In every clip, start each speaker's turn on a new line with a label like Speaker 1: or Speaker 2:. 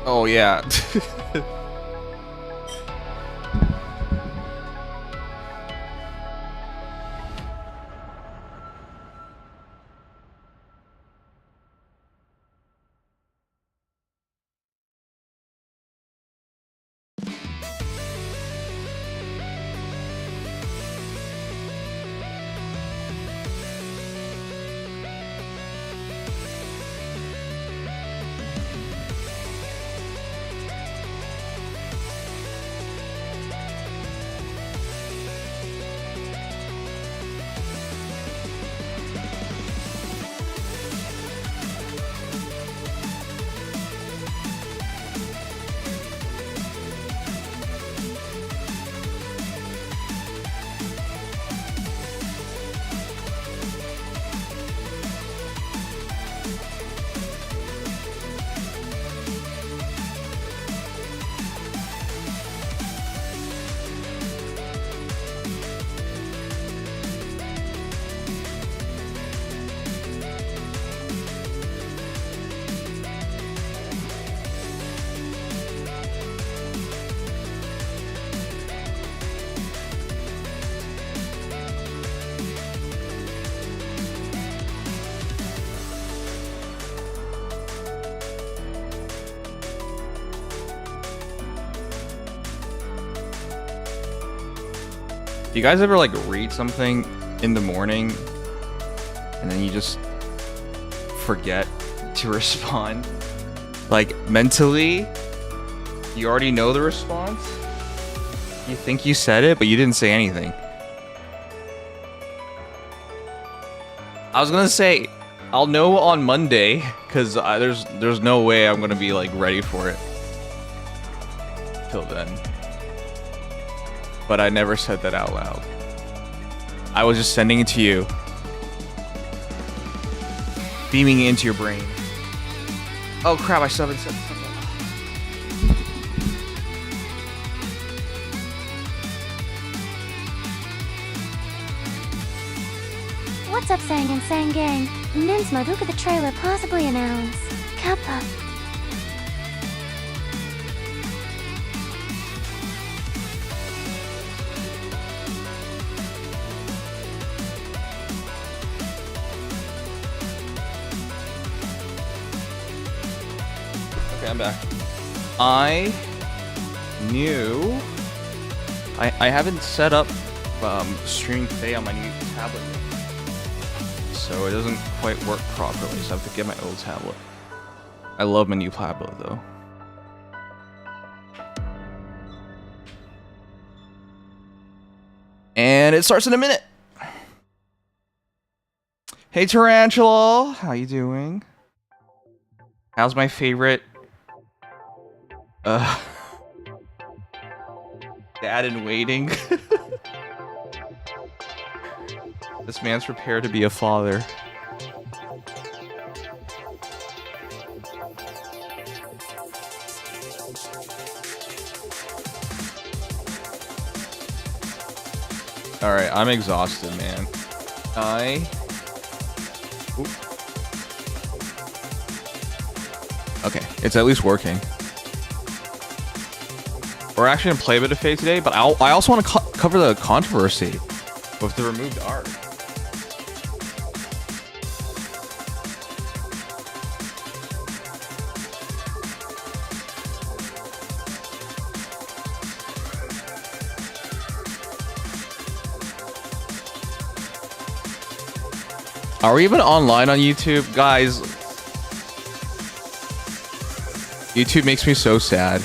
Speaker 1: Oh yeah. Do you guys ever like read something in the morning and then you just forget to respond? Like mentally, you already know the response. You think you said it, but you didn't say anything. I was gonna say, I'll know on Monday, because there's no way I'm gonna be like ready for it till then. But I never said that out loud. I was just sending it to you. Beaming it into your brain. Oh crap, I still haven't said something.
Speaker 2: What's up, Sang and Sang Gang? Ninsma, look at the trailer possibly announce Kappa.
Speaker 1: Okay, I'm back. I knew I haven't set up streaming today on my new tablet yet, so it doesn't quite work properly, so I have to get my old tablet. I love my new tablet though. And it starts in a minute. Hey Tarantula, how you doing? How's my favorite dad in waiting? This man's prepared to be a father. Alright, I'm exhausted, man. Oop. Okay, it's at least working. We're actually gonna play a bit of Fate today, but I also want to cover the controversy with the removed art. Are we even online on YouTube? Guys, YouTube makes me so sad.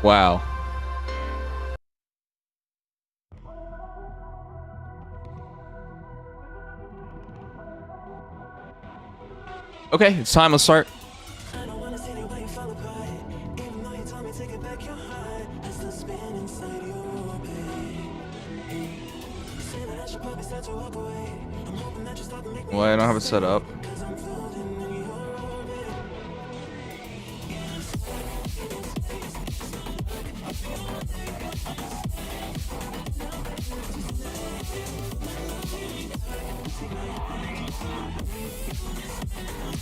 Speaker 1: Wow. Okay, it's time. Let's start. Well, I don't have it set up.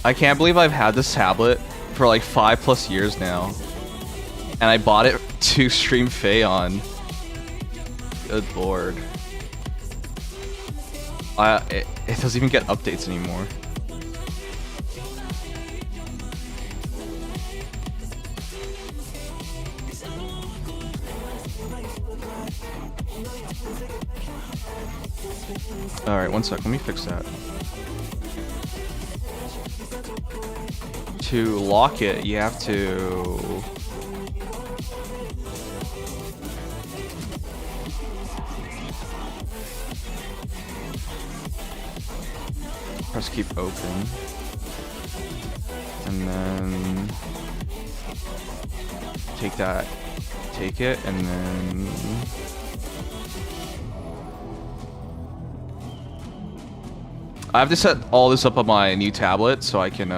Speaker 1: I can't believe I've had this tablet for like 5+ years now. And I bought it to stream Faye on. Good lord. It doesn't even get updates anymore. Alright, one sec, let me fix that. To lock it, you have to... press keep open. And then... take it, and then... I have to set all this up on my new tablet so I can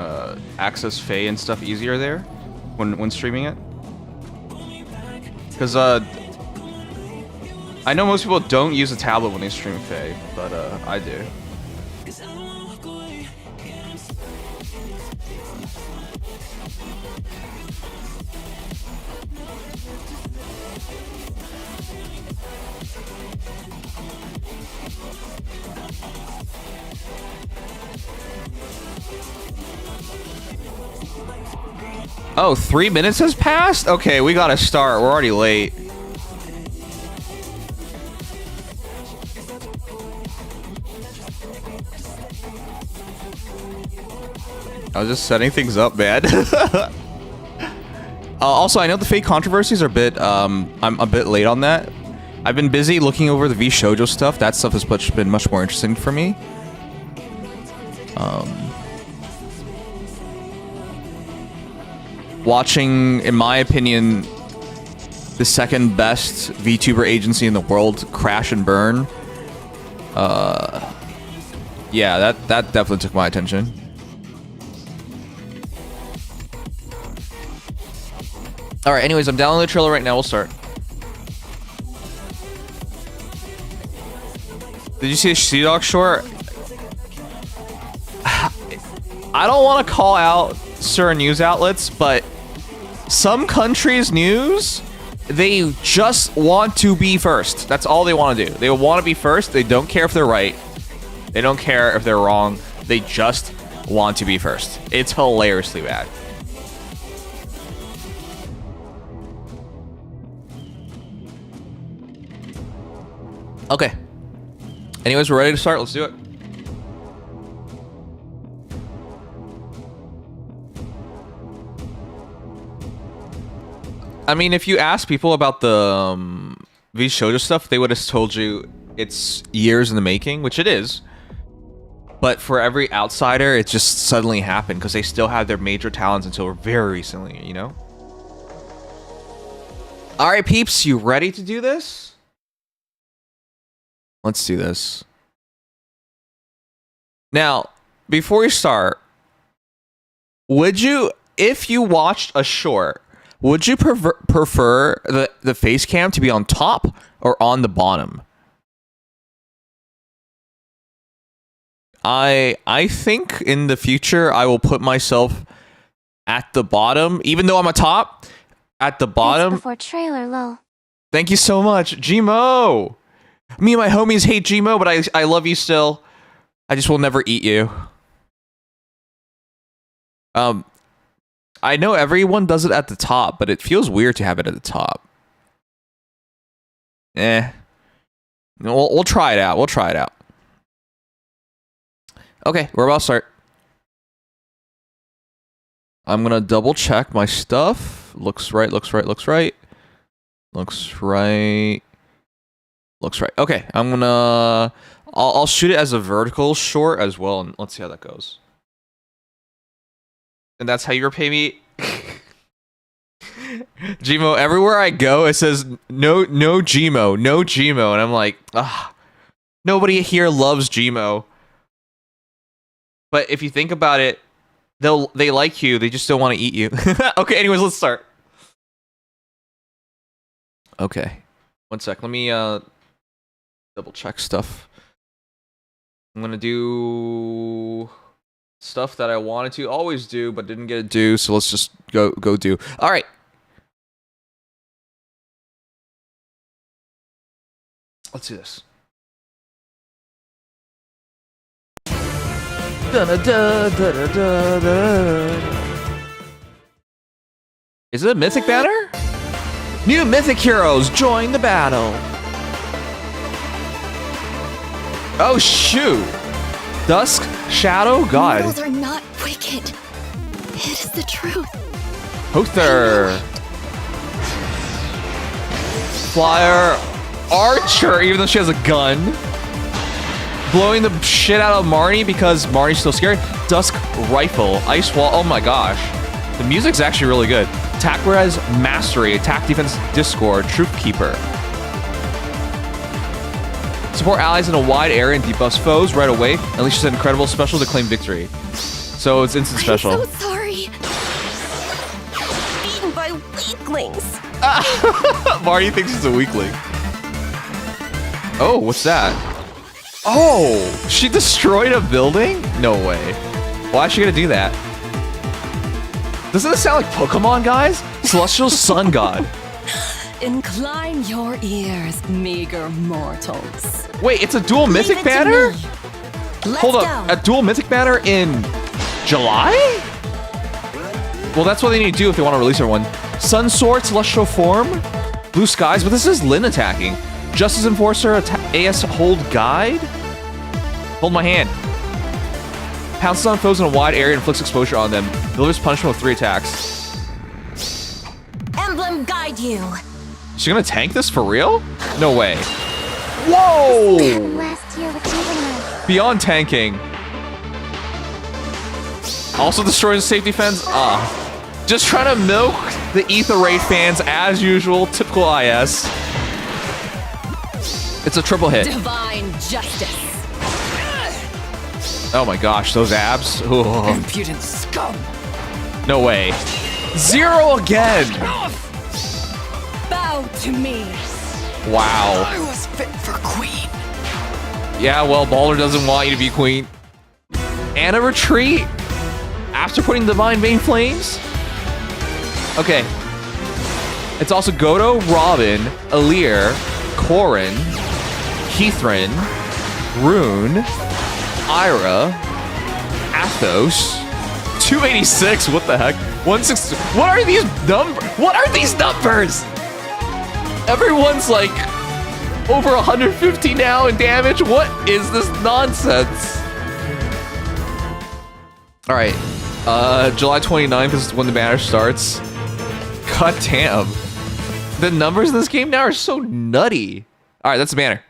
Speaker 1: access Faye and stuff easier there when streaming it. Because I know most people don't use a tablet when they stream Faye, but I do. Oh, 3 minutes has passed? Okay, we gotta start. We're already late. I was just setting things up, man. Also, I know the fake controversies are a bit, I'm a bit late on that. I've been busy looking over the V Shoujo stuff. That stuff has been much more interesting for me. Watching, in my opinion, the second best VTuber agency in the world crash and burn. Yeah, that definitely took my attention. Alright, anyways, I'm downloading the trailer right now. We'll start. Did you see the Sea Dog short? I don't want to call out certain news outlets, but some countries' news, they just want to be first. That's all they want to do. They want to be first. They don't care if they're right. They don't care if they're wrong. They just want to be first. It's hilariously bad. Okay. Anyways, we're ready to start. Let's do it. I mean, if you ask people about the V Shoujo stuff, they would have told you it's years in the making, which it is. But for every outsider, it just suddenly happened because they still had their major talents until very recently, you know? All right, peeps, you ready to do this? Let's do this. Now, before we start, would you, if you watched a short, would you prefer the face cam to be on top or on the bottom? I think in the future I will put myself at the bottom, even though I'm a top. At the bottom.
Speaker 2: Thanks before trailer, lol.
Speaker 1: Thank you so much, Gmo. Me and my homies hate Gmo, but I love you still. I just will never eat you. I know everyone does it at the top, but it feels weird to have it at the top. We'll try it out. We'll try it out. Okay, we're about to start. I'm gonna double check my stuff. Looks right, looks right, looks right. Looks right. Looks right. Okay, I'm gonna... I'll shoot it as a vertical short as well, and let's see how that goes. And that's how you repay me? Gmo, everywhere I go, it says, no Gmo, no Gmo. And I'm like, nobody here loves Gmo. But if you think about it, they like you, they just don't want to eat you. Okay, anyways, let's start. Okay. One sec, let me double check stuff. I'm gonna do stuff that I wanted to always do, but didn't get to do. So let's just go do. All right. Let's do this. Is it a mythic banner? New mythic heroes join the battle. Oh shoot! Dusk, Shadow, God.
Speaker 3: Mortals are not wicked. It is the truth.
Speaker 1: Hother. Flyer, Archer, even though she has a gun. Blowing the shit out of Marnie because Marnie's still scared. Dusk, Rifle, Ice Wall. Oh my gosh. The music's actually really good. Attack Res, Mastery, Attack Defense, Discord, Troop Keeper. Support allies in a wide area and debuffs foes right away. Unleashes an incredible special to claim victory. So it's instant special.
Speaker 3: I'm so sorry. Beaten by weaklings.
Speaker 1: Marty thinks he's a weakling. Oh, what's that? Oh, she destroyed a building? No way. Why is she gonna do that? Doesn't this sound like Pokemon, guys? Celestial Sun God.
Speaker 3: Incline your ears, meager mortals.
Speaker 1: Wait, it's a dual
Speaker 3: Leave
Speaker 1: mythic
Speaker 3: it to
Speaker 1: banner?
Speaker 3: me. Let's
Speaker 1: Hold up,
Speaker 3: go.
Speaker 1: a dual mythic banner in July? Well, that's what they need to do if they want to release everyone. Sun Sword, Celestial Form, Blue Skies, but this is Lyn attacking. Justice Enforcer, AS Hold Guide. Hold my hand. Pounces on foes in a wide area and inflicts exposure on them. Delivers punishment with 3 attacks.
Speaker 3: Emblem guide you.
Speaker 1: Is she gonna tank this for real? No way. Whoa!
Speaker 2: Last year with Juvenile.
Speaker 1: Beyond tanking. Also destroys the safety fence. Just trying to milk the Ether Raid fans as usual. Typical IS. It's a triple hit.
Speaker 3: Divine justice.
Speaker 1: Oh my gosh, those abs. Ugh.
Speaker 3: Impudent scum.
Speaker 1: No way. 0 again.
Speaker 3: Bow to me.
Speaker 1: Wow.
Speaker 3: I was fit for queen.
Speaker 1: Yeah, well, Balder doesn't want you to be queen. And a retreat after putting Divine Vein Flames. Okay. It's also Godo, Robin, Alir, Corrin, Heathrin, Rune, Ira, Athos, 286. What the heck? 160. What are these numbers? What are these numbers? Everyone's like over 150 now in damage. What is this nonsense? All right, July 29th is when the banner starts. God damn, the numbers in this game now are so nutty. All right, that's the banner.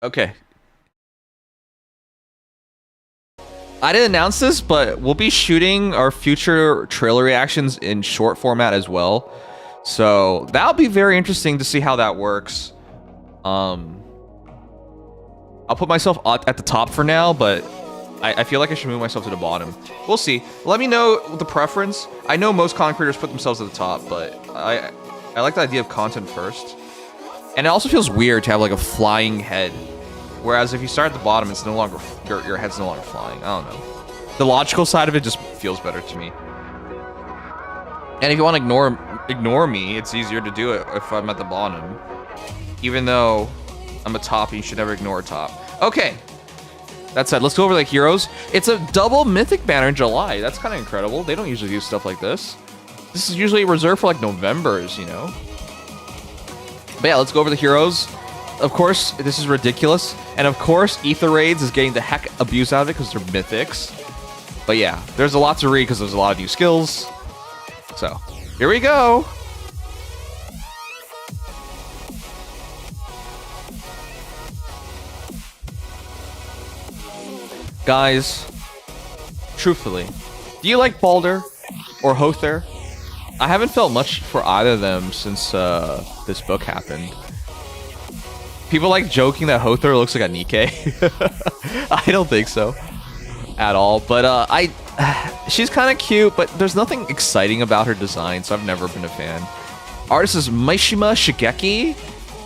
Speaker 1: Okay. I didn't announce this, but we'll be shooting our future trailer reactions in short format as well. So that'll be very interesting to see how that works. I'll put myself at the top for now, but I feel like I should move myself to the bottom. We'll see. Let me know the preference. I know most content creators put themselves at the top, but I like the idea of content first. And it also feels weird to have like a flying head. Whereas if you start at the bottom, it's no longer your head's no longer flying. I don't know. The logical side of it just feels better to me. And if you want to ignore me, it's easier to do it if I'm at the bottom. Even though I'm a top, and you should never ignore a top. Okay. That said, let's go over the heroes. It's a double mythic banner in July. That's kind of incredible. They don't usually do stuff like this. This is usually reserved for like Novembers, you know? But yeah, let's go over the heroes. Of course, this is ridiculous. And of course, Ether Raids is getting the heck abuse out of it because they're mythics. But yeah, there's a lot to read because there's a lot of new skills. So, here we go. Guys, truthfully, do you like Balder or Hother? I haven't felt much for either of them since this book happened. People like joking that Hother looks like a Nikke. I don't think so. at all. But she's kind of cute, but there's nothing exciting about her design, so I've never been a fan. Artist is Mishima Shigeki,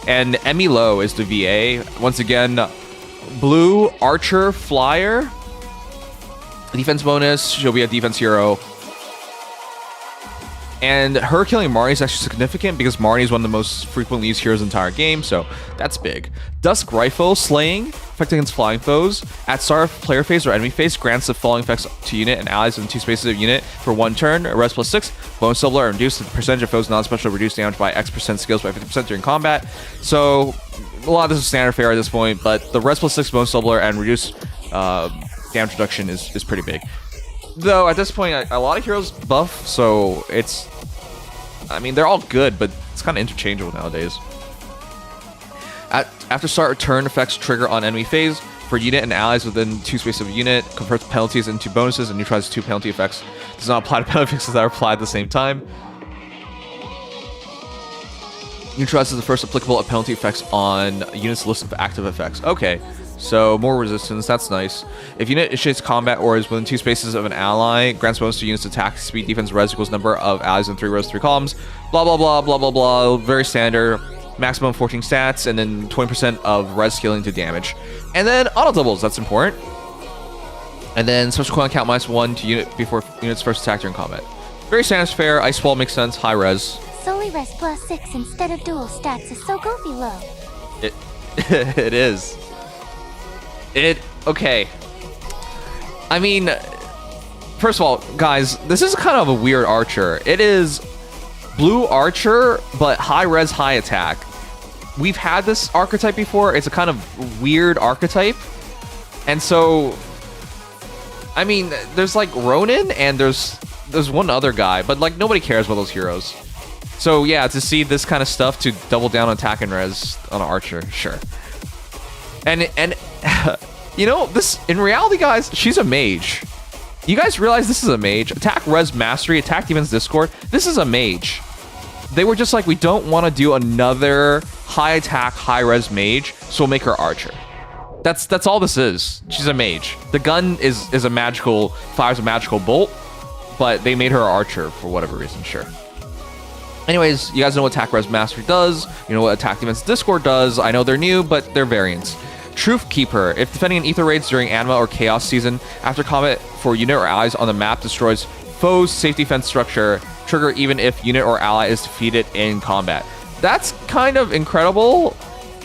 Speaker 1: and Emi Lo is the VA. Once again, blue archer flyer. Defense bonus, she'll be a defense hero. And her killing Marnie is actually significant because Marnie is one of the most frequently used heroes in the entire game, so that's big. Dusk Rifle Slaying, effect against flying foes. At start of player phase or enemy phase, grants the following effects to unit and allies within 2 spaces of unit for 1 turn. Res plus 6, bonus doubler, and reduce the percentage of foes non-special reduced damage by X% skills by 50% during combat. So a lot of this is standard fare at this point, but the Res plus 6 bonus doubler and reduce damage reduction is pretty big. Though at this point, a lot of heroes buff, so it's... I mean, they're all good, but it's kind of interchangeable nowadays. After start, turn effects trigger on enemy phase. For unit and allies within 2 spaces of a unit, converts penalties into bonuses and neutralizes 2 penalty effects. Does not apply to penalty effects that are applied at the same time. Neutralizes the first applicable penalty effects on units' list of active effects. Okay. So, more resistance, that's nice. If unit initiates combat or is within 2 spaces of an ally, grants bonus to units' attack, speed, defense, res equals number of allies in 3 rows, 3 columns. Blah, blah, blah, blah, blah, blah. Very standard. Maximum 14 stats, and then 20% of res scaling to damage. And then auto doubles, that's important. And then special cooldown count -1 to unit before unit's first attack during combat. Very standard fare. Ice Wall makes sense. High res.
Speaker 2: Solely res plus 6 instead of dual stats is so goofy low.
Speaker 1: It is. Okay. I mean, first of all, guys, this is kind of a weird archer. It is blue archer, but high res, high attack. We've had this archetype before. It's a kind of weird archetype. And so, I mean, there's like Ronin and there's one other guy, but like nobody cares about those heroes. So yeah, to see this kind of stuff to double down on attack and res on an archer, sure. And you know, this in reality, guys, she's a mage. You guys realize this is a mage? Attack, res, mastery, attack, defense, discord. This is a mage. They were just like, we don't want to do another high attack, high res mage, so we'll make her archer. That's all this is. She's a mage. The gun is a magical, fires a magical bolt, but they made her archer for whatever reason, sure. Anyways, you guys know what attack, res, mastery does. You know what attack, defense, discord does. I know they're new, but they're variants. Truth Keeper. If defending an ether raids during anima or chaos season, after combat for unit or allies on the map destroys foes' safe defense structure, trigger even if unit or ally is defeated in combat. That's kind of incredible.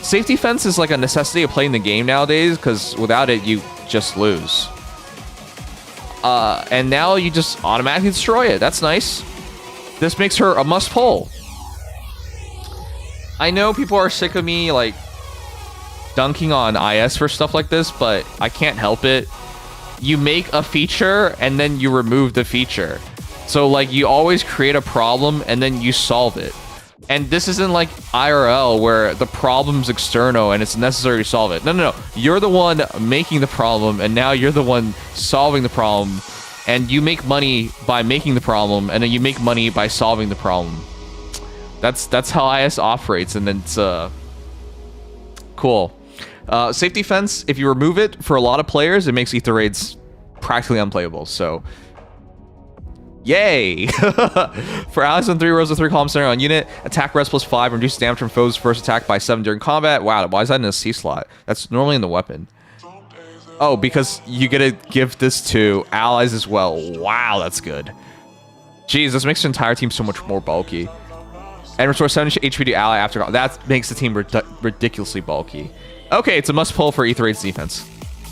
Speaker 1: Safe defense is like a necessity of playing the game nowadays, because without it, you just lose. And now you just automatically destroy it. That's nice. This makes her a must-pull. I know people are sick of me, like, dunking on IS for stuff like this, but I can't help it. You make a feature and then you remove the feature. So like you always create a problem and then you solve it. And this isn't like IRL where the problem's external and it's necessary to solve it. No. You're the one making the problem and now you're the one solving the problem, and you make money by making the problem and then you make money by solving the problem. That's how IS operates, and then it's cool. Safe defense, if you remove it for a lot of players, it makes ether raids practically unplayable. So, yay! For allies in 3 rows of 3 columns center on unit, attack res plus 5, reduce damage from foes' first attack by 7 during combat. Wow, why is that in a C slot? That's normally in the weapon. Oh, because you get to give this to allies as well. Wow, that's good. Jeez, this makes the entire team so much more bulky. And restore 7 HP to ally after combat. That makes the team ridiculously bulky. Okay, it's a must-pull for ether raids defense.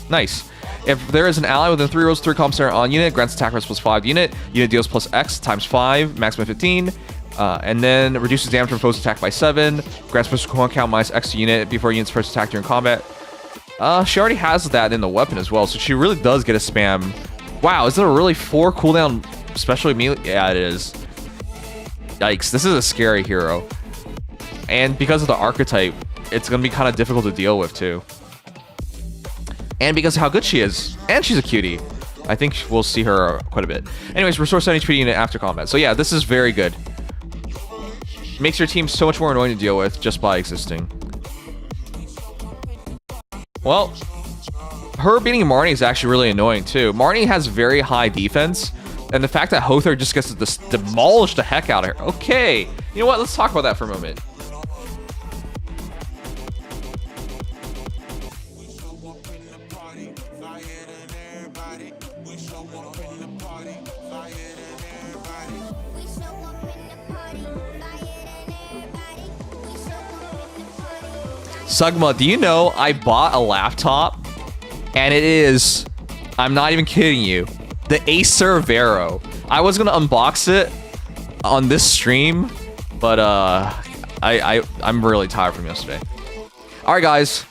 Speaker 1: Nice. If there is an ally within 3 rows, 3 columns center on unit, grants attack res plus 5 unit. Unit deals plus X times 5, maximum 15. And then reduces damage from foes attack by 7. Grants special cooldown count minus X to unit before unit's first attack during combat. She already has that in the weapon as well, so she really does get a spam. Wow, is it a really 4 cooldown special immediately? Yeah, it is. Yikes, this is a scary hero. And because of the archetype, it's going to be kind of difficult to deal with too. And because of how good she is. And she's a cutie. I think we'll see her quite a bit. Anyways, restore 7 HP to unit after combat. So yeah, this is very good. Makes your team so much more annoying to deal with just by existing. Well, her beating Marnie is actually really annoying too. Marnie has very high defense, and the fact that Hother just gets to demolish the heck out of her. Okay, you know what? Let's talk about that for a moment. Sugma, do you know I bought a laptop and it is, I'm not even kidding you, the Acer Vero. I was gonna unbox it on this stream, but I'm really tired from yesterday. All right, guys,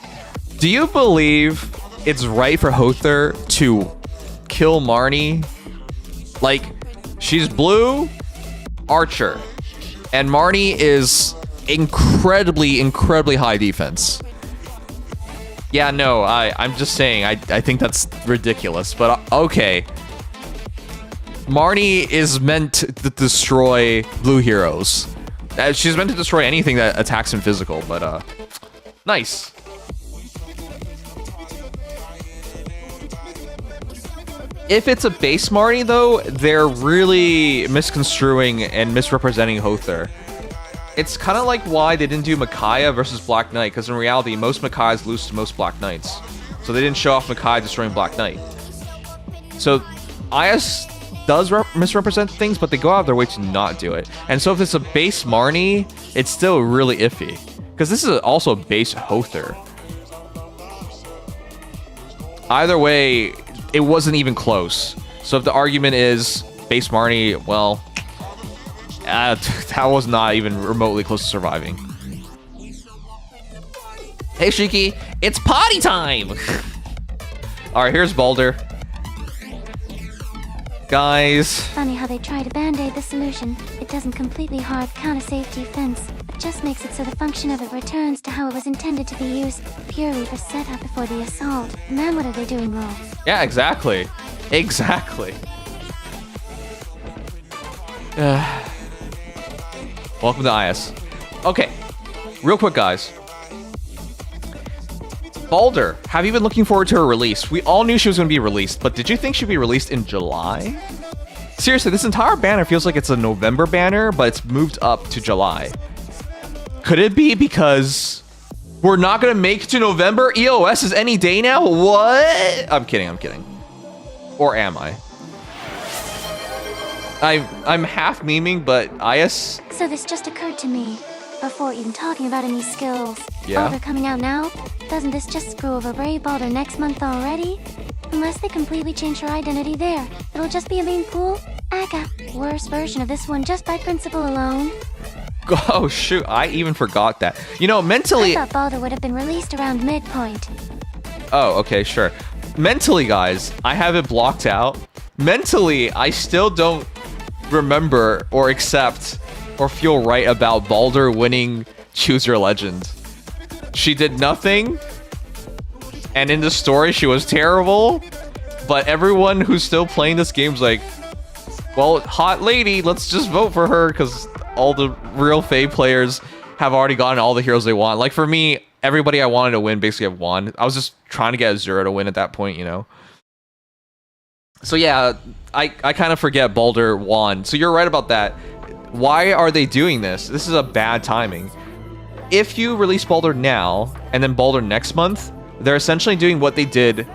Speaker 1: do you believe it's right for Hother to kill Marnie? Like, she's blue archer, and Marnie is incredibly high defense. Yeah, no, I'm just saying, I think that's ridiculous, but okay. Marnie is meant to destroy blue heroes. She's meant to destroy anything that attacks him physical, but nice. If it's a base Marnie, though, they're really misconstruing and misrepresenting Hother. It's kind of like why they didn't do Micaiah versus Black Knight, because in reality, most Micaiahs lose to most Black Knights. So they didn't show off Micaiah destroying Black Knight. So IS does misrepresent things, but they go out of their way to not do it. And so if it's a base Marnie, it's still really iffy. Because this is also a base Hother. Either way, it wasn't even close. So if the argument is base Marnie, well, that was not even remotely close to surviving. Hey, Shiki, it's potty time! Alright, here's Baldur. Guys.
Speaker 2: Funny how they try to band-aid the solution. It doesn't completely hard counter-safe defense, but just makes it so the function of it returns to how it was intended to be used, purely for setup before the assault. And then what are they doing wrong?
Speaker 1: Yeah, exactly. Exactly. Welcome to IS. Okay, real quick, guys. Baldur, have you been looking forward to her release? We all knew she was going to be released, but did you think she'd be released in July? Seriously, this entire banner feels like it's a November banner, but it's moved up to July. Could it be because we're not going to make it to November? EOS is any day now? What? I'm kidding, I'm kidding. Or am I? I'm half memeing, but IS...
Speaker 2: So this just occurred to me, before even talking about any skills.
Speaker 1: Yeah?
Speaker 2: Baldur coming out now? Doesn't this just screw over Brave Baldur next month already? Unless they completely change her identity there, it'll just be a main pool? Aga, worse version of this one just by principle alone.
Speaker 1: Oh shoot, I even forgot that. You know, mentally...
Speaker 2: I thought Baldur would have been released around midpoint.
Speaker 1: Oh, okay, sure. Mentally, guys, I have it blocked out. Mentally, I still don't remember or accept or feel right about Baldur winning Choose Your Legend. She did nothing, and in the story she was terrible, but everyone who's still playing this game's like, well, hot lady, let's just vote for her, because all the real Fae players have already gotten all the heroes they want. Like for me, everybody I wanted to win basically have won. I was just trying to get Azura to win at that point, you know? So yeah, I kind of forget Baldur won. So you're right about that. Why are they doing this? This is a bad timing. If you release Baldur now, and then Baldur next month, they're essentially doing what they did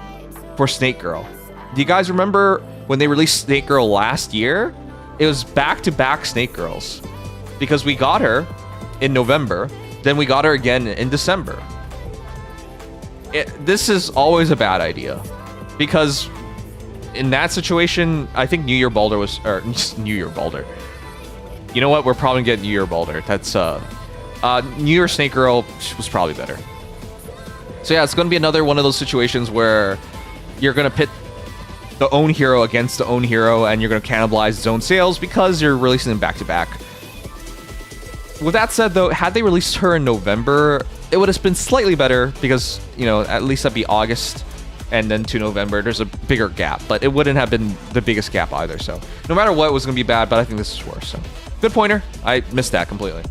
Speaker 1: for Snake Girl. Do you guys remember when they released Snake Girl last year? It was back-to-back Snake Girls. Because we got her in November, then we got her again in December. This is always a bad idea. Because in that situation, I think New Year Baldur was... Or, New Year Baldur. You know what? We're probably gonna get New Year Baldur. That's, New Year Snake Girl was probably better. So yeah, it's gonna be another one of those situations where you're gonna pit the own hero against the own hero, and you're gonna cannibalize zone sales because you're releasing them back-to-back. With that said, though, had they released her in November, it would have been slightly better because, you know, at least that'd be August and then to November. There's a bigger gap, but it wouldn't have been the biggest gap either. So no matter what, it was going to be bad, but I think this is worse. So good pointer. I missed that completely.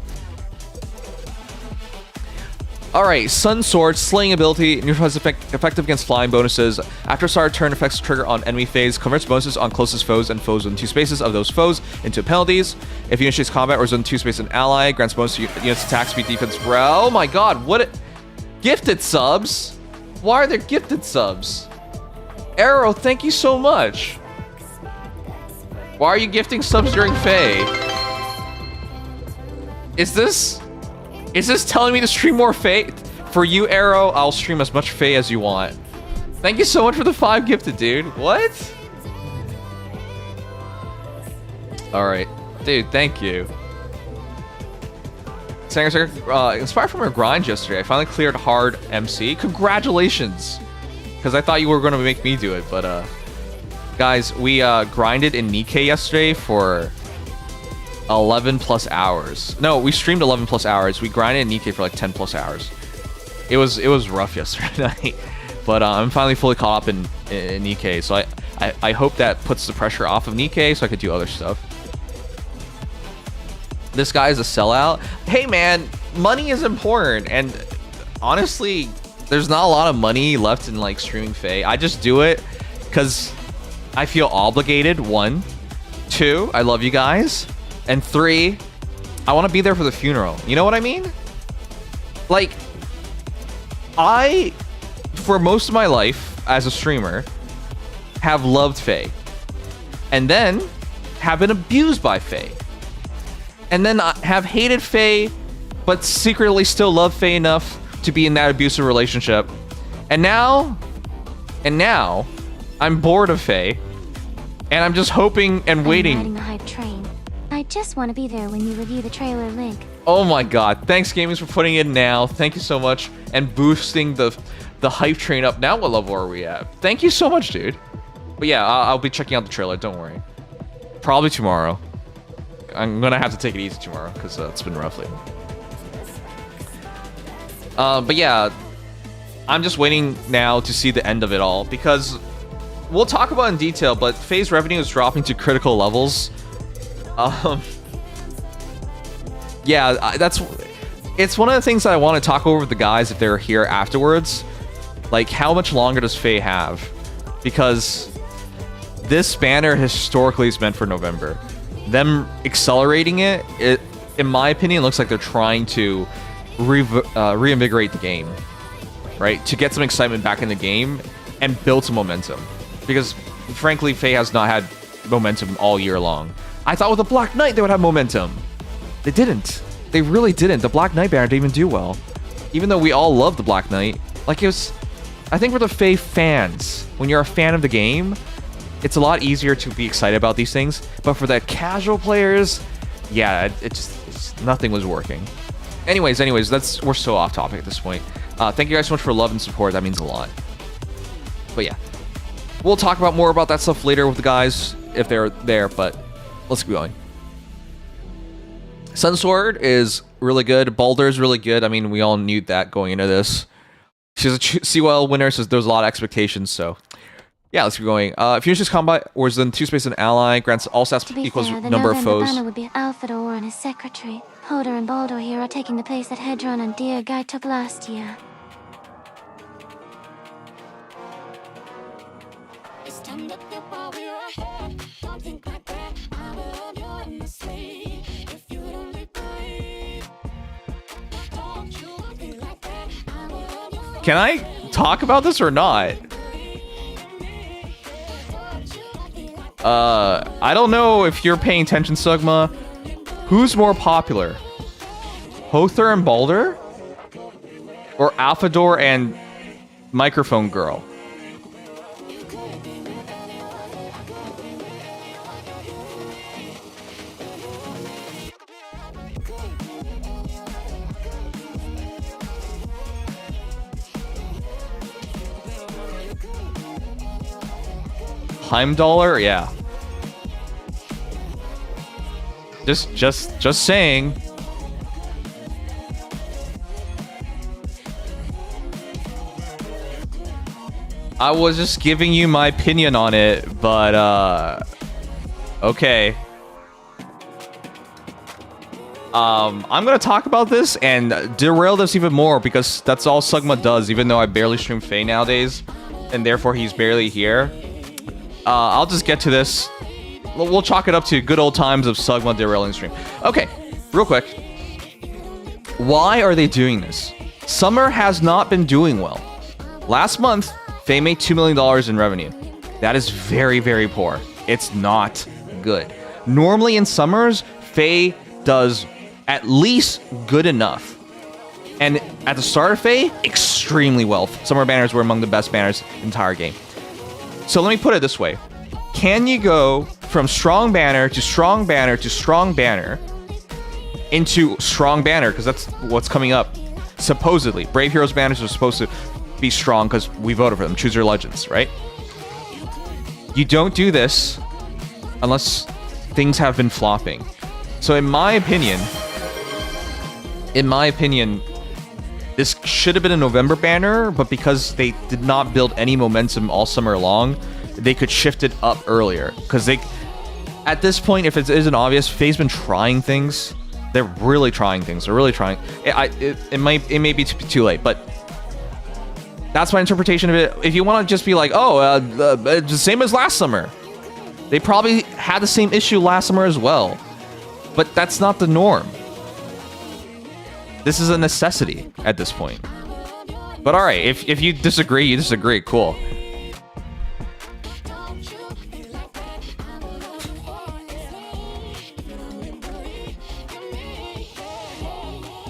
Speaker 1: Alright, Sun Sword, Slaying ability, neutralizes effective against flying bonuses. After start turn, effects trigger on enemy phase, converts bonuses on closest foes and foes within 2 spaces of those foes into penalties. If you initiate combat or is within 2 spaces an ally, grants bonus to units attack speed, defense. Oh my god, what? Gifted subs? Why are there gifted subs? Arrow, thank you so much. Why are you gifting subs during Faye? Is this telling me to stream more Faye? For you, Arrow, I'll stream as much Faye as you want. Thank you so much for the 5 gifted, dude. What? Alright. Dude, thank you. Inspired from our grind yesterday, I finally cleared hard MC. Congratulations! Because I thought you were going to make me do it, but guys, we grinded in Nikkei yesterday for 11 plus hours. No, we streamed 11 plus hours. We grinded in Nikkei for like 10 plus hours. It was rough yesterday night, but I'm finally fully caught up in Nikkei. So I hope that puts the pressure off of Nikkei so I could do other stuff. This guy is a sellout. Hey man, money is important, and honestly, there's not a lot of money left in like streaming Faye. I just do it because I feel obligated. 1, 2, I love you guys. And 3, I want to be there for the funeral. You know what I mean? Like, for most of my life as a streamer, have loved Faye. And then have been abused by Faye. And then I have hated Faye, but secretly still love Faye enough to be in that abusive relationship. And now, I'm bored of Faye. And I'm just hoping and waiting.
Speaker 2: I'm riding the hype train. I just want to be there when you review the trailer link.
Speaker 1: Oh my god. Thanks, Gamings, for putting it now. Thank you so much. And boosting the hype train up. Now what level are we at? Thank you so much, dude. But yeah, I'll be checking out the trailer. Don't worry. Probably tomorrow. I'm going to have to take it easy tomorrow because it's been rough lately. But yeah, I'm just waiting now to see the end of it all because we'll talk about it in detail, but Faye's revenue is dropping to critical levels. Yeah, it's one of the things that I want to talk over with the guys if they're here afterwards. Like, how much longer does Faye have? Because this banner historically is meant for November. Them accelerating it, in my opinion, looks like they're trying to reinvigorate the game, right? To get some excitement back in the game and build some momentum. Because, frankly, Faye has not had momentum all year long. I thought with the Black Knight they would have momentum. They didn't. They really didn't. The Black Knight banner didn't even do well. Even though we all love the Black Knight. Like, it was... I think for the Faye fans, when you're a fan of the game, it's a lot easier to be excited about these things. But for the casual players, yeah, nothing was working. Anyways, we're so off topic at this point. Thank you guys so much for love and support. That means a lot. But yeah, we'll talk about more about that stuff later with the guys if they're there. But let's keep going. Sun Sword is really good. Baldur is really good. I mean, we all knew that going into this. She's a CWL winner, so there's a lot of expectations. So yeah, let's keep going. If you use combat or is in 2 space an ally, grants all stats equals
Speaker 2: fair,
Speaker 1: number of foes.
Speaker 2: Banner would be Alphador and his secretary. Hodor and Baldur here are taking the place that Hedron and Dear Guy took last year.
Speaker 1: Can I talk about this or not? I don't know if you're paying attention, Sugma. Who's more popular? Hothar and Baldur? Or Alphador and Microphone Girl? Heimdallr? Yeah. Just saying. I was just giving you my opinion on it, but okay. I'm gonna talk about this and derail this even more because that's all Sugma does, even though I barely stream Faye nowadays, and therefore he's barely here. I'll just get to this. We'll chalk it up to good old times of Sugma derailing stream. Okay, real quick. Why are they doing this? Summer has not been doing well. Last month, Faye made $2 million in revenue. That is very, very poor. It's not good. Normally in summers, Faye does at least good enough. And at the start of Faye, extremely well. Summer banners were among the best banners in the entire game. So let me put it this way. Can you go from strong banner to strong banner to strong banner into strong banner? Because that's what's coming up. Supposedly. Brave Heroes banners are supposed to be strong because we voted for them. Choose your legends, right? You don't do this unless things have been flopping. So in my opinion, this should have been a November banner, but because they did not build any momentum all summer long, they could shift it up earlier. Because they, at this point, if it isn't obvious, Faye's been trying things. They're really trying things. They're really trying. It may be too late, but that's my interpretation of it. If you want to just be like, oh, it's the same as last summer. They probably had the same issue last summer as well. But that's not the norm. This is a necessity at this point. But alright, if you disagree, you disagree. Cool.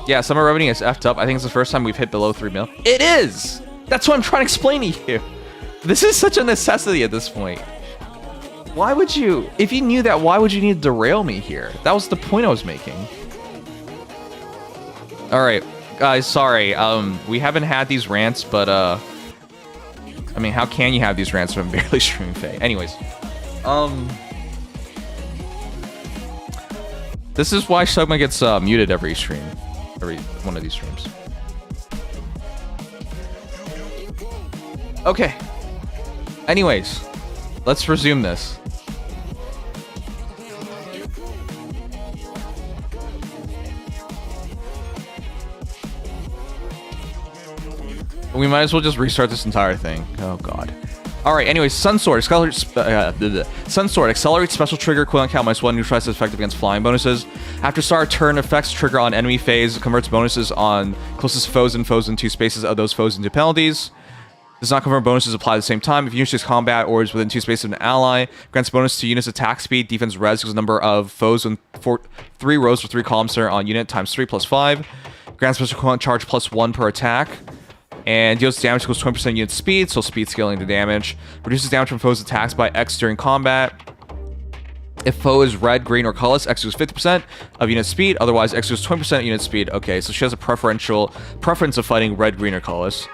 Speaker 1: Yeah, summer revenue is effed up. I think it's the first time we've hit below 3 mil. It is! That's what I'm trying to explain to you. This is such a necessity at this point. Why would you? If you knew that, why would you need to derail me here? That was the point I was making. Alright, guys, sorry. We haven't had these rants, but, I mean, how can you have these rants when I'm barely streaming Faye? Anyways. This is why Sugma gets, muted every stream. Every one of these streams. Okay. Anyways, let's resume this. We might as well just restart this entire thing. Oh god. Alright, anyways, Sunsword accelerates special trigger cooldown count -1 neutralizes effect against flying bonuses. After start turn effects trigger on enemy phase, converts bonuses on closest foes and foes in 2 spaces of those foes into penalties. Does not convert bonuses apply at the same time. If unit is combat or is within 2 spaces of an ally, grants bonus to units attack speed, defense res, because the number of foes in 3 rows for 3 columns center on unit times 3 plus 5. Grants special cooldown charge +1 per attack. And deals damage equals 20% unit speed, so speed scaling the damage. Reduces damage from foes' attacks by X during combat. If foe is red, green, or colorless, X equals 50% of unit speed. Otherwise, X equals 20% of unit speed. Okay, so she has a preference of fighting red, green, or colorless.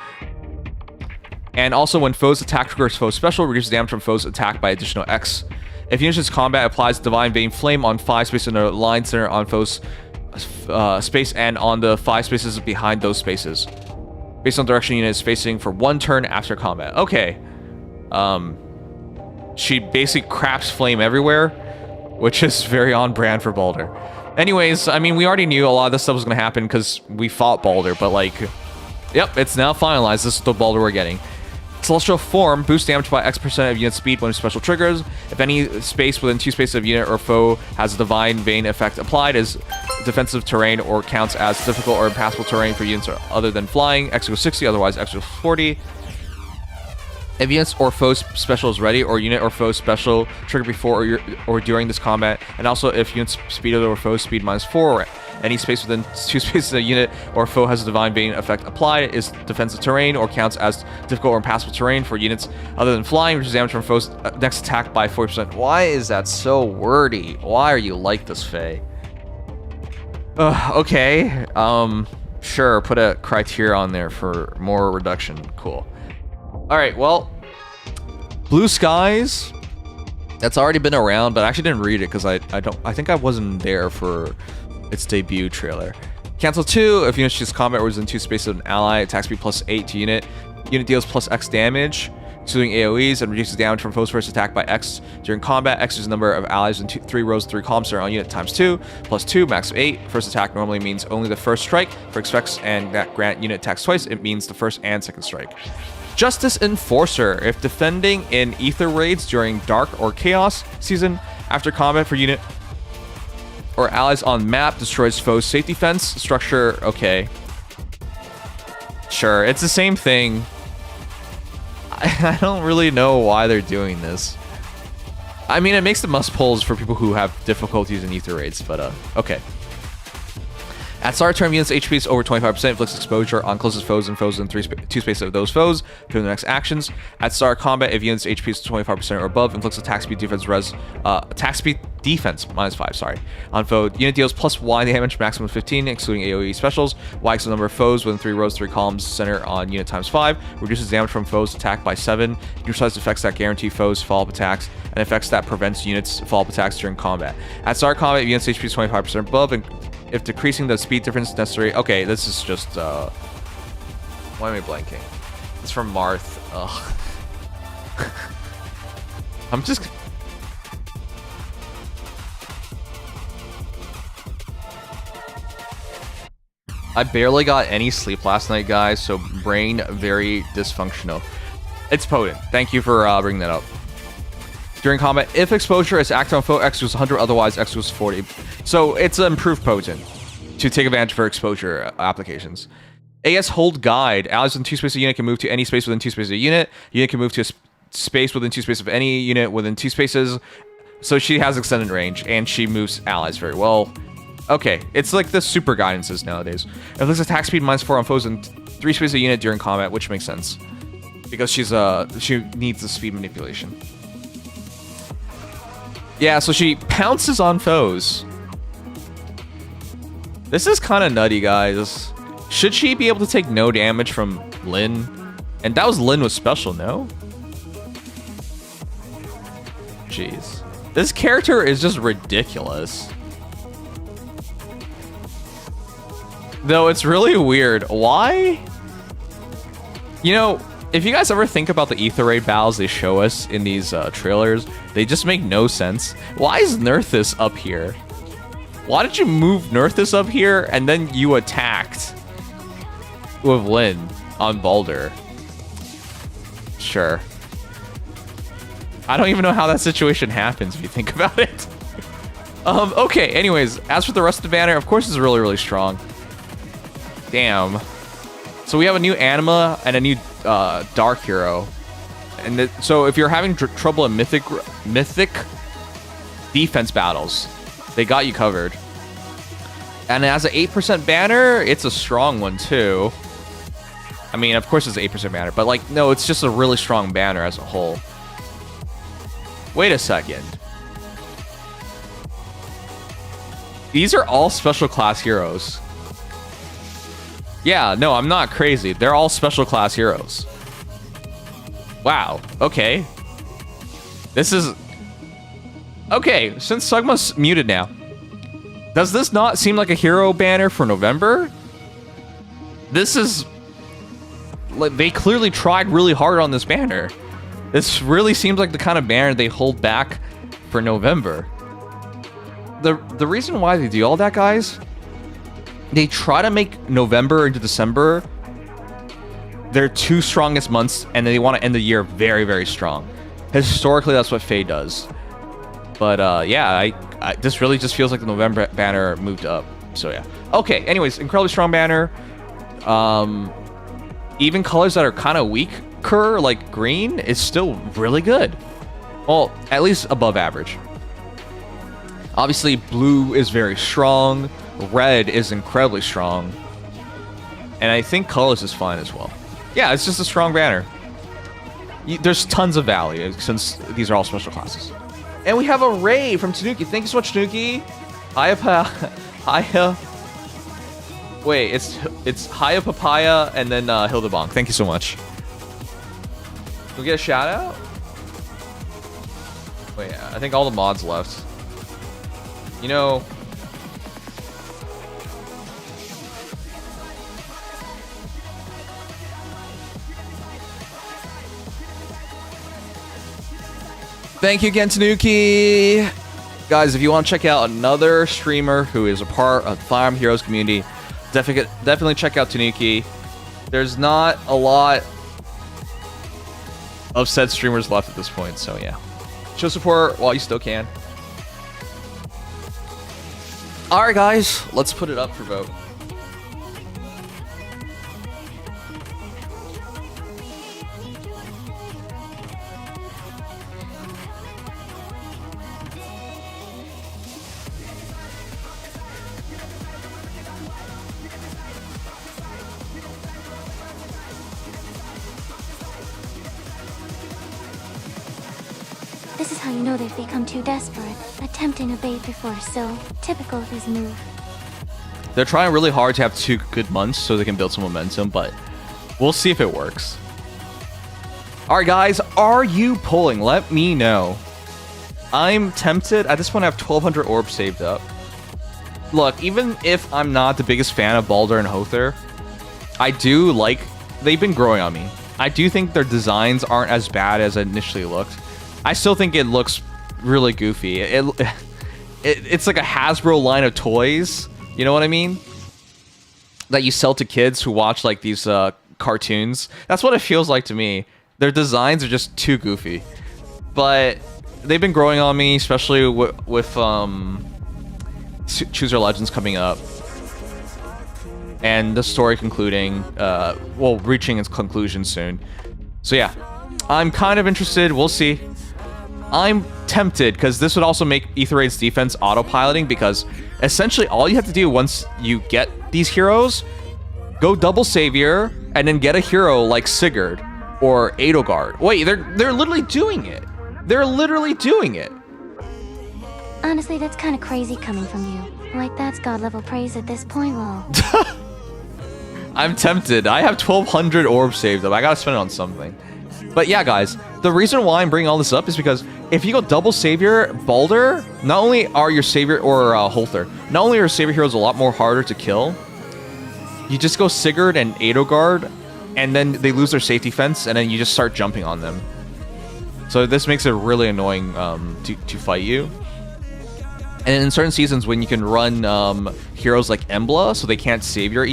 Speaker 1: And also, when foes attack triggers foe special, reduces damage from foes' attack by additional X. If unit's combat applies Divine Vein Flame on 5 spaces in a line center on foes' space and on the 5 spaces behind those spaces. Based on direction unit is facing for 1 turn after combat. Okay. She basically craps flame everywhere, which is very on brand for Baldur. Anyways, I mean, we already knew a lot of this stuff was going to happen because we fought Baldur, but like, yep, it's now finalized. This is the Baldur we're getting. Celestial Form boosts damage by X% of unit speed when special triggers. If any space within 2 spaces of unit or foe has a Divine Vein effect applied as defensive terrain or counts as difficult or impassable terrain for units other than flying, X equals 60, otherwise X equals 40. If units or foe special is ready, or unit or foe special trigger before or during this combat, and also if unit's speed or foe speed -4, or any space within 2 spaces of a unit or foe has a Divine Vein effect applied, is defensive terrain or counts as difficult or impassable terrain for units other than flying, which is damage from foe's next attack by 40%. Why is that so wordy? Why are you like this, Faye? Okay. Sure, put a criteria on there for more reduction. Cool. Alright, well, Blue Skies, that's already been around, but I actually didn't read it because I think I wasn't there for its debut trailer. Cancel 2, if unit chooses combat or is in 2 spaces of an ally, attack speed +8 to unit. Unit deals +X damage. excluding AoEs, and reduces damage from foes' first attack by X during combat. X is the number of allies in 3 rows, 3 columns are on unit times 2, plus 2, max of 8. First attack normally means only the first strike. For effects and that grant unit attacks twice, it means the first and second strike. Justice Enforcer. If defending in ether raids during dark or chaos season, after combat for unit or allies on map, destroys foes' safety fence structure. Okay. Sure, it's the same thing. I don't really know why they're doing this. I mean, it makes the must pulls for people who have difficulties in ether raids, but okay. At start turn, units HP is over 25%, inflicts exposure on closest foes and foes in 2 spaces of those foes during the next actions. At start combat, if units HP is 25% or above, inflicts attack speed defense attack speed defense -5, sorry, on foe. Unit deals plus Y damage, maximum 15, excluding AoE specials. Y is the number of foes within 3 rows, 3 columns, center on unit times 5. Reduces damage from foes attack by 7. Neutralizes effects that guarantee foes follow-up attacks, and effects that prevents units follow-up attacks during combat. At start combat, if units HP is 25% above, and if decreasing the speed difference necessary. Okay, this is just why am I blanking? It's from Marth. Ugh. I'm just I barely got any sleep last night, guys, so brain very dysfunctional. It's potent. Thank you for bringing that up. During combat, if exposure is active on foe, X equals 100, otherwise X equals 40. So it's an improved potent to take advantage for exposure applications. AS Hold Guide. Allies within 2 spaces of unit can move to any space within 2 spaces of unit. Unit can move to a space within 2 spaces of any unit within 2 spaces. So she has extended range, and she moves allies very well. Okay, it's like the super guidances nowadays. It looks attack speed -4 on foes in 3 spaces of unit during combat, which makes sense. Because she needs the speed manipulation. Yeah, so she pounces on foes. This is kind of nutty, guys. Should she be able to take no damage from Lyn? And that was Lyn with special, no? Jeez. This character is just ridiculous. Though it's really weird. Why? You know, if you guys ever think about the Ether Raid battles they show us in these trailers, they just make no sense. Why is Nerthus up here? Why did you move Nerthus up here and then you attacked with Lyn on Baldur? Sure. I don't even know how that situation happens if you think about it. Okay, anyways, as for the rest of the banner, of course it's really, really strong. Damn. So we have a new Anima and a new Dark Hero. And so if you're having trouble in Mythic defense battles, they got you covered. And as an 8% banner, it's a strong one too. I mean, of course it's an 8% banner, but like, no, it's just a really strong banner as a whole. Wait a second. These are all special class heroes. Yeah, no, I'm not crazy. They're all special class heroes. Wow, okay. This is... Okay, since Sugma's muted now, does this not seem like a hero banner for November? This is... Like, they clearly tried really hard on this banner. This really seems like the kind of banner they hold back for November. The reason why they do all that, guys, they try to make November into December their 2 strongest months, and they want to end the year very, very strong. Historically, that's what Faye does. But yeah, this really just feels like the November banner moved up. So yeah. Okay, anyways, incredibly strong banner. Even colors that are kind of weaker, like green, is still really good. Well, at least above average. Obviously, blue is very strong. Red is incredibly strong. And I think colors is fine as well. Yeah, it's just a strong banner. There's tons of value since these are all special classes. And we have a Ray from Tanuki. Thank you so much, Tanuki. Wait, it's Haya Papaya and then Hildebong. Thank you so much. Can we get a shout out? Wait, I think all the mods left. You know... Thank you again, Tanuki. Guys, if you want to check out another streamer who is a part of the Fire Emblem Heroes community, definitely check out Tanuki. There's not a lot of said streamers left at this point, so yeah. Show support while you still can. Alright guys, let's put it up for vote.
Speaker 2: This is how you know they've become too desperate, attempting a bait before so typical of his move.
Speaker 1: They're trying really hard to have 2 good months so they can build some momentum, but we'll see if it works. Alright guys, are you pulling? Let me know. I'm tempted. At this point I have 1,200 orbs saved up. Look, even if I'm not the biggest fan of Baldur and Hother, I do like... They've been growing on me. I do think their designs aren't as bad as it initially looked. I still think it looks really goofy. It's like a Hasbro line of toys. You know what I mean? That you sell to kids who watch like these cartoons. That's what it feels like to me. Their designs are just too goofy. But they've been growing on me, especially with Choose Your Legends coming up. And the story concluding, well, reaching its conclusion soon. So yeah, I'm kind of interested. We'll see. I'm tempted because this would also make Aether Raid's defense autopiloting, because essentially all you have to do once you get these heroes, go double savior and then get a hero like Sigurd or Edelgard. Wait, they're literally doing it. They're literally doing it.
Speaker 2: Honestly, that's kind of crazy coming from you. Like, that's god level praise at this point, lol.
Speaker 1: I'm tempted. I have 1,200 orbs saved up. I gotta spend it on something. But yeah, guys, the reason why I'm bringing all this up is because if you go double savior Baldur, not only are your savior, or Holther, not only are savior heroes a lot more harder to kill, you just go Sigurd and Edelgard, and then they lose their safety fence, and then you just start jumping on them. So this makes it really annoying to fight you. And in certain seasons when you can run heroes like Emblem, so they can't save your...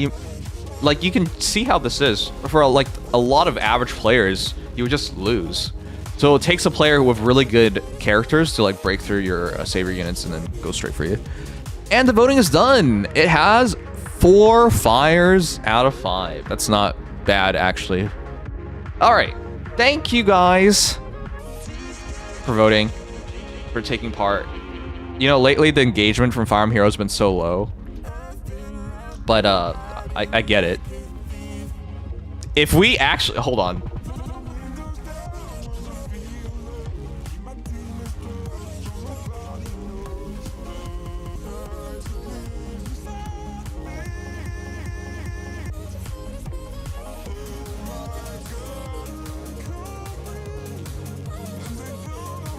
Speaker 1: Like, you can see how this is. For like a lot of average players, you would just lose. So it takes a player with really good characters to like break through your savior units and then go straight for you. And the voting is done. It has 4 fires out of 5. That's not bad, actually. All right. Thank you guys for voting, for taking part. You know, lately the engagement from Fire Emblem Heroes has been so low. But I get it. If we actually... Hold on.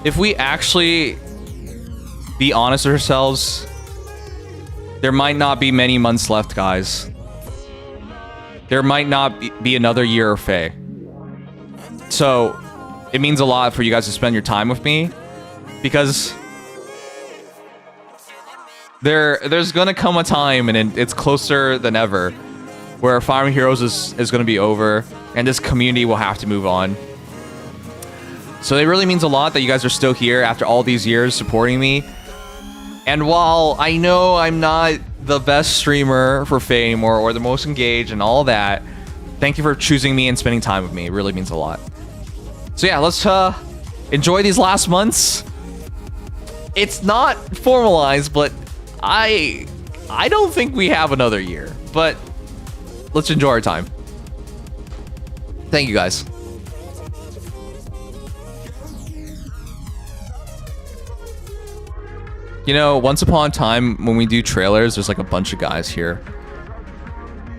Speaker 1: If we actually be honest with ourselves, there might not be many months left, guys. There might not be another year of Fae. So, it means a lot for you guys to spend your time with me, because there's gonna come a time, and it's closer than ever, where Fire Emblem Heroes is gonna be over, and this community will have to move on. So it really means a lot that you guys are still here after all these years supporting me. And while I know I'm not the best streamer for fame or the most engaged and all that, thank you for choosing me and spending time with me. It really means a lot. So yeah, let's enjoy these last months. It's not formalized, but I don't think we have another year. But let's enjoy our time. Thank you guys. You know, once upon a time, when we do trailers, there's like a bunch of guys here.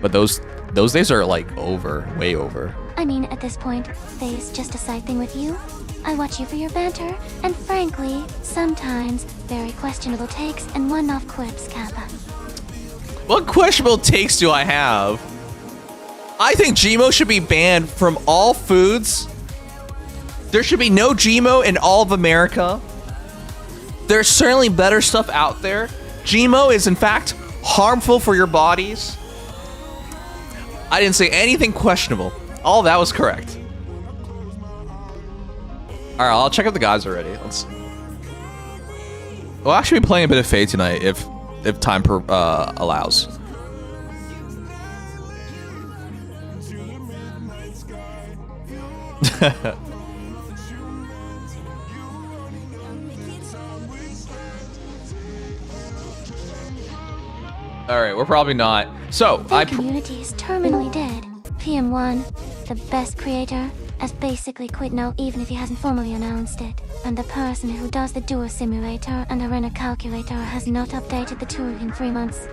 Speaker 1: But those days are like over, way over.
Speaker 2: I mean, at this point, Faye's just a side thing with you. I watch you for your banter, and frankly, sometimes very questionable takes and one-off quips, Kappa.
Speaker 1: What questionable takes do I have? I think Gmo should be banned from all foods There should be no Gmo in all of America. There's certainly better stuff out there. Gmo is in fact harmful for your bodies. I didn't say anything questionable. All that was correct. All right, I'll check out the guys already. Let's. We'll actually be playing a bit of Fae tonight if time allows. All right, we're probably not. So
Speaker 2: The community is terminally dead. PM1, the best creator, has basically quit now, even if he hasn't formally announced it. And the person who does the dual simulator and the render calculator has not updated the tool in 3 months.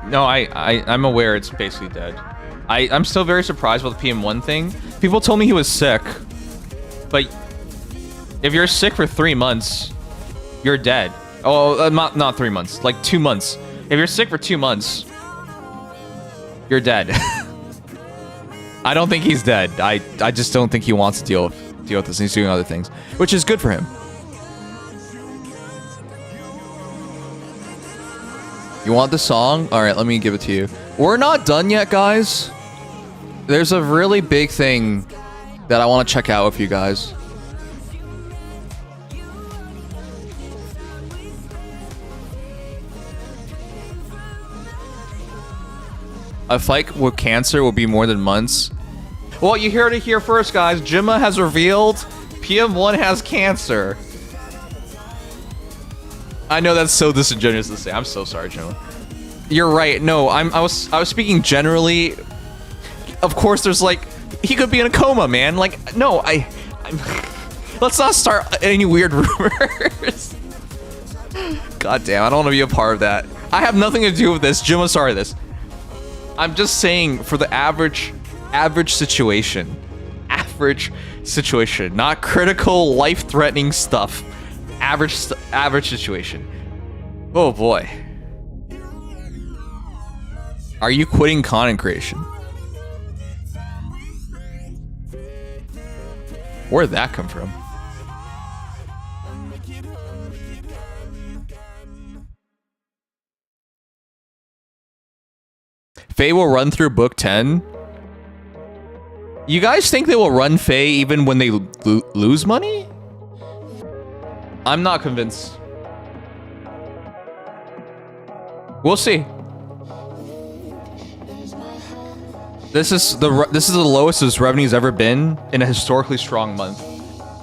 Speaker 1: No, I'm aware it's basically dead. I'm still very surprised with the PM1 thing. People told me he was sick, but if you're sick for 3 months, you're dead. Oh, not 3 months, like 2 months. If you're sick for 2 months, you're dead. I don't think he's dead. I just don't think he wants to deal with this. He's doing other things, which is good for him. You want the song? All right, let me give it to you. We're not done yet, guys. There's a really big thing that I want to check out with you guys. A fight with cancer will be more than months. Well, you heard it here first, guys. Jimma has revealed PM1 has cancer. I know that's so disingenuous to say. I'm so sorry, Jimma. You're right. No, I was speaking generally. Of course, there's like he could be in a coma, man. Like, no, I'm let's not start any weird rumors. God damn, I don't want to be a part of that. I have nothing to do with this. Jimma, sorry this. I'm just saying for the average situation. Average situation. Not critical, life-threatening stuff. Average situation. Oh boy. Are you quitting content creation? Where'd that come from? Faye will run through book 10. You guys think they will run Faye even when they lose money? I'm not convinced. We'll see. This is the lowest his revenue's ever been in a historically strong month.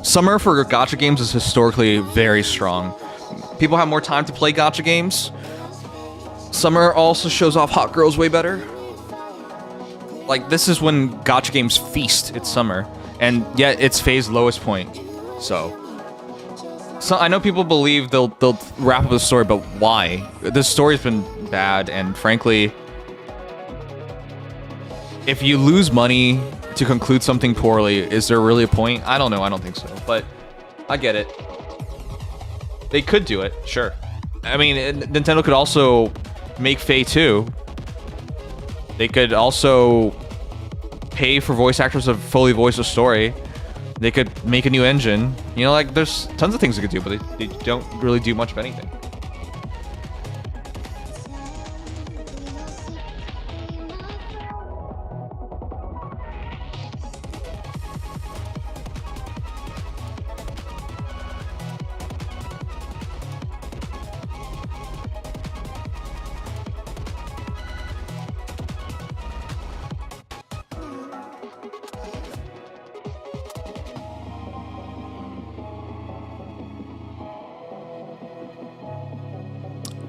Speaker 1: Summer for gacha games is historically very strong. People have more time to play gacha games. Summer also shows off hot girls way better. Like, this is when gacha games feast. It's summer. And yet, it's Faye's lowest point. So I know people believe they'll wrap up the story, but why? The story's been bad, and frankly, if you lose money to conclude something poorly, is there really a point? I don't know. I don't think so. But I get it. They could do it, sure. I mean, Nintendo could also make Faye 2. They could also pay for voice actors to fully voice a story. They could make a new engine. You know, like, there's tons of things they could do, but they don't really do much of anything.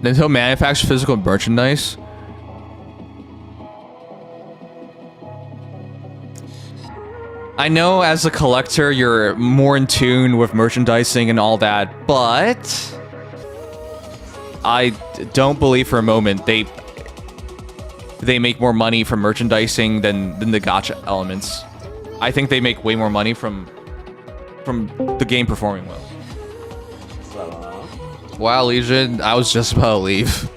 Speaker 1: Nintendo manufactures physical merchandise. I know as a collector, you're more in tune with merchandising and all that, but I don't believe for a moment they make more money from merchandising than the gacha elements. I think they make way more money from the game performing well. Wow, Legion, I was just about to leave.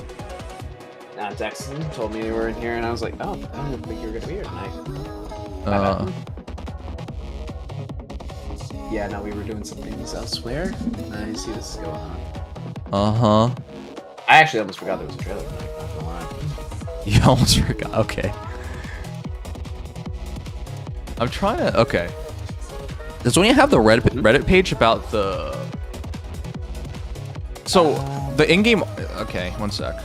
Speaker 4: Dexton told me you were in here, and I was like, oh, I didn't think you were going to be here tonight. yeah, no, we were doing some things elsewhere. I see this is going on.
Speaker 1: Uh-huh.
Speaker 4: I actually almost forgot there was a trailer. Not gonna lie.
Speaker 1: You almost forgot. Okay. I'm trying to... Okay. Does anyone have the Reddit page about the... So, the in-game... Okay, one sec.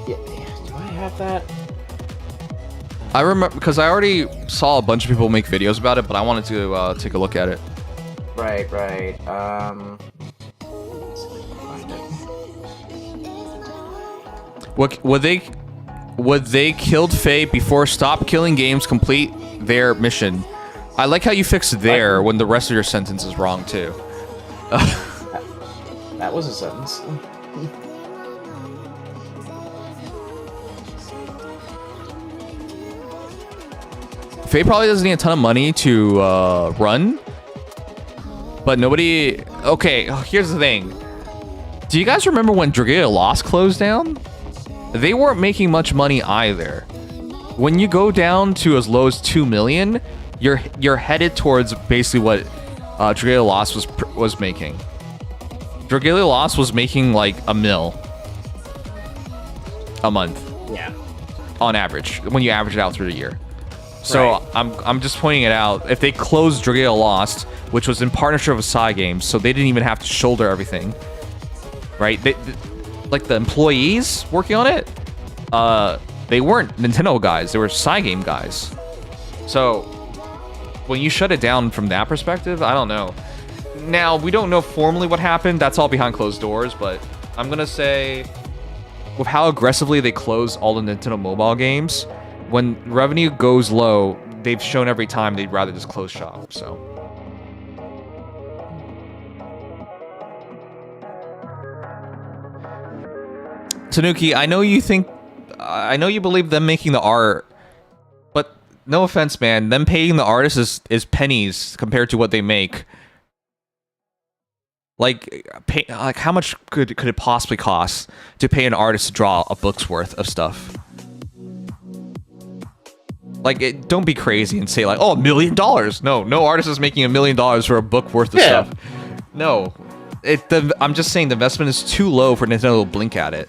Speaker 4: Yeah, do I have that?
Speaker 1: I remember... Because I already saw a bunch of people make videos about it, but I wanted to take a look at it.
Speaker 4: Right. Let's see if I can find it.
Speaker 1: Would they killed Faye before stop killing games complete their mission? I like how you fixed there when the rest of your sentence is wrong too.
Speaker 4: That was a sentence.
Speaker 1: Faye probably doesn't need a ton of money to run, but nobody... Okay, here's the thing. Do you guys remember when Dragalia Lost closed down? They weren't making much money either. When you go down to as low as 2 million, you're headed towards basically what Dragalia Lost was making. Dragalia Lost was making like $1 million a month.
Speaker 4: Yeah.
Speaker 1: On average, when you average it out through the year. So
Speaker 4: Right.
Speaker 1: I'm just pointing it out. If they closed Dragalia Lost, which was in partnership with Psy Games, so they didn't even have to shoulder everything, right? Like the employees working on it, they weren't Nintendo guys. They were Psy Game guys. So when you shut it down from that perspective, I don't know. Now, we don't know formally what happened. That's all behind closed doors, but I'm going to say with how aggressively they close all the Nintendo mobile games, when revenue goes low, they've shown every time they'd rather just close shop, so. Tanuki, I know you believe them making the art, but no offense, man, them paying the artists is pennies compared to what they make. Like how much could it possibly cost to pay an artist to draw a book's worth of stuff? Like, don't be crazy and say like, oh, $1 million. No artist is making $1 million for a book worth of stuff. No, I'm just saying the investment is too low for Nintendo to blink at it.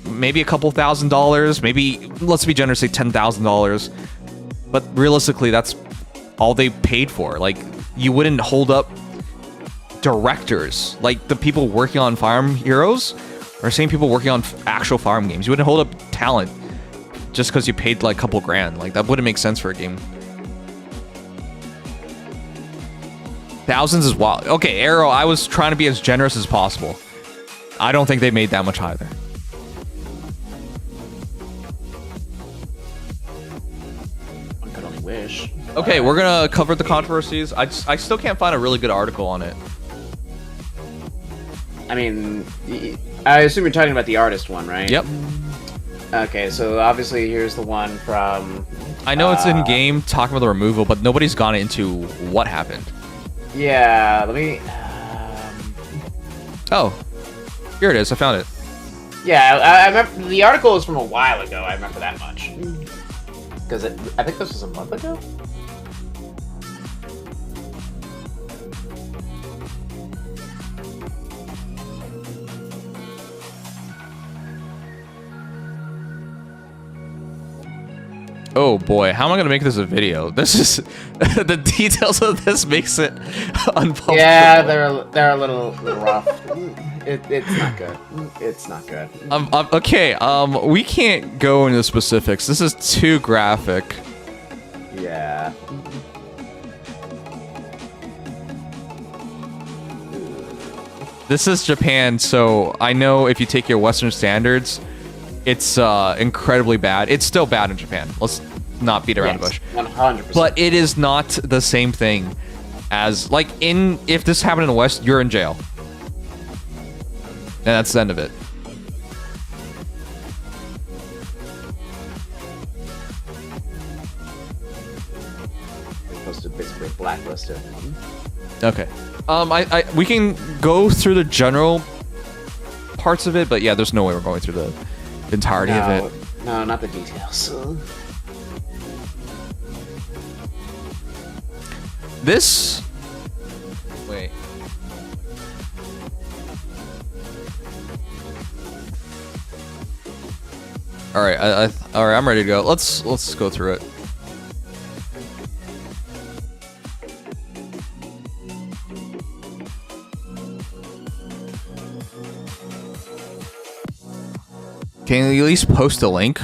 Speaker 1: Maybe a couple $1,000s, maybe, let's be generous, say $10,000. But realistically, that's all they paid for. Like, you wouldn't hold up directors, like the people working on Fire Emblem Heroes, or same people working on actual Fire Emblem games. You wouldn't hold up talent just because you paid like a couple grand. Like, that wouldn't make sense for a game. Thousands is wild. Okay, Arrow, I was trying to be as generous as possible. I don't think they made that much either.
Speaker 4: One could only wish.
Speaker 1: Okay, we're gonna cover the controversies. I still can't find a really good article on it.
Speaker 4: I mean, I assume you're talking about the artist one, right?
Speaker 1: Yep.
Speaker 4: Okay, so obviously here's the one from...
Speaker 1: I know it's in game talking about the removal, but nobody's gone into what happened.
Speaker 4: Yeah, let me...
Speaker 1: Oh, here it is. I found it.
Speaker 4: Yeah, I remember the article is from a while ago. I remember that much. Because I think this was a month ago?
Speaker 1: Oh boy, how am I gonna make this a video? This is the details of this makes it unpublishable.
Speaker 4: Yeah, they're a little rough. It's not good. It's not good.
Speaker 1: Okay. We can't go into specifics. This is too graphic.
Speaker 4: Yeah.
Speaker 1: This is Japan, so I know if you take your Western standards, it's incredibly bad. It's still bad in Japan. Let's not beat around the bush.
Speaker 4: 100%.
Speaker 1: But it is not the same thing as, like, if this happened in the West, you're in jail. And that's the end of it.
Speaker 4: Supposed to basically blacklist it.
Speaker 1: Okay. We can go through the general parts of it, but yeah, there's no way we're going through the entirety of it.
Speaker 4: No, not the details.
Speaker 1: This All right, all right, I'm ready to go. Let's go through it. Can you at least post a link?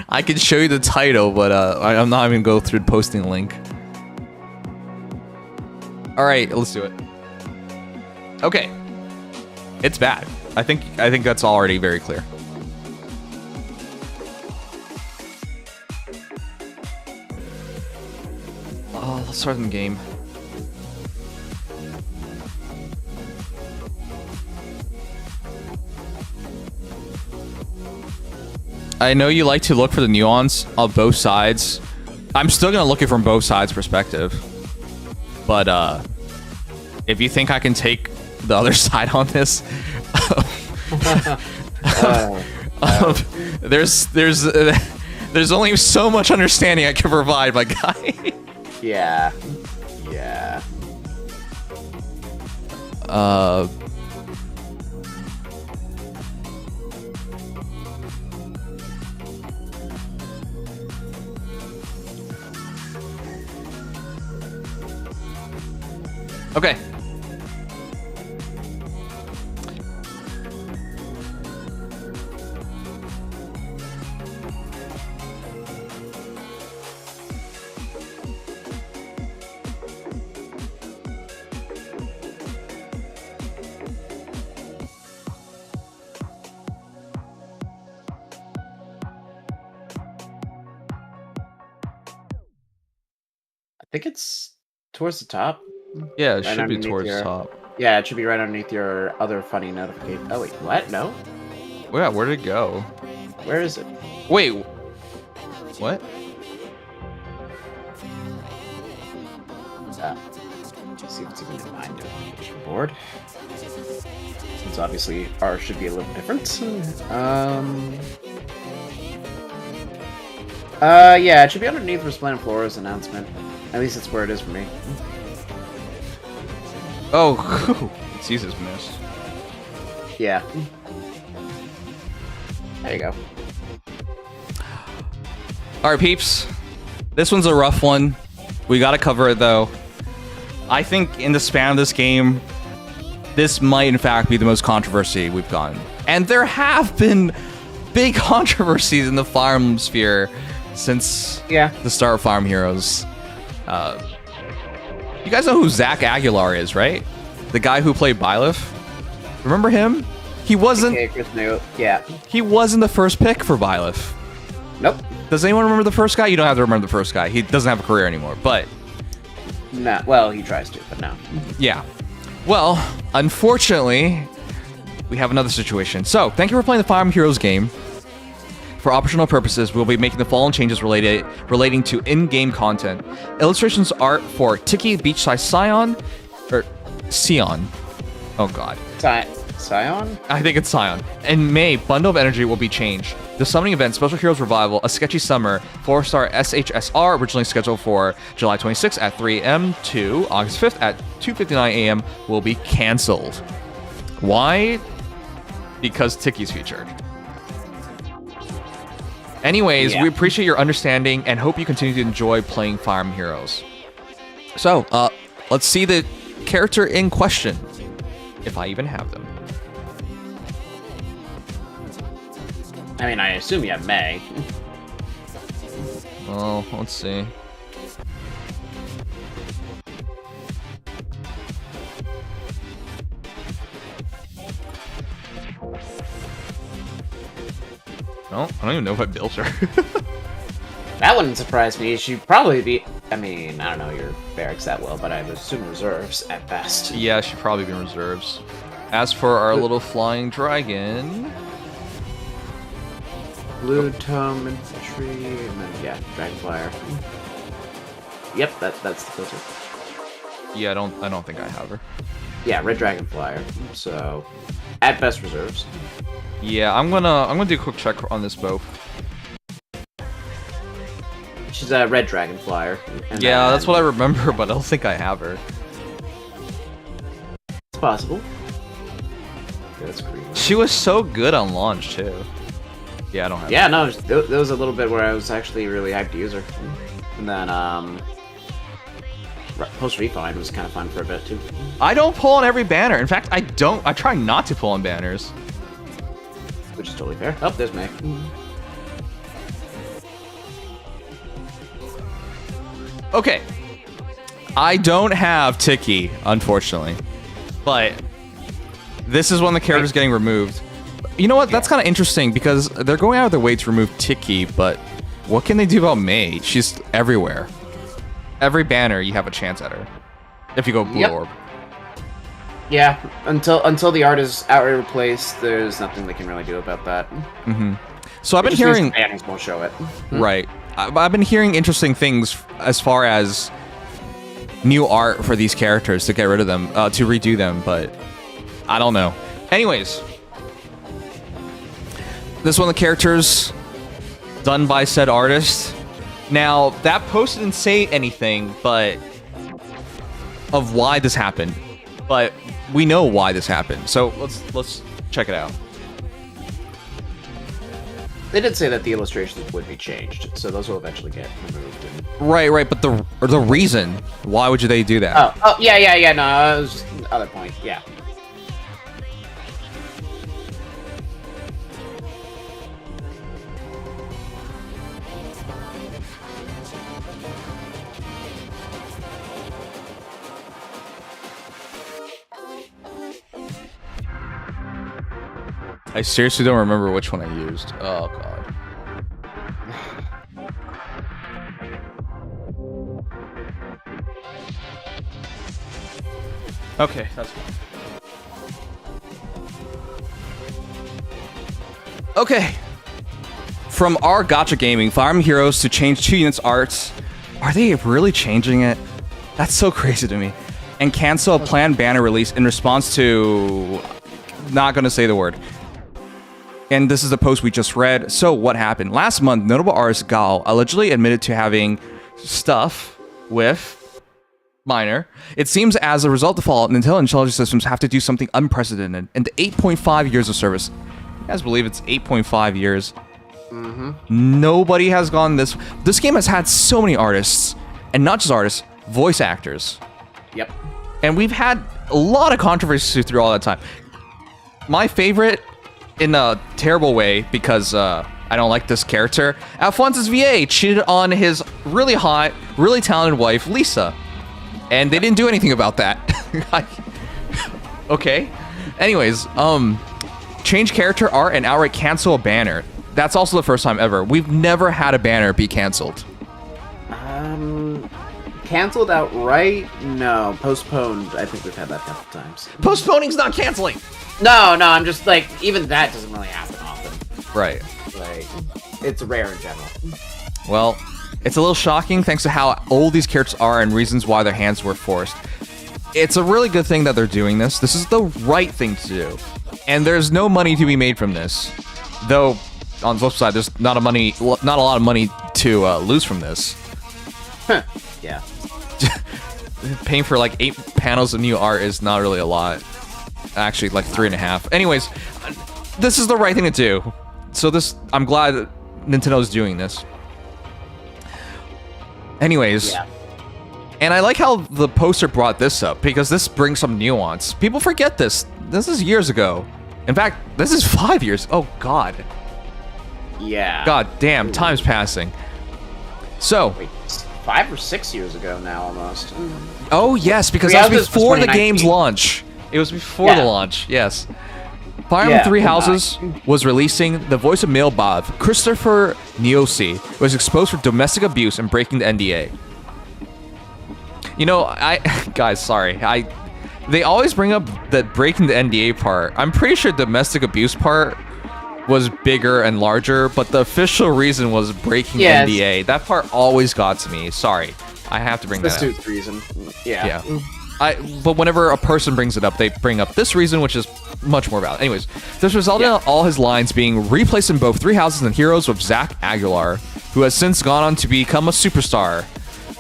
Speaker 1: I can show you the title, but I'm not even go through posting the link. All right, let's do it. Okay, it's bad. I think that's already very clear. Oh, let's start in the game. I know you like to look for the nuance of both sides. I'm still gonna look it from both sides' perspective. But if you think I can take the other side on this, there's only so much understanding I can provide, my guy.
Speaker 4: Yeah. Yeah.
Speaker 1: Okay.
Speaker 4: I think it's towards the top.
Speaker 1: Yeah, it
Speaker 4: Right
Speaker 1: should be
Speaker 4: underneath
Speaker 1: towards
Speaker 4: your-
Speaker 1: the top.
Speaker 4: Yeah, it should be right underneath your other funny notification. Oh wait, what? No?
Speaker 1: Yeah, where did it go?
Speaker 4: Where is it?
Speaker 1: Wait. What?
Speaker 4: Let's see if it's even in my notification board. Since obviously ours should be a little different. Yeah, it should be underneath Resplendent Flora's announcement. At least that's where it is for me.
Speaker 1: Oh, it's Jesus missed.
Speaker 4: Yeah. There you go.
Speaker 1: All right, peeps. This one's a rough one. We gotta cover it though. I think in the span of this game, this might in fact be the most controversy we've gotten. And there have been big controversies in the Fire Emblem sphere since the start of Fire Emblem Heroes. You guys know who Zach Aguilar is, right? The guy who played Byleth. Remember him? He wasn't.
Speaker 4: Okay, Chris knew. Yeah.
Speaker 1: He wasn't the first pick for Byleth.
Speaker 4: Nope.
Speaker 1: Does anyone remember the first guy? You don't have to remember the first guy. He doesn't have a career anymore, but...
Speaker 4: Nah, well, he tries to, but no.
Speaker 1: Yeah. Well, unfortunately, we have another situation. So, thank you for playing the Fire Emblem Heroes game. For optional purposes, we'll be making the following changes relating to in-game content. Illustrations art for Tiki Beachside Scion, or Sion. Oh god.
Speaker 4: Scion?
Speaker 1: I think it's Scion. In May, Bundle of Energy will be changed. The summoning event, Special Heroes Revival, A Sketchy Summer, 4-star SHSR, originally scheduled for July 26th at 3 a.m. to August 5th at 2:59 a.m. will be cancelled. Why? Because Tiki's featured. Anyways, we appreciate your understanding and hope you continue to enjoy playing Fire Emblem Heroes. So, let's see the character in question, if I even have them.
Speaker 4: I mean, I assume you have May.
Speaker 1: Well, let's see. No, I don't even know what built her.
Speaker 4: That wouldn't surprise me. She'd probably be... I mean, I don't know your barracks that well, but I would assume reserves at best.
Speaker 1: Yeah, she'd probably be in reserves. As for our little flying dragon...
Speaker 4: Blue Tome Infantry, and then, yeah, Dragonflyer. Yep, that's the filter.
Speaker 1: Yeah, I don't think I have her.
Speaker 4: Yeah, Red Dragonflyer. So, at best reserves.
Speaker 1: Yeah, I'm gonna do a quick check on this both.
Speaker 4: She's a Red Dragonflyer.
Speaker 1: Yeah, that's what I remember, but I don't think I have her.
Speaker 4: It's possible. That's creepy.
Speaker 1: She was so good on launch too. Yeah, I don't have.
Speaker 4: Yeah, no, there was a little bit where I was actually really hyped to use her, and then post refine was kind of fun for a bit too.
Speaker 1: I don't pull on every banner. In fact, I don't. I try not to pull on banners.
Speaker 4: Which is totally fair. Oh, there's Meg.
Speaker 1: Okay. I don't have Tiki, unfortunately. But this is one of the characters getting removed. You know what? That's kind of interesting because they're going out of their way to remove Tiki, but what can they do about May? She's everywhere. Every banner, you have a chance at her. If you go Blue Orb.
Speaker 4: Yeah, until the art is outright replaced, there's nothing they can really do about that.
Speaker 1: So I've been hearing...
Speaker 4: Banners won't show it.
Speaker 1: Right. I've been hearing interesting things as far as new art for these characters to get rid of them, to redo them, but I don't know. Anyways, this one of the characters done by said artist. Now, that post didn't say anything, but of why this happened. But we know why this happened, so let's check it out.
Speaker 4: They did say that the illustrations would be changed, so those will eventually get removed.
Speaker 1: Right, but the reason, why would they do that?
Speaker 4: Oh, yeah, no, that was just the other point, yeah.
Speaker 1: I seriously don't remember which one I used. Oh, God. Okay, that's fine. Okay. From our Gacha Gaming, Fire Emblem Heroes to change 2 units arts. Are they really changing it? That's so crazy to me. And cancel a planned banner release in response to... Not gonna say the word. And this is the post we just read. So what happened? Last month, notable artist Gal allegedly admitted to having stuff with Minor. It seems as a result of Fallout, Nintendo intelligence systems have to do something unprecedented. In the 8.5 years of service, you guys believe it's 8.5 years? Nobody has gone this... This game has had so many artists, and not just artists, voice actors.
Speaker 4: Yep.
Speaker 1: And we've had a lot of controversy through all that time. My favorite... in a terrible way, because I don't like this character. Alphonsus VA cheated on his really hot, really talented wife, Lisa. And they didn't do anything about that. Okay. Anyways, change character art and outright cancel a banner. That's also the first time ever. We've never had a banner be canceled.
Speaker 4: Canceled outright? No. Postponed, I think we've had that a couple times.
Speaker 1: Postponing's not canceling!
Speaker 4: No, I'm just like, even that doesn't really happen often.
Speaker 1: Right.
Speaker 4: Like, it's rare in general.
Speaker 1: Well, it's a little shocking thanks to how old these characters are and reasons why their hands were forced. It's a really good thing that they're doing this. This is the right thing to do. And there's no money to be made from this. Though, on the flip side, there's not a lot of money to lose from this.
Speaker 4: Yeah.
Speaker 1: Paying for like 8 panels of new art is not really a lot. Actually, like 3.5. Anyways, this is the right thing to do. So I'm glad that Nintendo's doing this. Anyways, and I like how the poster brought this up because this brings some nuance. People forget this. This is years ago. In fact, this is 5 years. Oh God.
Speaker 4: Yeah.
Speaker 1: God damn, time's passing. So.
Speaker 4: Wait, 5 or 6 years ago now, almost.
Speaker 1: Oh yes, because that was before the game's launch. It was before the launch, yes. Fire Emblem Three Houses was releasing. The voice of male Bob, Christopher Niosi, was exposed for domestic abuse and breaking the NDA. You know, guys, sorry. They always bring up that breaking the NDA part. I'm pretty sure domestic abuse part was bigger and larger, but the official reason was breaking NDA. That part always got to me. Sorry. I have to bring that up.
Speaker 4: The suit reason. Yeah.
Speaker 1: But whenever a person brings it up, they bring up this reason, which is much more valid. Anyways, this resulted in all his lines being replaced in both Three Houses and Heroes with Zach Aguilar, who has since gone on to become a superstar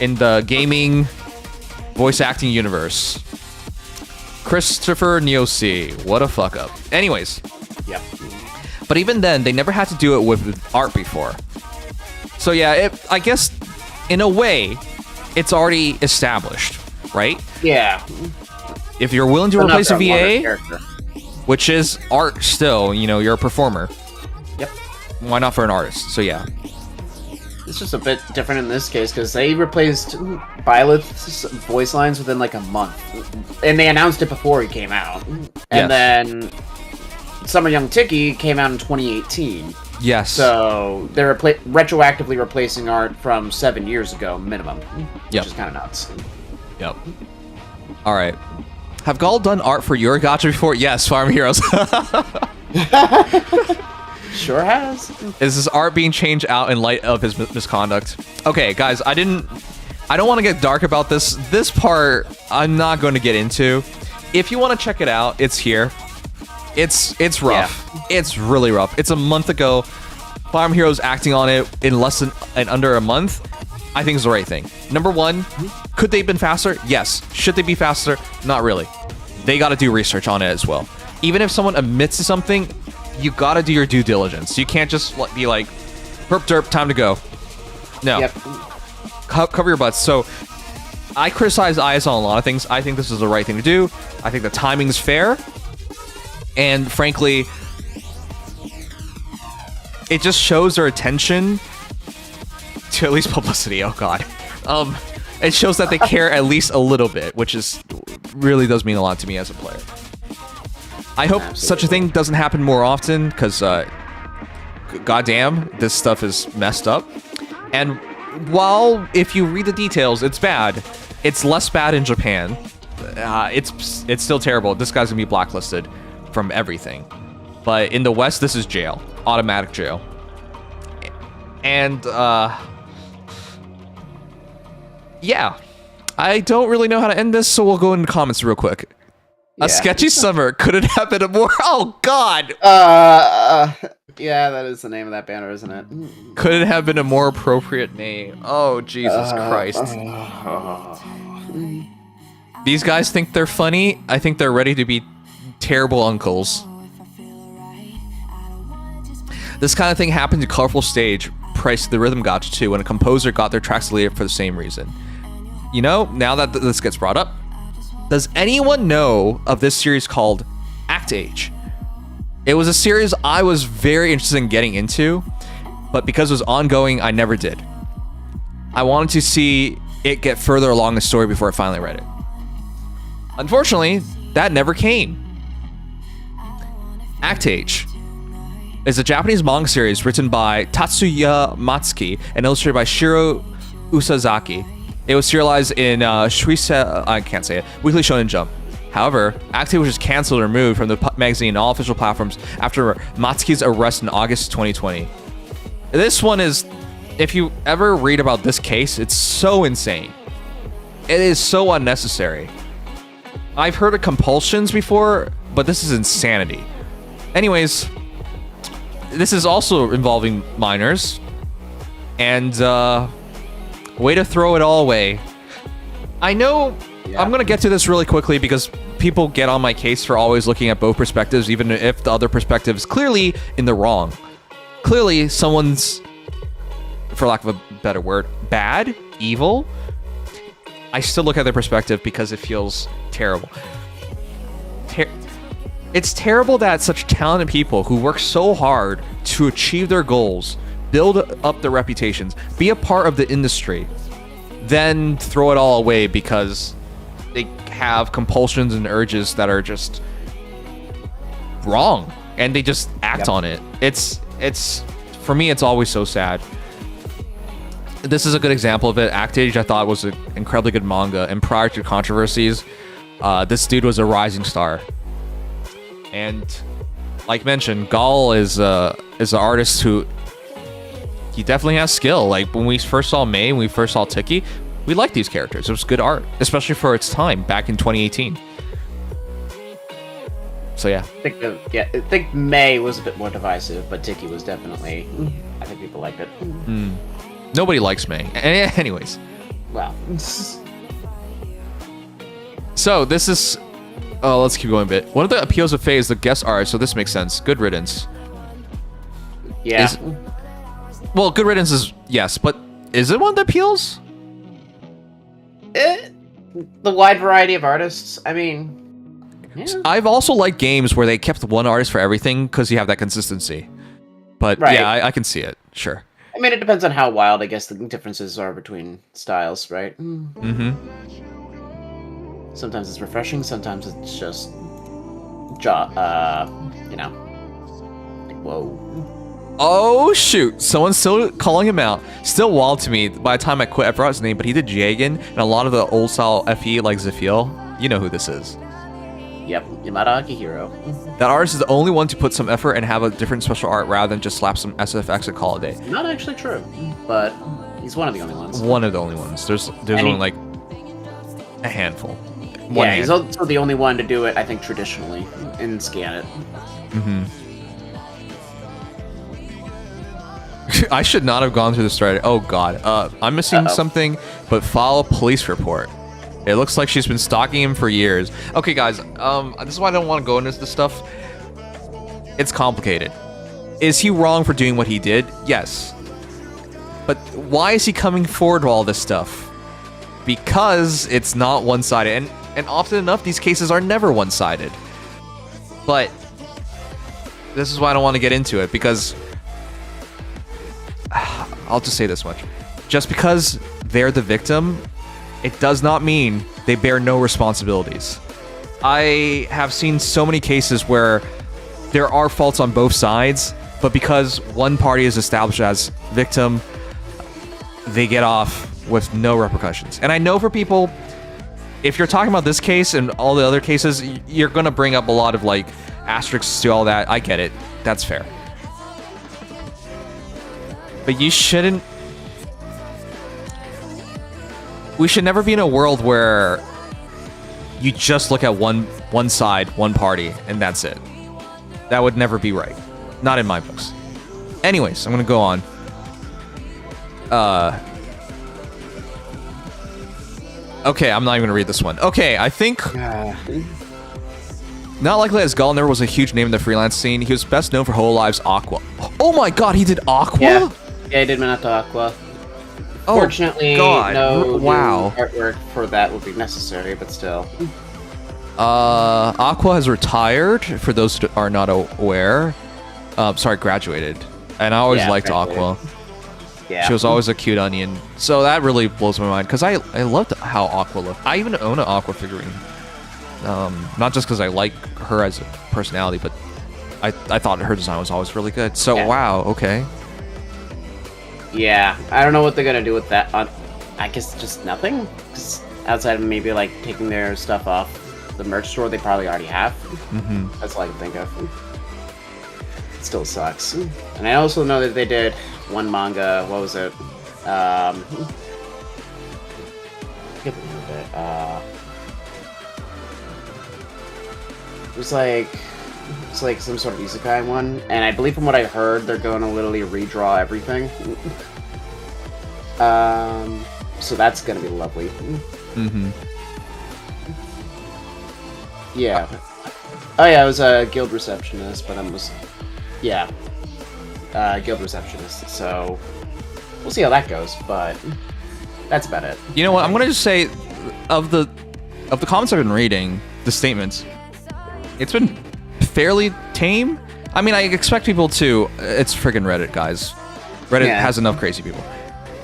Speaker 1: in the gaming voice acting universe. Christopher Niosi. What a fuck up. Anyways,
Speaker 4: Yep.
Speaker 1: but even then, they never had to do it with art before. So yeah, I guess in a way, it's already established, right?
Speaker 4: Yeah.
Speaker 1: If you're willing to
Speaker 4: But not
Speaker 1: replace a
Speaker 4: for modern
Speaker 1: VA,
Speaker 4: character.
Speaker 1: which is art still, you know, you're a performer.
Speaker 4: Yep.
Speaker 1: Why not for an artist? So yeah.
Speaker 4: It's just a bit different in this case because they replaced Byleth's voice lines within like a month, and they announced it before he came out. And then Summer Young Tiki came out in 2018.
Speaker 1: Yes.
Speaker 4: So they're retroactively replacing art from 7 years ago minimum,
Speaker 1: Yep.
Speaker 4: which is kind of nuts.
Speaker 1: Yep. All right. Have Gall done art for your gacha before? Yes, Farm Heroes.
Speaker 4: Sure has.
Speaker 1: Is his art being changed out in light of his misconduct? Okay, guys, I don't want to get dark about this. This part, I'm not going to get into. If you want to check it out, it's here. It's rough. Yeah. It's really rough. It's a month ago. Farm Heroes acting on it in less than under a month. I think is the right thing. Number one, could they have been faster? Yes. Should they be faster? Not really. They got to do research on it as well. Even if someone admits to something, you got to do your due diligence. You can't just be like, herp derp, time to go. No.
Speaker 4: Yep.
Speaker 1: Cover your butts. So I criticize IS on a lot of things. I think this is the right thing to do. I think the timing's fair. And frankly, it just shows their attention to at least publicity. Oh god. It shows that they care at least a little bit, which is really does mean a lot to me as a player. I hope such a thing doesn't happen more often, because goddamn, this stuff is messed up. And while if you read the details, it's bad, it's less bad in Japan. It's still terrible. This guy's gonna be blacklisted from everything. But in the West, this is jail, automatic jail. And yeah, I don't really know how to end this, so we'll go into comments real quick. A sketchy summer. Could it have been a more? Oh God.
Speaker 4: Yeah, that is the name of that banner, isn't it?
Speaker 1: Could it have been a more appropriate name? Oh Jesus Christ. These guys think they're funny. I think they're ready to be terrible uncles. This kind of thing happened to Colorful Stage, priced the Rhythm Gacha too, when a composer got their tracks deleted for the same reason. You know, now that this gets brought up, does anyone know of this series called Act Age? It was a series I was very interested in getting into, but because it was ongoing, I never did. I wanted to see it get further along the story before I finally read it. Unfortunately, that never came. Act Age is a Japanese manga series written by Tatsuya Matsuki and illustrated by Shiro Usazaki. It was serialized in I can't say it, Weekly Shonen Jump. However, Act Age was just canceled or removed from the magazine and all official platforms after Matsuki's arrest in August 2020. This one is, if you ever read about this case, it's so insane. It is so unnecessary. I've heard of compulsions before, but this is insanity. Anyways, this is also involving minors, and way to throw it all away. I know I'm gonna get to this really quickly because people get on my case for always looking at both perspectives, even if the other perspective is clearly in the wrong. Clearly someone's, for lack of a better word, bad, evil. I still look at their perspective because it feels terrible. It's terrible that such talented people who work so hard to achieve their goals, build up their reputations, be a part of the industry, then throw it all away because they have compulsions and urges that are just wrong, and they just act on it. It's for me, it's always so sad. This is a good example of it. Act Age, I thought, was an incredibly good manga, and prior to controversies, this dude was a rising star. And like mentioned, Gall is an artist who, he definitely has skill. Like when we first saw May, when we first saw Tiki, we liked these characters. It was good art, especially for its time back in 2018. So yeah.
Speaker 4: I think May was a bit more divisive, but Tiki was definitely, I think people liked it.
Speaker 1: Nobody likes May. Anyways.
Speaker 4: Well.
Speaker 1: So this is Oh, let's keep going a bit. One of the appeals of Faye is the guest art, so this makes sense. Good riddance.
Speaker 4: Yeah.
Speaker 1: Well, good riddance is yes, but is it one of the appeals?
Speaker 4: The wide variety of artists. I mean, yeah.
Speaker 1: I've also liked games where they kept one artist for everything because you have that consistency. But
Speaker 4: Right.
Speaker 1: yeah, I can see it. Sure.
Speaker 4: I mean, it depends on how wild, I guess, the differences are between styles, right?
Speaker 1: Mm-hmm.
Speaker 4: Sometimes it's refreshing, sometimes it's just, you know, like, whoa.
Speaker 1: Oh shoot! Someone's still calling him out. Still wild to me. By the time I quit, I forgot his name, but he did Jagan and a lot of the old style FE like Zephiel. You know who this is.
Speaker 4: Yep, Yamada Akihiro.
Speaker 1: That artist is the only one to put some effort and have a different special art rather than just slap some SFX and call it a day.
Speaker 4: Not actually true, but he's one of the only ones.
Speaker 1: One of the only ones. There's only like a handful. One
Speaker 4: He's also the only one to do it, I think, traditionally and scan it.
Speaker 1: Mm-hmm. I should not have gone through this thread. Oh god. I'm missing something, but file a police report. It looks like she's been stalking him for years. Okay, guys. This is why I don't want to go into this stuff. It's complicated. Is he wrong for doing what he did? Yes. But why is he coming forward to all this stuff? Because it's not one-sided, and often enough, these cases are never one-sided. But this is why I don't want to get into it, because I'll just say this much. Just because they're the victim, it does not mean they bear no responsibilities. I have seen so many cases where there are faults on both sides, but because one party is established as victim, they get off with no repercussions. And I know for people, if you're talking about this case and all the other cases, you're gonna bring up a lot of like asterisks to all that. I get it. That's fair. But you shouldn't... We should never be in a world where you just look at one side, one party, and that's it. That would never be right. Not in my books. Anyways, I'm gonna go on. Okay, I'm not even gonna read this one. Okay, I think... Not likely as Gallner was a huge name in the freelance scene. He was best known for Hololive's Aqua. Oh my god, he did Aqua?
Speaker 4: Yeah, I did Minato Aqua.
Speaker 1: Oh,
Speaker 4: Fortunately,
Speaker 1: god.
Speaker 4: no
Speaker 1: Wow.
Speaker 4: new artwork for that would be necessary, but still.
Speaker 1: Aqua has retired, for those who are not aware. Sorry, graduated. And I always liked Aqua.
Speaker 4: Yeah.
Speaker 1: She was always a cute onion. So that really blows my mind, because I loved how Aqua looked. I even own an Aqua figurine. Not just because I like her as a personality, but I thought her design was always really good. So, wow, okay.
Speaker 4: Yeah, I don't know what they're gonna do with that. I guess just nothing? Just outside of maybe, like, taking their stuff off the merch store they probably already have.
Speaker 1: Mm-hmm.
Speaker 4: That's all I can think of. It still sucks. And I also know that they did one manga, what was it? I forget the name of it. It's like some sort of isekai one, and I believe from what I heard, they're going to literally redraw everything. So that's gonna be lovely.
Speaker 1: Mm-hmm.
Speaker 4: Yeah. Oh yeah, I was a guild receptionist, but guild receptionist. So we'll see how that goes, but that's about it.
Speaker 1: You know what? I'm gonna just say, of the comments I've been reading, the statements, it's been fairly tame. I mean, I expect people to... It's friggin' Reddit, guys. Reddit has enough crazy people.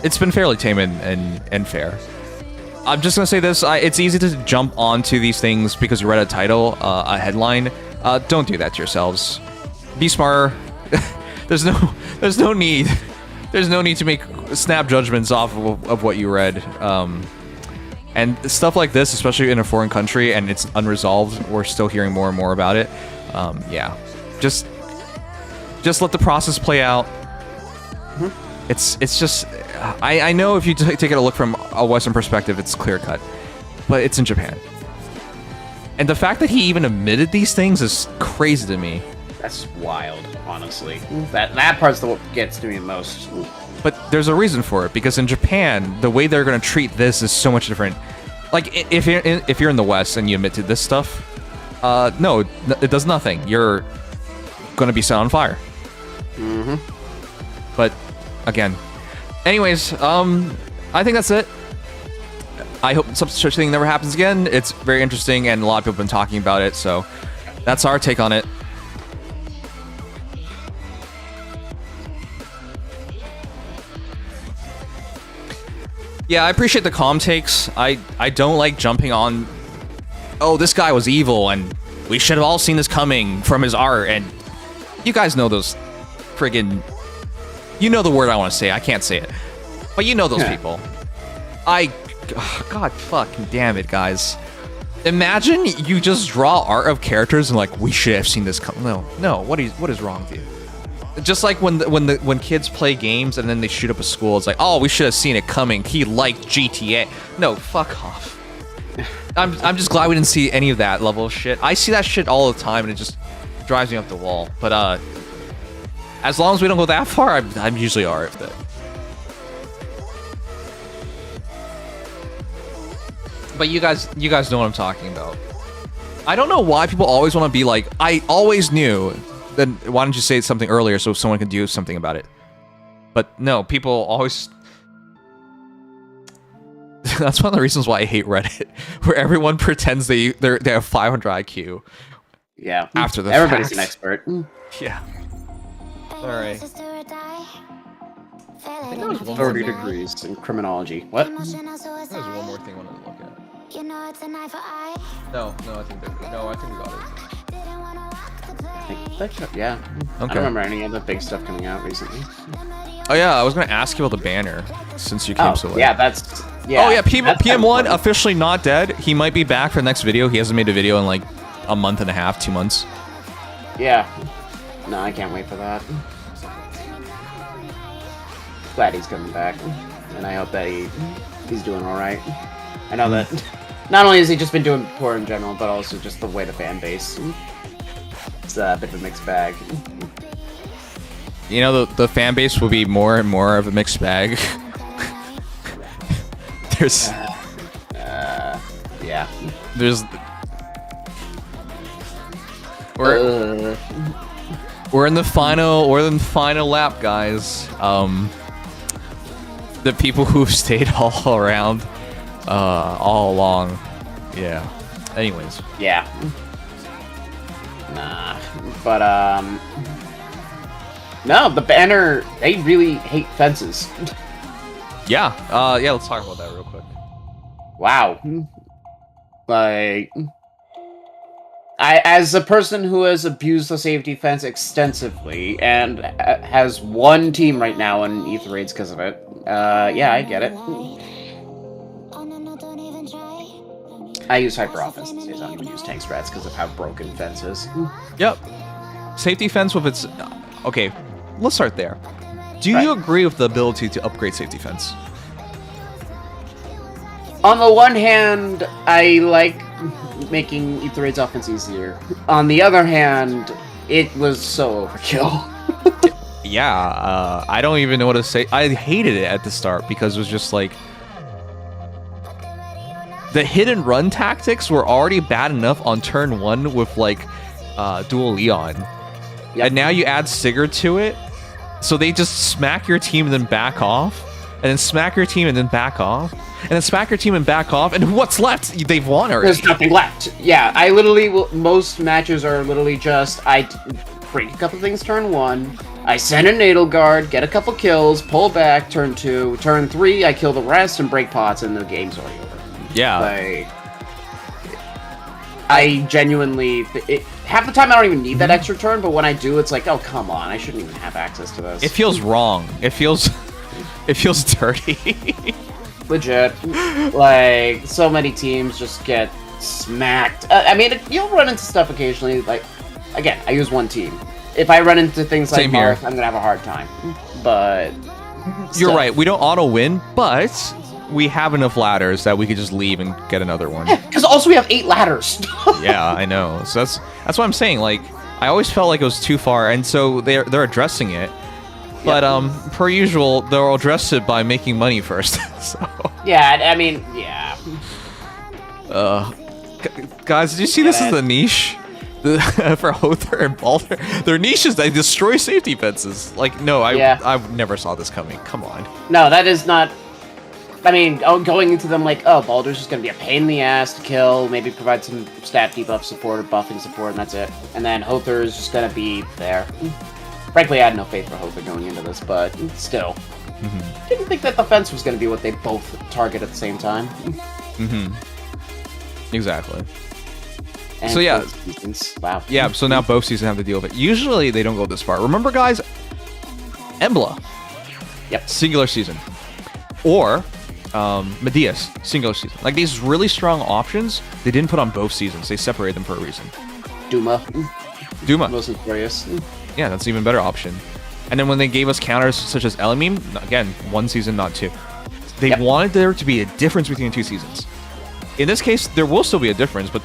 Speaker 1: It's been fairly tame and fair. I'm just gonna say this. It's easy to jump onto these things because you read a title, a headline. Don't do that to yourselves. Be smarter. There's no need. There's no need to make snap judgments off of what you read. And stuff like this, especially in a foreign country and it's unresolved, we're still hearing more and more about it. Yeah, just let the process play out. Mm-hmm. It's just, I know if you take a look from a Western perspective, it's clear cut, but it's in Japan. And the fact that he even admitted these things is crazy to me.
Speaker 4: That's wild, honestly. That part's the what gets to me most.
Speaker 1: But there's a reason for it, because in Japan, the way they're going to treat this is so much different. Like, if you're in the West and you admit to this stuff, No, it does nothing. You're gonna be set on fire.
Speaker 4: Mm-hmm.
Speaker 1: But again, anyways, I think that's it. I hope such a thing never happens again. It's very interesting, and a lot of people have been talking about it. So that's our take on it. Yeah, I appreciate the calm takes. I don't like jumping on, oh, this guy was evil and we should have all seen this coming from his art, and you guys know those friggin', you know the word I want to say, I can't say it, but you know those people. God fucking damn it, guys. Imagine you just draw art of characters and like, we should have seen this come. No, what is wrong with you? Just like when kids play games and then they shoot up a school, it's like, oh, we should have seen it coming. He liked GTA. No, fuck off. I'm just glad we didn't see any of that level of shit. I see that shit all the time and it just drives me up the wall. But as long as we don't go that far, I'm usually alright with it. But you guys know what I'm talking about. I don't know why people always want to be like, I always knew. Then why don't you say something earlier so someone can do something about it? But no, people always... That's one of the reasons why I hate Reddit, where everyone pretends they have 500 IQ.
Speaker 4: Yeah.
Speaker 1: After the
Speaker 4: Everybody's
Speaker 1: fact.
Speaker 4: an expert.
Speaker 1: Yeah. Alright.
Speaker 4: I think it was 30 degrees in criminology. What?
Speaker 1: There's one more thing I wanted to look at. No, I think we got it.
Speaker 4: Yeah.
Speaker 1: Okay.
Speaker 4: I don't remember any of the big stuff coming out recently.
Speaker 1: Oh yeah, I was gonna ask you about the banner since you came so late.
Speaker 4: Yeah, that's... Yeah,
Speaker 1: oh yeah,
Speaker 4: that's
Speaker 1: PM1 officially not dead. He might be back for the next video. He hasn't made a video in like a month and a half, 2 months.
Speaker 4: Yeah. No, I can't wait for that. Glad he's coming back, and I hope that he's doing all right. I know that not only has he just been doing poor in general, but also just the way the fan base. It's a bit of a mixed bag.
Speaker 1: You know, the fan base will be more and more of a mixed bag.
Speaker 4: Yeah.
Speaker 1: We're in the final lap, guys. The people who've stayed all around, all along. Yeah. Anyways.
Speaker 4: Yeah. Nah. But no, the banner, they really hate fences.
Speaker 1: Yeah. Yeah, let's talk about that real quick.
Speaker 4: Wow. Like, as a person who has abused the safety fence extensively and has one team right now in E3 raids because of it, yeah, I get it. I use Hyper Office these days. I don't even use tank strats because of how broken fence is.
Speaker 1: Yep. Safety fence with its... Okay, let's start there. Do you agree with the ability to upgrade safety fence?
Speaker 4: On the one hand, I like making E3 raids offense easier. On the other hand, it was so overkill.
Speaker 1: Yeah, I don't even know what to say. I hated it at the start because it was just like... The hit and run tactics were already bad enough on turn 1 with like Dual Leon. Yep. And now you add Sigurd to it, so they just smack your team and then back off, and then smack your team and then back off, and then smack your team and back off, and what's left? They've won already.
Speaker 4: There's nothing left. Yeah, I literally most matches are literally just I break a couple things turn 1, I send a Natal Guard, get a couple kills, pull back turn 2, turn 3, I kill the rest and break pots, and the game's already over.
Speaker 1: Yeah.
Speaker 4: Like, I genuinely... half the time I don't even need that extra turn, but when I do, it's like, oh, come on, I shouldn't even have access to this.
Speaker 1: It feels wrong. It feels dirty.
Speaker 4: Legit. Like, so many teams just get smacked. I mean, you'll run into stuff occasionally. Like, again, I use one team. If I run into things like Marth, I'm gonna have a hard time. But...
Speaker 1: You're right, we don't auto-win, but... We have enough ladders that we could just leave and get another one.
Speaker 4: Yeah, because also we have 8 ladders.
Speaker 1: Yeah, I know. So that's what I'm saying. Like, I always felt like it was too far, and so they're addressing it. But per usual, they'll address it by making money first. So.
Speaker 4: Yeah, I mean, yeah.
Speaker 1: Guys, did you see this as the niche? For Hother and Balder? Their niche is they destroy safety fences. Like, no, I never saw this coming. Come on.
Speaker 4: No, that is not... I mean, going into them like, oh, Baldur's just gonna be a pain in the ass to kill, maybe provide some stat debuff support or buffing support, and that's it. And then Hother is just gonna be there. Frankly, I had no faith for Hother going into this, but still. Didn't think that the fence was gonna be what they both target at the same time.
Speaker 1: Exactly.
Speaker 4: And
Speaker 1: so yeah.
Speaker 4: Wow.
Speaker 1: Yeah, so now both seasons have to deal with it. Usually they don't go this far. Remember, guys? Emblem.
Speaker 4: Yep.
Speaker 1: Singular season. Or Medea's singular season. Like, these really strong options, they didn't put on both seasons. They separated them for a reason.
Speaker 4: Duma.
Speaker 1: Most
Speaker 4: notorious.
Speaker 1: Yeah, that's an even better option. And then when they gave us counters such as Elamim, again, one season, not two. They wanted there to be a difference between the two seasons. In this case, there will still be a difference, but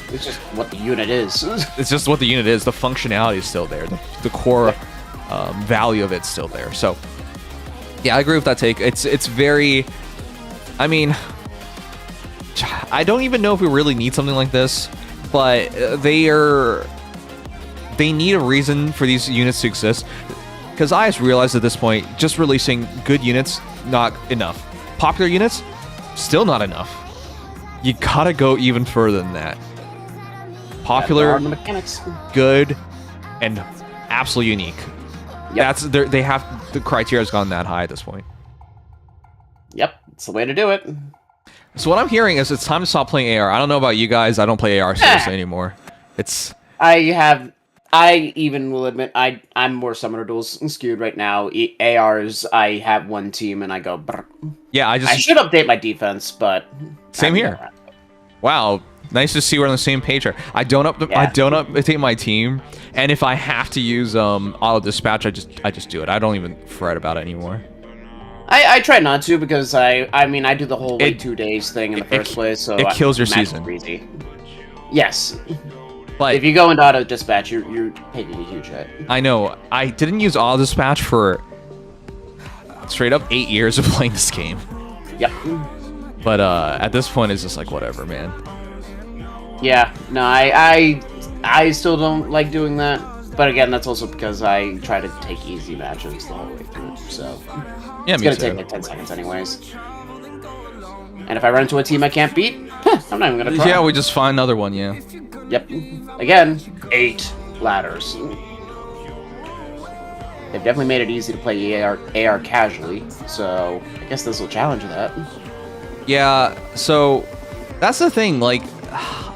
Speaker 4: it's just what the unit is.
Speaker 1: It's just what the unit is. The functionality is still there. The core value of it's still there. So, yeah, I agree with that take. It's very... I mean... I don't even know if we really need something like this, but they need a reason for these units to exist. Because I just realized at this point, just releasing good units, not enough. Popular units, still not enough. You gotta go even further than that. Popular, good, and absolutely unique. Yep. They have the criteria's gone that high at this point. Yep, it's the way to do it. So what I'm hearing is it's time to stop playing AR. I don't know about you guys. I don't play AR seriously anymore. I even will admit I'm more Summoner Duels skewed right now. ARs, I have one team and I go brr. Yeah, I should update my defense, but same here. Wow, nice to see we're on the same page here. I don't update my team, and if I have to use auto dispatch, I just do it. I don't even fret about it anymore. I try not to because I mean I do the whole wait 2 days thing in the first place, so it kills your season. Easy. Yes. But if you go into auto dispatch, you're taking a huge hit. I know. I didn't use auto dispatch for straight up 8 years of playing this game. Yep. But at this point, it's just like whatever, man. Yeah. No, I still don't like doing that. But again, that's also because I try to take easy matches the whole way through. So yeah, it's gonna take like 10 seconds anyways. And if I run into a team I can't beat, I'm not even gonna try. Yeah, we just find another one. Yeah. Yep. Again, 8 ladders. They've definitely made it easy to play AR casually, so I guess this will challenge that. Yeah, so that's the thing, like,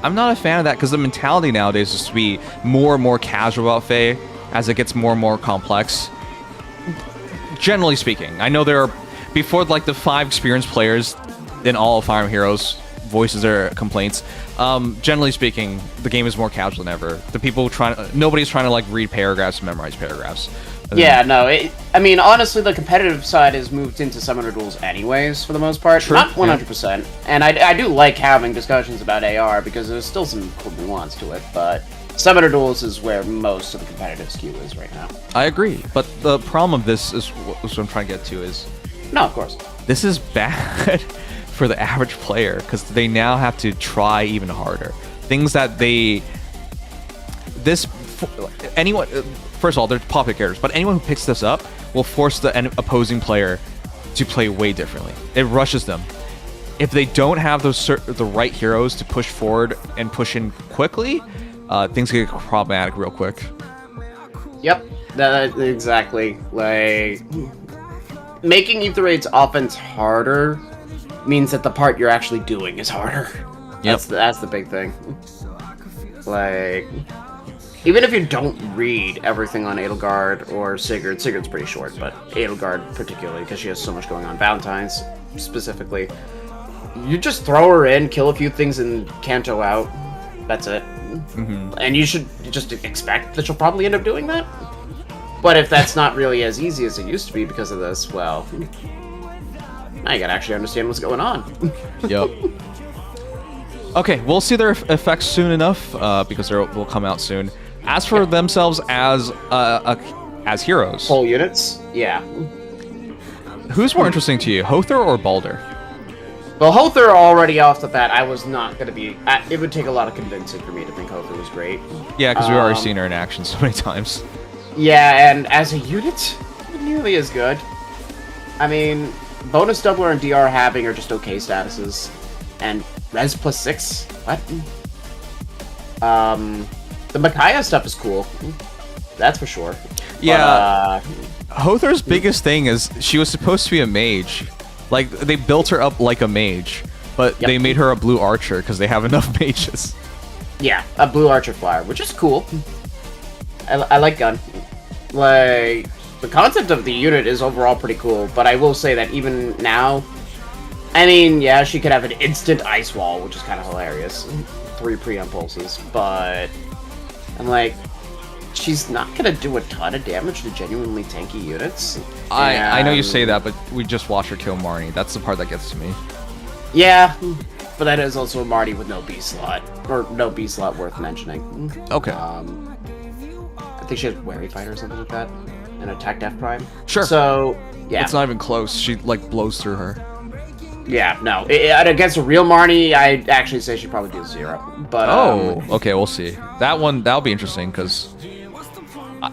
Speaker 1: I'm not a fan of that because the mentality nowadays is to be more and more casual about Fae as it gets more and more complex. Generally speaking, I know there are, before like the 5 experienced players in all of Fire Emblem Heroes voices their complaints. Generally speaking, the game is more casual than ever. The people nobody's trying to like read paragraphs and memorize paragraphs. Yeah, no, I mean, honestly, the competitive side has moved into Summoner Duels anyways, for the most part. True. Not 100%. Yeah. And I do like having discussions about AR, because there's still some cool nuance to it, but Summoner Duels is where most of the competitive skew is right now. I agree, but the problem of this is what I'm trying to get to is... No, of course. This is bad for the average player, because they now have to try even harder. Things that anyone... First of all, they're popular characters, but anyone who picks this up will force the opposing player to play way differently. It rushes them. If they don't have the right heroes to push forward and push in quickly, things get problematic real quick. Yep, exactly. Like, making Ether 8's offense harder means that the part you're actually doing is harder. Yep. That's the big thing. Like... Even if you don't read everything on Edelgard or Sigurd's pretty short, but Edelgard particularly, because she has so much going on, Valentine's specifically, you just throw her in, kill a few things, and Kanto out. That's it. Mm-hmm. And you should just expect that she'll probably end up doing that. But if that's not really as easy as it used to be because of this, well, now you gotta actually understand what's going on. Yep. Okay, we'll see their effects soon enough, because they will come out soon. As for themselves as heroes, whole units, yeah. Who's more interesting to you, Hother or Balder?
Speaker 4: Well, Hother already off the bat, I was not gonna be. It would take a lot of convincing for me to think Hother was great.
Speaker 1: Yeah, because we've already seen her in action so many times.
Speaker 4: Yeah, and as a unit, not nearly as good. I mean, bonus doubler and DR halving are just okay statuses, and res plus 6. What? The Micaiah stuff is cool. That's for sure.
Speaker 1: Yeah. Hother's biggest thing is she was supposed to be a mage. Like, they built her up like a mage, but they made her a blue archer because they have enough mages.
Speaker 4: Yeah, a blue archer flyer, which is cool. I like gun. Like, the concept of the unit is overall pretty cool, but I will say that even now, I mean, yeah, she could have an instant ice wall, which is kind of hilarious. 3 pre-impulses, but I'm like, she's not gonna do a ton of damage to genuinely tanky units.
Speaker 1: I know you say that, but we just watched her kill Marnie. That's the part that gets to me.
Speaker 4: Yeah, but that is also a Marty with no B slot, or no B slot worth mentioning.
Speaker 1: Okay.
Speaker 4: I think she has Wary Fighter or something like that, and Attack Death Prime.
Speaker 1: Sure.
Speaker 4: So yeah,
Speaker 1: It's not even close. She like blows through her.
Speaker 4: yeah, no. Against a real Marnie, I'd actually say she'd probably do 0. But
Speaker 1: Okay, we'll see. That'll be interesting because
Speaker 4: I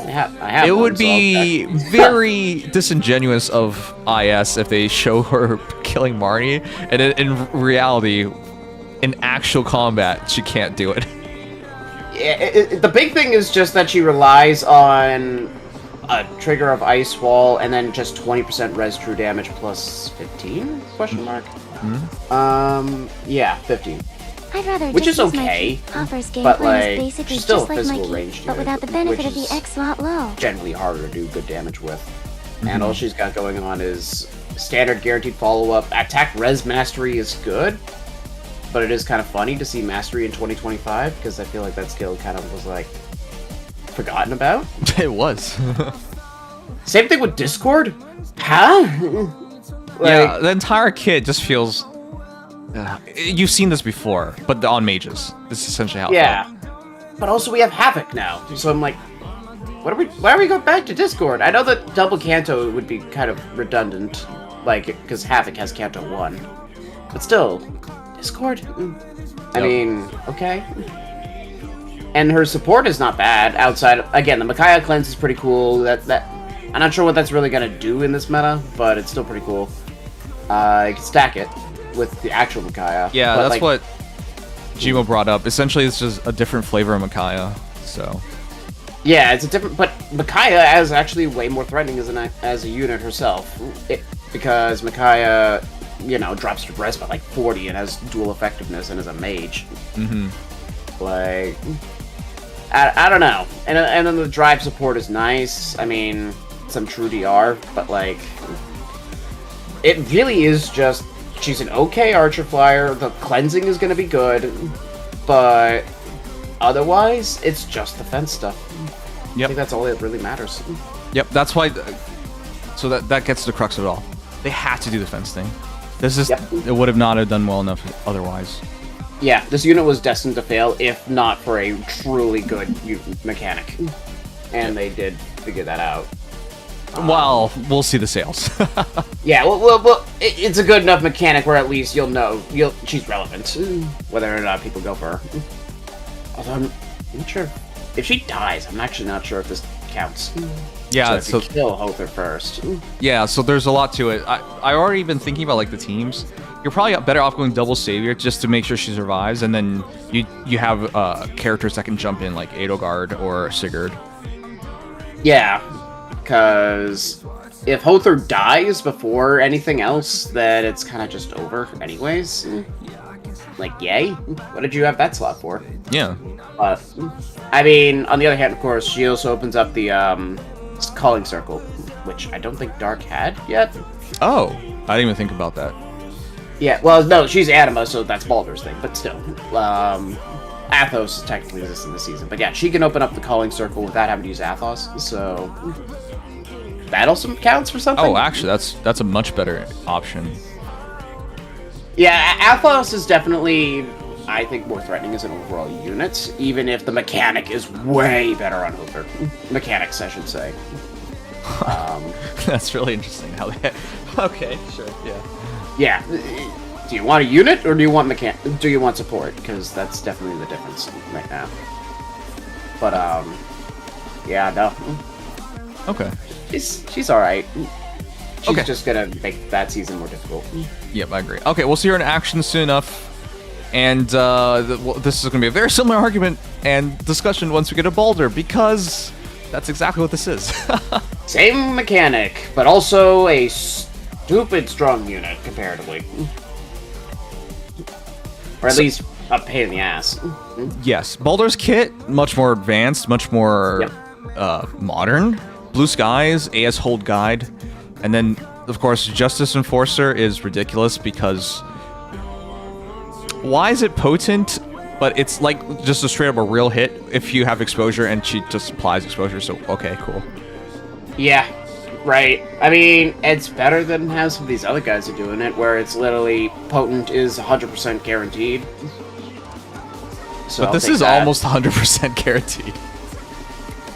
Speaker 4: have
Speaker 1: it
Speaker 4: one,
Speaker 1: would
Speaker 4: so I'll
Speaker 1: be
Speaker 4: check.
Speaker 1: very disingenuous of IS if they show her killing Marnie, and in reality, in actual combat, she can't do it.
Speaker 4: Yeah, the big thing is just that she relies on a trigger of Ice Wall and then just 20% res true damage plus 15? Question mark. Yeah, 15.
Speaker 2: I'd rather
Speaker 4: Which
Speaker 2: just
Speaker 4: is
Speaker 2: use my
Speaker 4: okay,
Speaker 2: key. Offers game
Speaker 4: but,
Speaker 2: plan
Speaker 4: like,
Speaker 2: is basically
Speaker 4: she's still
Speaker 2: just
Speaker 4: a
Speaker 2: like my
Speaker 4: physical
Speaker 2: key,
Speaker 4: range
Speaker 2: but
Speaker 4: unit,
Speaker 2: without the benefit
Speaker 4: which
Speaker 2: of the
Speaker 4: is
Speaker 2: X slot low.
Speaker 4: Generally harder to do good damage with. And all she's got going on is standard guaranteed follow-up. Attack res mastery is good, but it is kind of funny to see mastery in 2025, because I feel like that skill kind of was, like, forgotten about.
Speaker 1: It was.
Speaker 4: Same thing with Discord? Huh?
Speaker 1: Yeah, the entire kit just feels. You've seen this before, but on mages. This is essentially how.
Speaker 4: Yeah. But also we have Havoc now, so I'm like, why are we going back to Discord? I know that double Canto would be kind of redundant, like, because Havoc has Canto 1. But still, Discord? I mean, okay. And her support is not bad, outside, again, the Micaiah cleanse is pretty cool, I'm not sure what that's really gonna do in this meta, but it's still pretty cool. You can stack it with the actual Micaiah.
Speaker 1: Yeah,
Speaker 4: but,
Speaker 1: that's
Speaker 4: like,
Speaker 1: what Jimo brought up. Essentially, it's just a different flavor of Micaiah, so.
Speaker 4: Yeah, it's a different, but Micaiah is actually way more threatening as a unit herself, because Micaiah, you know, drops to res by like 40 and has dual effectiveness and is a mage. Like, I don't know, and then the drive support is nice. I mean, some true DR, but like, it really is just she's an okay archer flyer. The cleansing is gonna be good, but otherwise, it's just defense stuff. I
Speaker 1: Yep.
Speaker 4: think that's all that really matters.
Speaker 1: Yep. That's why. So that gets to the crux of it all. They had to do the fence thing. This is. It would have not have done well enough otherwise.
Speaker 4: Yeah, this unit was destined to fail if not for a truly good mechanic, and they did figure that out.
Speaker 1: Well, we'll see the sales.
Speaker 4: Yeah, well, it's a good enough mechanic where at least you'll know she's relevant, whether or not people go for her. Although I'm not sure if she dies. I'm actually not sure if this counts.
Speaker 1: Yeah,
Speaker 4: so if you kill Hother first.
Speaker 1: Yeah, so there's a lot to it. I already been thinking about like the teams. You're probably better off going double savior just to make sure she survives, and then you have characters that can jump in like Edelgard or Sigurd.
Speaker 4: Yeah, because if Hother dies before anything else, then it's kind of just over anyways. Like, yay? What did you have that slot for?
Speaker 1: Yeah.
Speaker 4: I mean, on the other hand, of course, she also opens up the calling circle, which I don't think Dark had yet.
Speaker 1: Oh, I didn't even think about that.
Speaker 4: Yeah, well, no, she's Anima, so that's Baldur's thing, but still. Athos technically exists in this season, but yeah, she can open up the calling circle without having to use Athos, so that also counts for something.
Speaker 1: Oh, actually, that's a much better option.
Speaker 4: Yeah, Athos is definitely, I think, more threatening as an overall unit, even if the mechanic is way better on Hooper. Mechanics, I should say.
Speaker 1: That's really interesting how they... Okay, sure, yeah.
Speaker 4: Yeah, Do you want a unit or do you want support? Because that's definitely the difference right now. But yeah, no.
Speaker 1: Okay.
Speaker 4: She's all right. She's
Speaker 1: Okay.
Speaker 4: just gonna make that season more difficult.
Speaker 1: Yep, I agree. Okay, we'll see her in action soon enough. And this is going to be a very similar argument and discussion once we get to Baldur, because that's exactly what this is.
Speaker 4: Same mechanic, but also a stupid strong unit comparatively. Or at least a pain in the ass.
Speaker 1: Yes, Baldur's kit, much more advanced, much more modern. Blue Skies, AS Hold Guide, and then, of course, Justice Enforcer is ridiculous because... Why is it potent, but it's like just a straight up a real hit if you have exposure, and she just applies exposure, so okay, cool.
Speaker 4: Yeah, right. I mean, it's better than how some of these other guys are doing it, where it's literally potent is 100% guaranteed. So
Speaker 1: but this is almost 100% guaranteed.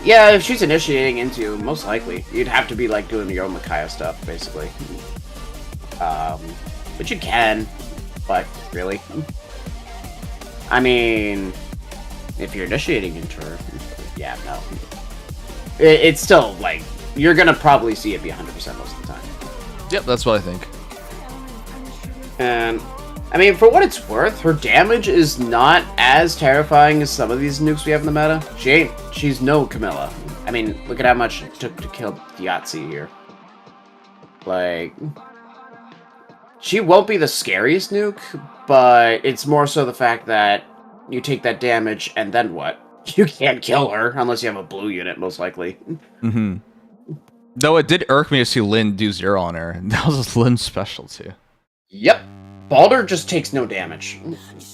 Speaker 4: Yeah, if she's initiating into, most likely. You'd have to be like doing your own Micaiah stuff, basically. Which you can, but really. I mean, if you're initiating into her, yeah, no. It's still, like, you're gonna probably see it be 100% most of the time.
Speaker 1: Yep, that's what I think.
Speaker 4: And, I mean, for what it's worth, her damage is not as terrifying as some of these nukes we have in the meta. She's no Camilla. I mean, look at how much it took to kill Yahtzee here. Like, she won't be the scariest nuke, but it's more so the fact that you take that damage, and then what? You can't kill her, unless you have a blue unit, most likely.
Speaker 1: Mm-hmm. Though it did irk me to see Lynn do 0 on her. That was Lynn's specialty.
Speaker 4: Yep. Baldur just takes no damage.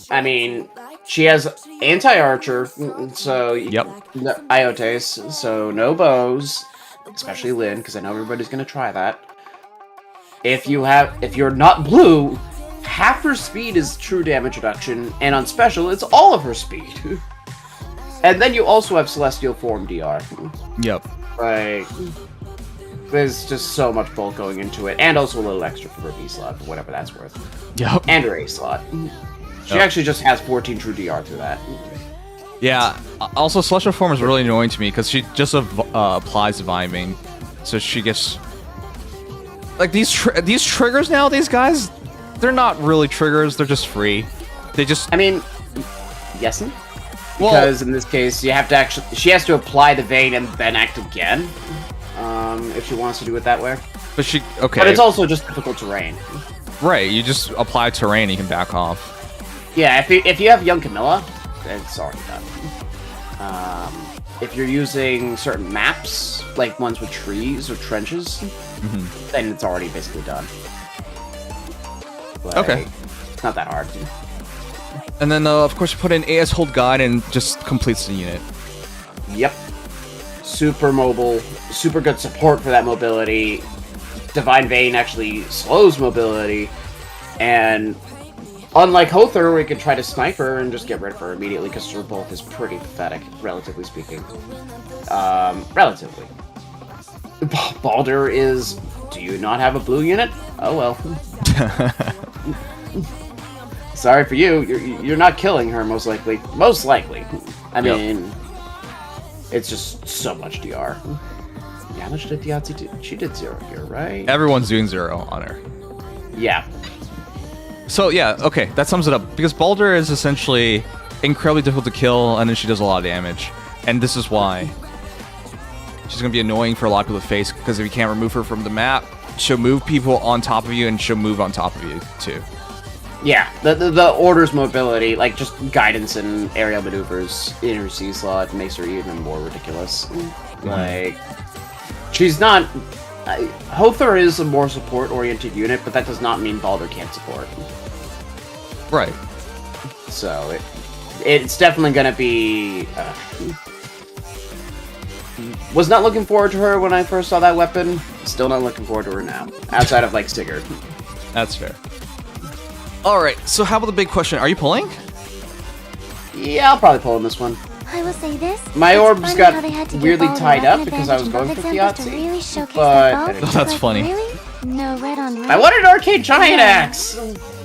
Speaker 4: I mean, she has anti-archer, so...
Speaker 1: Yep.
Speaker 4: No, Iotes, so no bows. Especially Lynn, because I know everybody's going to try that. If you're not blue, half her speed is true damage reduction, and on special, it's all of her speed. And then you also have Celestial Form DR.
Speaker 1: Yep.
Speaker 4: Like, there's just so much bulk going into it, and also a little extra for her B slot, for whatever that's worth.
Speaker 1: Yep.
Speaker 4: And her A slot. She actually just has 14 true DR through that.
Speaker 1: Yeah. Also, Celestial Form is really annoying to me because she just applies Viming, so she gets like these triggers now. These guys, they're not really triggers. They're just free. They just.
Speaker 4: I mean, yes. Because in this case, you have to she has to apply the vein and then act again, if she wants to do it that way.
Speaker 1: But
Speaker 4: But it's also just difficult terrain.
Speaker 1: Right, you just apply terrain and you can back off.
Speaker 4: Yeah, if you have Young Camilla, it's already done. If you're using certain maps, like ones with trees or trenches, then it's already basically done. Like,
Speaker 1: okay.
Speaker 4: It's not that hard.
Speaker 1: And then, of course, you put in AS Hold Guide and just completes the unit.
Speaker 4: Yep. Super mobile, super good support for that mobility. Divine Vein actually slows mobility, and unlike Hother, where you can try to snipe her and just get rid of her immediately, because her bolt is pretty pathetic, relatively speaking. Relatively. Baldur is... Do you not have a blue unit? Oh well. Sorry for you. You're not killing her, most likely. Most likely. I mean, it's just so much DR. Yeah, how much did Yahtzee do? She did 0 here, right?
Speaker 1: Everyone's doing 0 on her.
Speaker 4: Yeah.
Speaker 1: So, yeah, okay, that sums it up. Because Baldur is essentially incredibly difficult to kill, and then she does a lot of damage. And this is why. She's going to be annoying for a lot of people to face, because if you can't remove her from the map, she'll move people on top of you, and she'll move on top of you, too.
Speaker 4: Yeah, the Order's mobility, like just guidance and aerial maneuvers in her C slot makes her even more ridiculous. Like, she's not... Hother is a more support-oriented unit, but that does not mean Baldur can't support.
Speaker 1: Right.
Speaker 4: So, it's definitely gonna be... was not looking forward to her when I first saw that weapon. Still not looking forward to her now. Outside of, like, Sigurd.
Speaker 1: That's fair. Alright, so how about the big question? Are you pulling?
Speaker 4: Yeah, I'll probably pull in this one.
Speaker 2: I will say this.
Speaker 4: My orbs
Speaker 2: funny
Speaker 4: got
Speaker 2: how they had to give
Speaker 4: weirdly
Speaker 2: Baldur
Speaker 4: tied
Speaker 2: an
Speaker 4: up because I was
Speaker 2: advantage
Speaker 4: going
Speaker 2: in
Speaker 4: for
Speaker 2: both examples to
Speaker 4: Yahtzee,
Speaker 2: really showcase
Speaker 4: but...
Speaker 2: their both.
Speaker 1: Oh, that's
Speaker 2: Like,
Speaker 1: funny.
Speaker 2: Really? No red on red.
Speaker 4: I wanted Arcade Giant
Speaker 2: Yeah.
Speaker 4: Axe!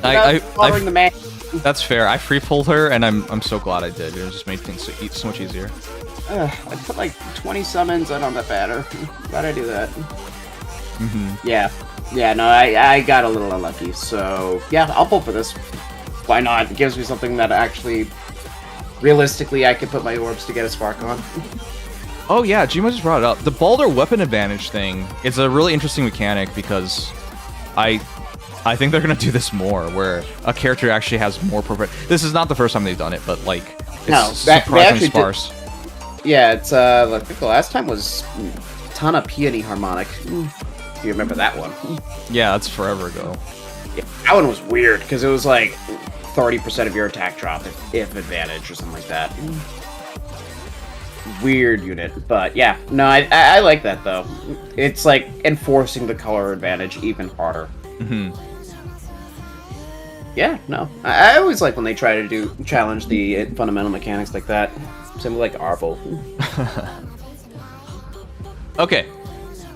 Speaker 4: Following the man.
Speaker 1: That's fair. I free pulled her, and I'm so glad I did. It just made things so much easier.
Speaker 4: I put like 20 summons on that banner. Why'd I do that? Yeah, no, I got a little unlucky, so yeah, I'll pull for this. Why not? It gives me something that actually, realistically, I could put my orbs to get a spark on.
Speaker 1: Oh yeah, Gmo just brought it up. The Balder weapon advantage thing is a really interesting mechanic because I think they're gonna do this more, where a character actually has more This is not the first time they've done it, but like it's surprisingly sparse.
Speaker 4: Yeah, it's I think the last time was Tana Peony Harmonic. If you remember that one.
Speaker 1: Yeah, that's forever ago.
Speaker 4: Yeah, that one was weird because it was like 30% of your attack drop if advantage or something like that. Weird unit, but yeah, no, I like that though. It's like enforcing the color advantage even harder. Yeah, no, I always like when they try to challenge the fundamental mechanics like that. Something like Arble.
Speaker 1: Okay,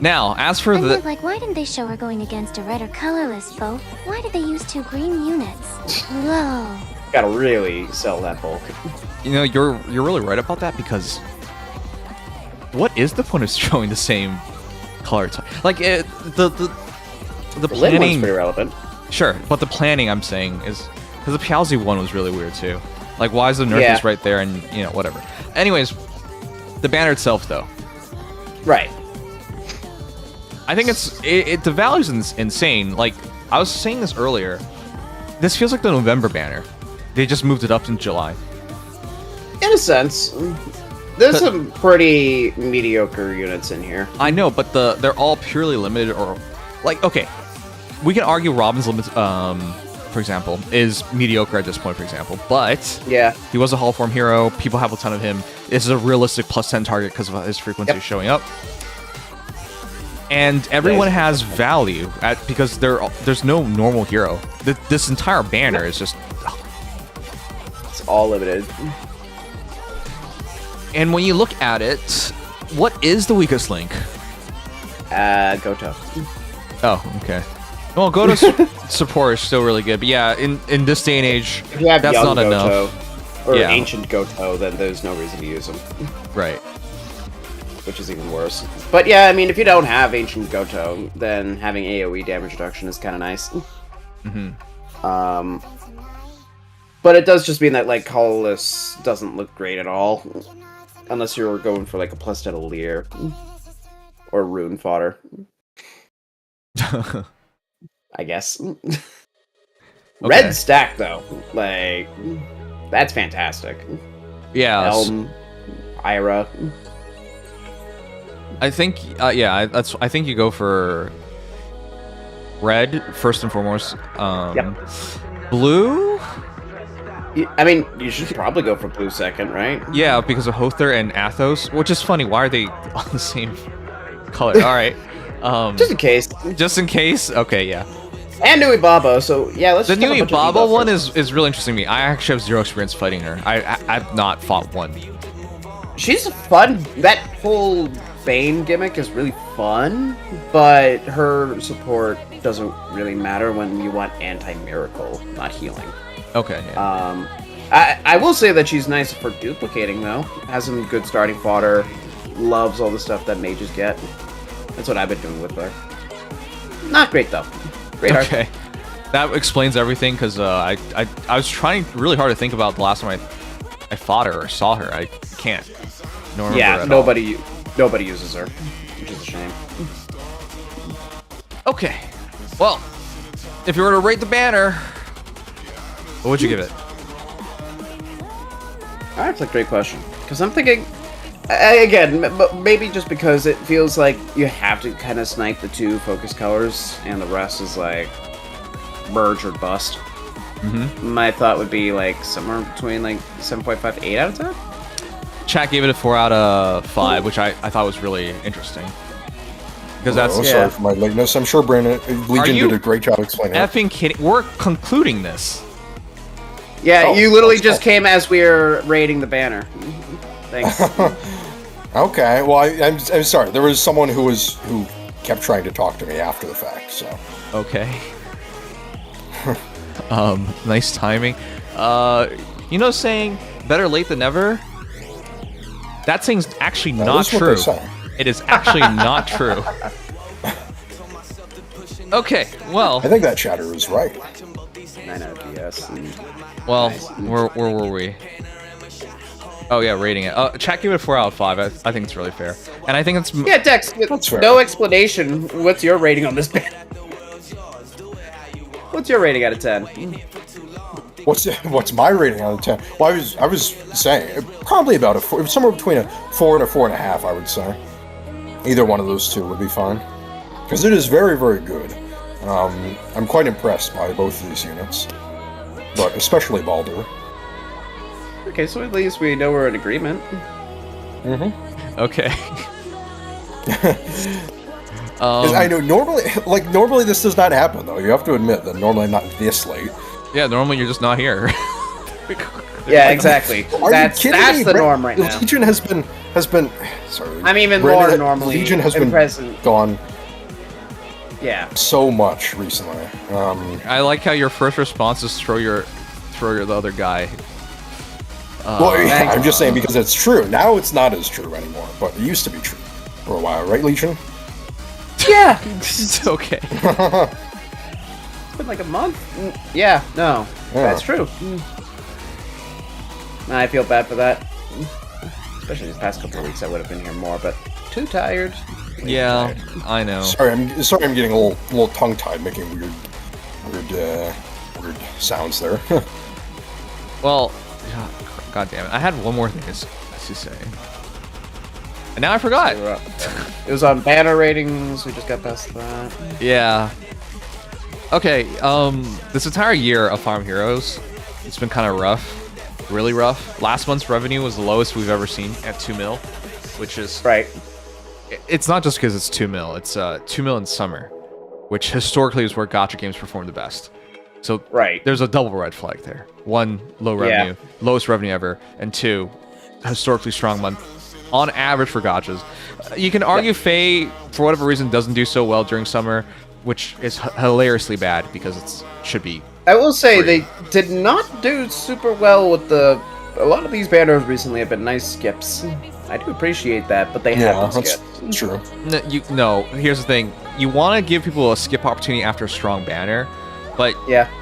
Speaker 1: now as for the
Speaker 2: like, why didn't they show her going against a red or colorless foe? Why did they use 2 green units? Whoa.
Speaker 4: Gotta really sell that bulk.
Speaker 1: You know, you're really right about that because what is the point of showing the same color type? Like the planning
Speaker 4: one's pretty relevant.
Speaker 1: Sure, but the planning I'm saying is because the Pialzi one was really weird too. Like, why is the Nerf is right there and whatever. Anyways, the banner itself though.
Speaker 4: Right.
Speaker 1: I think the value's insane. Like I was saying this earlier. This feels like the November banner. They just moved it up in July.
Speaker 4: In a sense. There's some pretty mediocre units in here.
Speaker 1: I know, but they're all purely limited or like okay. We can argue Robin's limit, for example, is mediocre at this point, for example. But
Speaker 4: yeah,
Speaker 1: he was a Hall Form hero. People have a ton of him. This is a realistic +10 target because of his frequency showing up. And everyone has value because there's no normal hero. This entire banner is just
Speaker 4: it's all limited.
Speaker 1: And when you look at it, what is the weakest link?
Speaker 4: Goto.
Speaker 1: Oh, okay. Well, Goto's support is still really good, but yeah, in this day and age,
Speaker 4: if you have
Speaker 1: that's
Speaker 4: young
Speaker 1: not
Speaker 4: Goto,
Speaker 1: enough.
Speaker 4: Or ancient Goto, then there's no reason to use him.
Speaker 1: Right.
Speaker 4: Which is even worse. But yeah, I mean, if you don't have ancient Goto, then having AoE damage reduction is kind of nice. But it does just mean that like colorless doesn't look great at all. Unless you're going for like a +10 Leer. Or rune fodder. I guess.
Speaker 1: Okay.
Speaker 4: Red stack though. Like that's fantastic.
Speaker 1: Yeah.
Speaker 4: Elm, Ira.
Speaker 1: I think I think you go for red first and foremost. Blue?
Speaker 4: I mean, you should probably go for blue second, right?
Speaker 1: Yeah, because of Hother and Athos, which is funny. Why are they on the same color? All right.
Speaker 4: Just in case.
Speaker 1: Just in case? Okay, yeah.
Speaker 4: And Nui Babo, so yeah, let's
Speaker 1: The
Speaker 4: just
Speaker 1: Nui Babo one is really interesting to me. I actually have 0 experience fighting her. I've not fought one.
Speaker 4: She's fun. That whole Bane gimmick is really fun, but her support doesn't really matter when you want anti-miracle, not healing.
Speaker 1: Okay. Yeah.
Speaker 4: I will say that she's nice for duplicating though. Has some good starting fodder. Loves all the stuff that mages get. That's what I've been doing with her. Not great though. Great art.
Speaker 1: Okay. That explains everything because I was trying really hard to think about the last time I fought her or saw her. I can't. No remember at
Speaker 4: nobody uses her, which is a shame.
Speaker 1: Okay. Well, if you were to rate the banner, what would you give it?
Speaker 4: That's a great question. Because I'm thinking, again, maybe just because it feels like you have to kind of snipe the 2 focus colors, and the rest is like merge or bust. My thought would be like somewhere between like 7.5 to 8 out of 10.
Speaker 1: Chat gave it a 4 out of 5, which I thought was really interesting. Because that's
Speaker 5: sorry for my lateness. I'm sure Brandon Legion did a great job explaining it.
Speaker 1: Effing kidding? We're concluding this.
Speaker 4: Yeah, you literally just came as we were rating the banner. Thanks.
Speaker 5: Okay, well, I'm sorry. There was someone who kept trying to talk to me after the fact. So
Speaker 1: okay. Nice timing. You know, saying better late than never. That thing's actually not
Speaker 5: is what they
Speaker 1: true.
Speaker 5: say.
Speaker 1: It is actually not true. Okay, well,
Speaker 5: I think that chatter is right.
Speaker 4: 9 out of DS.
Speaker 1: well, where were we? Oh yeah, rating it. Chat gave it 4 out of 5. I think it's really fair, and I think it's
Speaker 4: Yeah, Dex.
Speaker 5: That's fair.
Speaker 4: No explanation. What's your rating on this band? What's your rating out of 10?
Speaker 5: What's my rating out of 10? Well, I was saying probably about a 4, somewhere between a 4 and a 4.5. I would say either one of those two would be fine because it is very, very good. I'm quite impressed by both of these units, but especially Baldur.
Speaker 4: Okay, so at least we know we're in agreement.
Speaker 1: okay.
Speaker 5: 'Cause I know normally this does not happen though. You have to admit that normally I'm not this late.
Speaker 1: Yeah, normally you're just not here.
Speaker 4: Yeah, exactly.
Speaker 5: Are
Speaker 4: That's
Speaker 5: you kidding me?
Speaker 4: the norm right now.
Speaker 5: Legion has been sorry.
Speaker 4: I'm even
Speaker 5: Brandon,
Speaker 4: more normally
Speaker 5: Legion has been
Speaker 4: present.
Speaker 5: gone
Speaker 4: Yeah.
Speaker 5: so much recently.
Speaker 1: I like how your first response is throw your the other guy.
Speaker 5: Well, yeah, I'm just saying because it's true. Now it's not as true anymore, but it used to be true for a while, right, Legion?
Speaker 4: Yeah.
Speaker 1: It's okay.
Speaker 4: It's been like a month. Yeah. No.
Speaker 5: Yeah.
Speaker 4: That's true. I feel bad for that. Especially these past couple of weeks, I would have been here more, but too tired.
Speaker 1: Yeah, I know.
Speaker 5: Sorry, I'm getting a little tongue-tied, making weird sounds there.
Speaker 1: Well, god damn it. I had one more thing to say. And now I forgot.
Speaker 4: It was on banner ratings. We just got past that.
Speaker 1: Yeah. Okay, this entire year of Farm Heroes, it's been kind of rough. Really rough. Last month's revenue was the lowest we've ever seen at 2 mil, which is...
Speaker 4: Right.
Speaker 1: It's not just because it's 2 mil. It's 2 mil in summer, which historically is where gacha games perform the best. So there's a double red flag there. 1, low revenue, lowest revenue ever, and 2, historically strong month on average for gachas. You can argue Faye, for whatever reason, doesn't do so well during summer, which is hilariously bad because it should be.
Speaker 4: I will say they did not do super well with a lot of these banners recently have been nice skips. I do appreciate that, but they have been skips.
Speaker 5: That's true.
Speaker 1: No, here's the thing. You want to give people a skip opportunity after a strong banner, but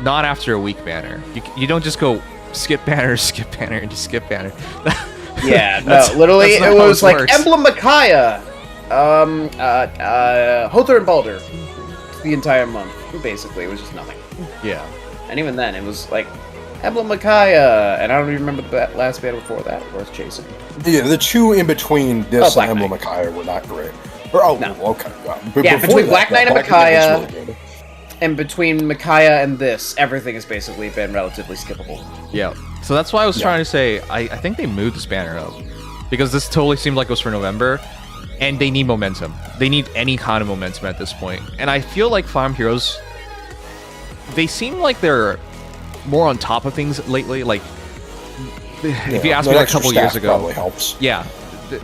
Speaker 1: not after a weak banner. You don't just go skip banner, and skip banner.
Speaker 4: Yeah, no, literally it was like
Speaker 1: works.
Speaker 4: Emblem Micaiah, Hother and Baldur the entire month. Basically, it was just nothing.
Speaker 1: Yeah.
Speaker 4: And even then, it was like Emblem Micaiah, and I don't even remember the last banner before that. Worth chasing.
Speaker 5: Yeah, the two in between this
Speaker 4: Black
Speaker 5: and Emblem
Speaker 4: Knight.
Speaker 5: Micaiah were not great. Okay.
Speaker 4: Yeah, between Black Knight and
Speaker 5: Black Knight
Speaker 4: Micaiah,
Speaker 5: was really good.
Speaker 4: and between Micaiah and this, everything has basically been relatively skippable.
Speaker 1: Yeah. So that's why I was trying to say, I think they moved this banner up. Because this totally seemed like it was for November. And they need momentum. They need any kind of momentum at this point. And I feel like Farm Heroes, they seem like they're more on top of things lately. Like, if you asked me like a couple years ago.
Speaker 5: Probably helps.
Speaker 1: Yeah.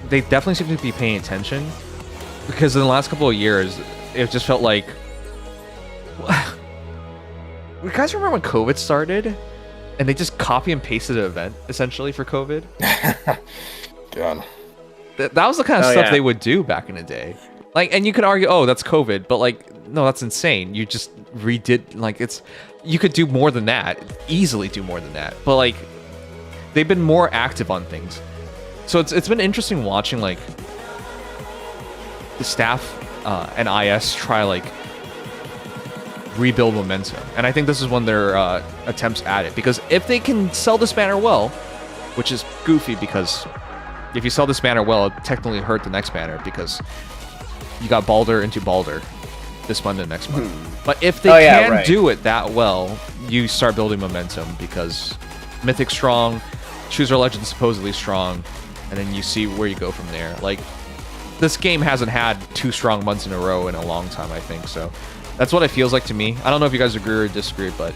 Speaker 1: They definitely seem to be paying attention. Because in the last couple of years, it just felt like... You guys remember when COVID started? And they just copy and pasted an event, essentially, for COVID?
Speaker 5: God.
Speaker 1: That was the kind of stuff they would do back in the day. Like, and you could argue, oh, that's COVID, but like, no, that's insane. You just redid, like, you could do more than that. Easily do more than that. But like, they've been more active on things. So it's been interesting watching, like, the staff and IS try, like, rebuild momentum. And I think this is one of their attempts at it. Because if they can sell this banner well, which is goofy because if you sell this banner well, it technically hurt the next banner because you got Baldur into Baldur this month and next month. But if they can do it that well, you start building momentum because Mythic's strong, Choose Our Legend supposedly strong, and then you see where you go from there. Like, this game hasn't had 2 strong months in a row in a long time, I think, so that's what it feels like to me. I don't know if you guys agree or disagree, but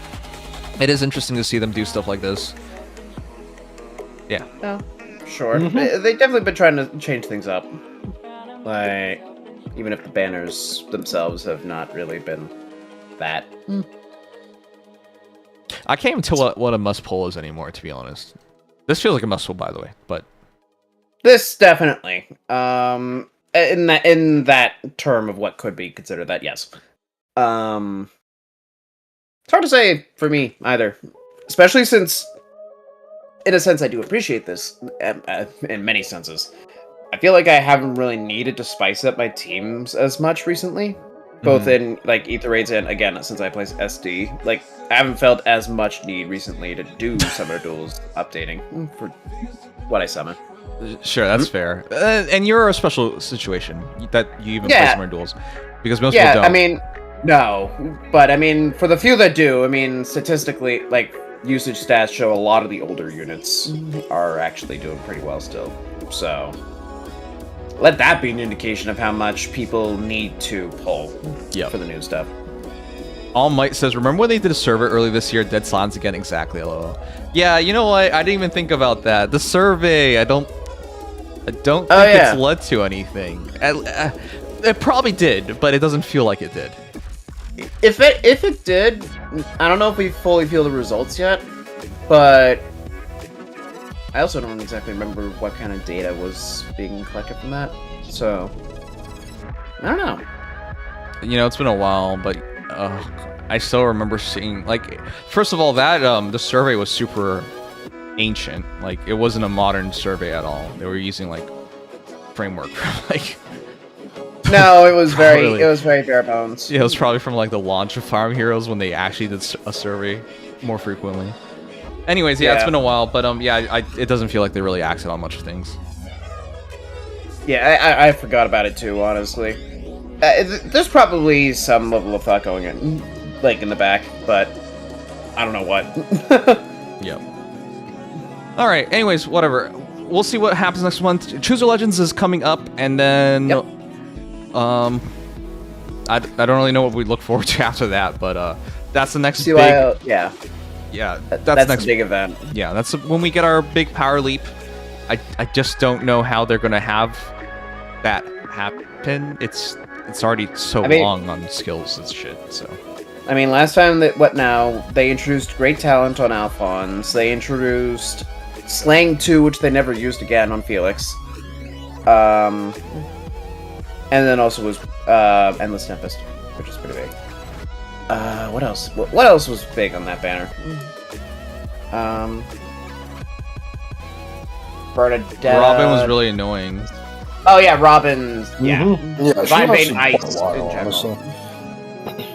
Speaker 1: it is interesting to see them do stuff like this. Yeah.
Speaker 4: Oh, sure. They've definitely been trying to change things up. Like, even if the banners themselves have not really been that.
Speaker 1: I can't even tell what a must pull is anymore, to be honest. This feels like a must pull, by the way, but
Speaker 4: This definitely. In that term of what could be considered that, yes. It's hard to say for me either, especially since, in a sense, I do appreciate this in many senses. I feel like I haven't really needed to spice up my teams as much recently, both in like Ether Raids and again since I play SD. Like I haven't felt as much need recently to do Summoner Duels updating for what I summon.
Speaker 1: sure, that's fair. And you're a special situation that you even play Summoner Duels, because most people don't.
Speaker 4: I mean, no, but I mean, for the few that do, I mean, statistically, like usage stats show a lot of the older units are actually doing pretty well still. So let that be an indication of how much people need to pull for the new stuff.
Speaker 1: All Might says, remember when they did a survey early this year? Dead silence again, exactly. LOL. Yeah, you know what? I didn't even think about that. The survey, I don't think it's led to anything. It probably did, but it doesn't feel like it did.
Speaker 4: If it did, I don't know if we fully feel the results yet, but I also don't exactly remember what kind of data was being collected from that. So I don't know.
Speaker 1: You know, it's been a while, but I still remember seeing, like, first of all, that the survey was super ancient. Like, it wasn't a modern survey at all. They were using like framework from like.
Speaker 4: No, it was very bare bones.
Speaker 1: Yeah, it was probably from like the launch of Fire Emblem Heroes when they actually did a survey more frequently. Anyways, yeah, it's been a while, but it doesn't feel like they really acted on much things.
Speaker 4: Yeah, I forgot about it too, honestly. There's probably some level of thought going in, like in the back, but I don't know what.
Speaker 1: Yep. All right. Anyways, whatever. We'll see what happens next month. Chooser Legends is coming up, and then I don't really know what we look forward to after that, but that's the next big. Yeah, that's next
Speaker 4: the big event.
Speaker 1: Yeah, that's when we get our big power leap. I just don't know how they're gonna have that happen. It's already so long on skills and shit. So
Speaker 4: I mean, last time they introduced Great Talent on Alphonse. They introduced Slang 2, which they never used again on Felix. And then also was Endless Tempest, which is pretty big. What else? What else was big on that banner? Bernadette.
Speaker 1: Robin was really annoying.
Speaker 4: Oh yeah, Robin's yeah.
Speaker 5: Yeah,
Speaker 4: Divine
Speaker 5: she
Speaker 4: Bane
Speaker 5: lasted
Speaker 4: Ice
Speaker 5: quite a while,
Speaker 4: in general.
Speaker 5: honestly.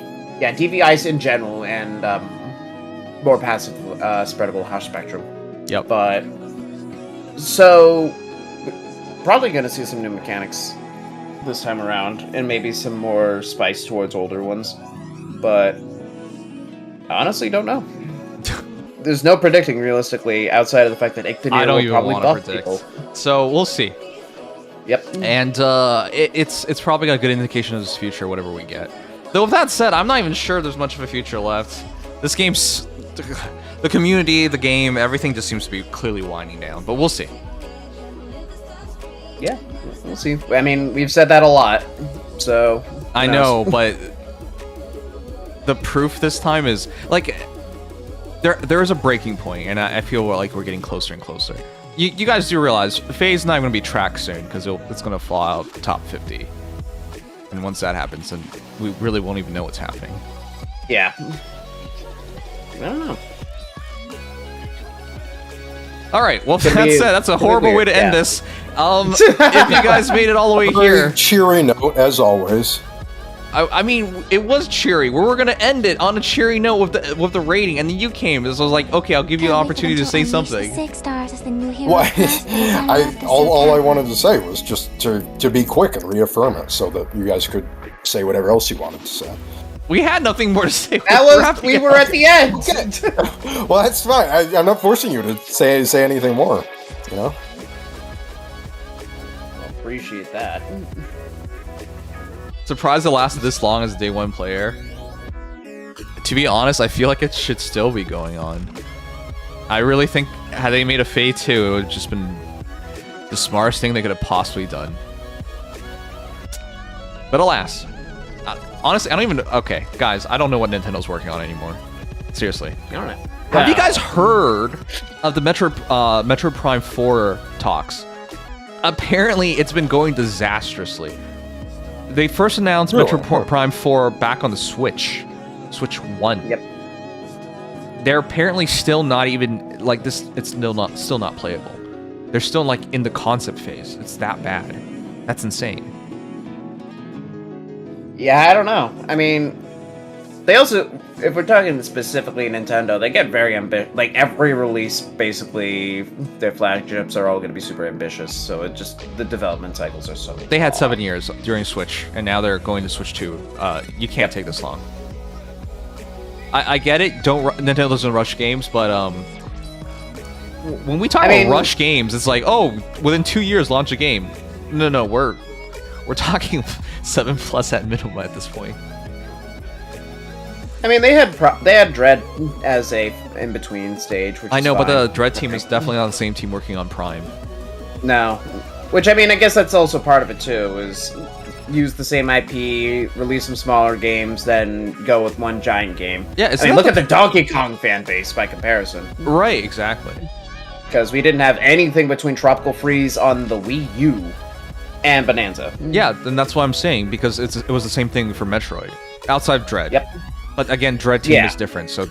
Speaker 4: Yeah, DV Ice in general, and more passive, spreadable Hush Spectrum.
Speaker 1: Yep.
Speaker 4: But so probably gonna see some new mechanics this time around, and maybe some more spice towards older ones. But I honestly don't know. There's no predicting realistically outside of the fact that Ictanir will probably buff people.
Speaker 1: So we'll see.
Speaker 4: Yep.
Speaker 1: And it's probably got a good indication of this future, whatever we get. Though with that said, I'm not even sure there's much of a future left. This game's the community, the game, everything just seems to be clearly winding down. But we'll see.
Speaker 4: Yeah, we'll see. I mean, we've said that a lot, so
Speaker 1: I know, but the proof this time is like there is a breaking point, and I feel like we're getting closer and closer. You guys do realize Faye's not going to be tracked soon because it's going to fall out top 50, and once that happens, then we really won't even know what's happening.
Speaker 4: Yeah, I don't know.
Speaker 1: All right, well, that said, that's a horrible way to end this. If you guys made it all the way here,
Speaker 5: cheery note as always.
Speaker 1: I mean, it was cheery. We were gonna end it on a cheery note with the rating, and then you came. So I was like, okay, I'll give you the opportunity to say something.
Speaker 2: 6 stars as the new hero.
Speaker 5: Why? All I wanted to say was just to be quick and reaffirm it, so that you guys could say whatever else you wanted to say.
Speaker 1: We had nothing more to say.
Speaker 4: We were at the end.
Speaker 5: Okay. Well, that's fine. I'm not forcing you to say anything more. You know.
Speaker 4: I appreciate that.
Speaker 1: Surprised it lasted this long as a day one player. To be honest, I feel like it should still be going on. I really think had they made a Fae 2, it would have just been the smartest thing they could have possibly done. But alas. Honestly, I don't even... Okay, guys, I don't know what Nintendo's working on anymore. Seriously.
Speaker 4: I don't know.
Speaker 1: Have you guys heard of the Metro Prime 4 talks? Apparently, it's been going disastrously. They first announced Metro Prime 4 back on the Switch 1.
Speaker 4: Yep.
Speaker 1: They're apparently still not even like this. It's still not playable. They're still like in the concept phase. It's that bad. That's insane.
Speaker 4: Yeah, I don't know. I mean, they also, if we're talking specifically Nintendo, they get very ambitious. Like, every release, basically, their flagships are all going to be super ambitious, so it just, the development cycles are so
Speaker 1: They had
Speaker 4: long.
Speaker 1: 7 years during Switch, and now they're going to Switch 2. You can't take this long. I get it. Nintendo doesn't rush games, but when we talk about rush games, it's like, oh, within 2 years, launch a game. No, we're talking 7+ at minimum at this point.
Speaker 4: I mean, they had Dread as a in-between stage, which
Speaker 1: I know,
Speaker 4: is
Speaker 1: but
Speaker 4: fine.
Speaker 1: the Dread team is definitely not the same team working on Prime.
Speaker 4: No. Which, I mean, I guess that's also part of it, too, is use the same IP, release some smaller games, then go with one giant game.
Speaker 1: Yeah, it's
Speaker 4: I mean,
Speaker 1: not
Speaker 4: look at the Donkey Kong fan base by comparison.
Speaker 1: Right, exactly.
Speaker 4: Because we didn't have anything between Tropical Freeze on the Wii U and Bonanza.
Speaker 1: Yeah, then that's what I'm saying, because it was the same thing for Metroid. Outside of Dread.
Speaker 4: Yep.
Speaker 1: But again, Dread team
Speaker 4: Yeah.
Speaker 1: is different, so...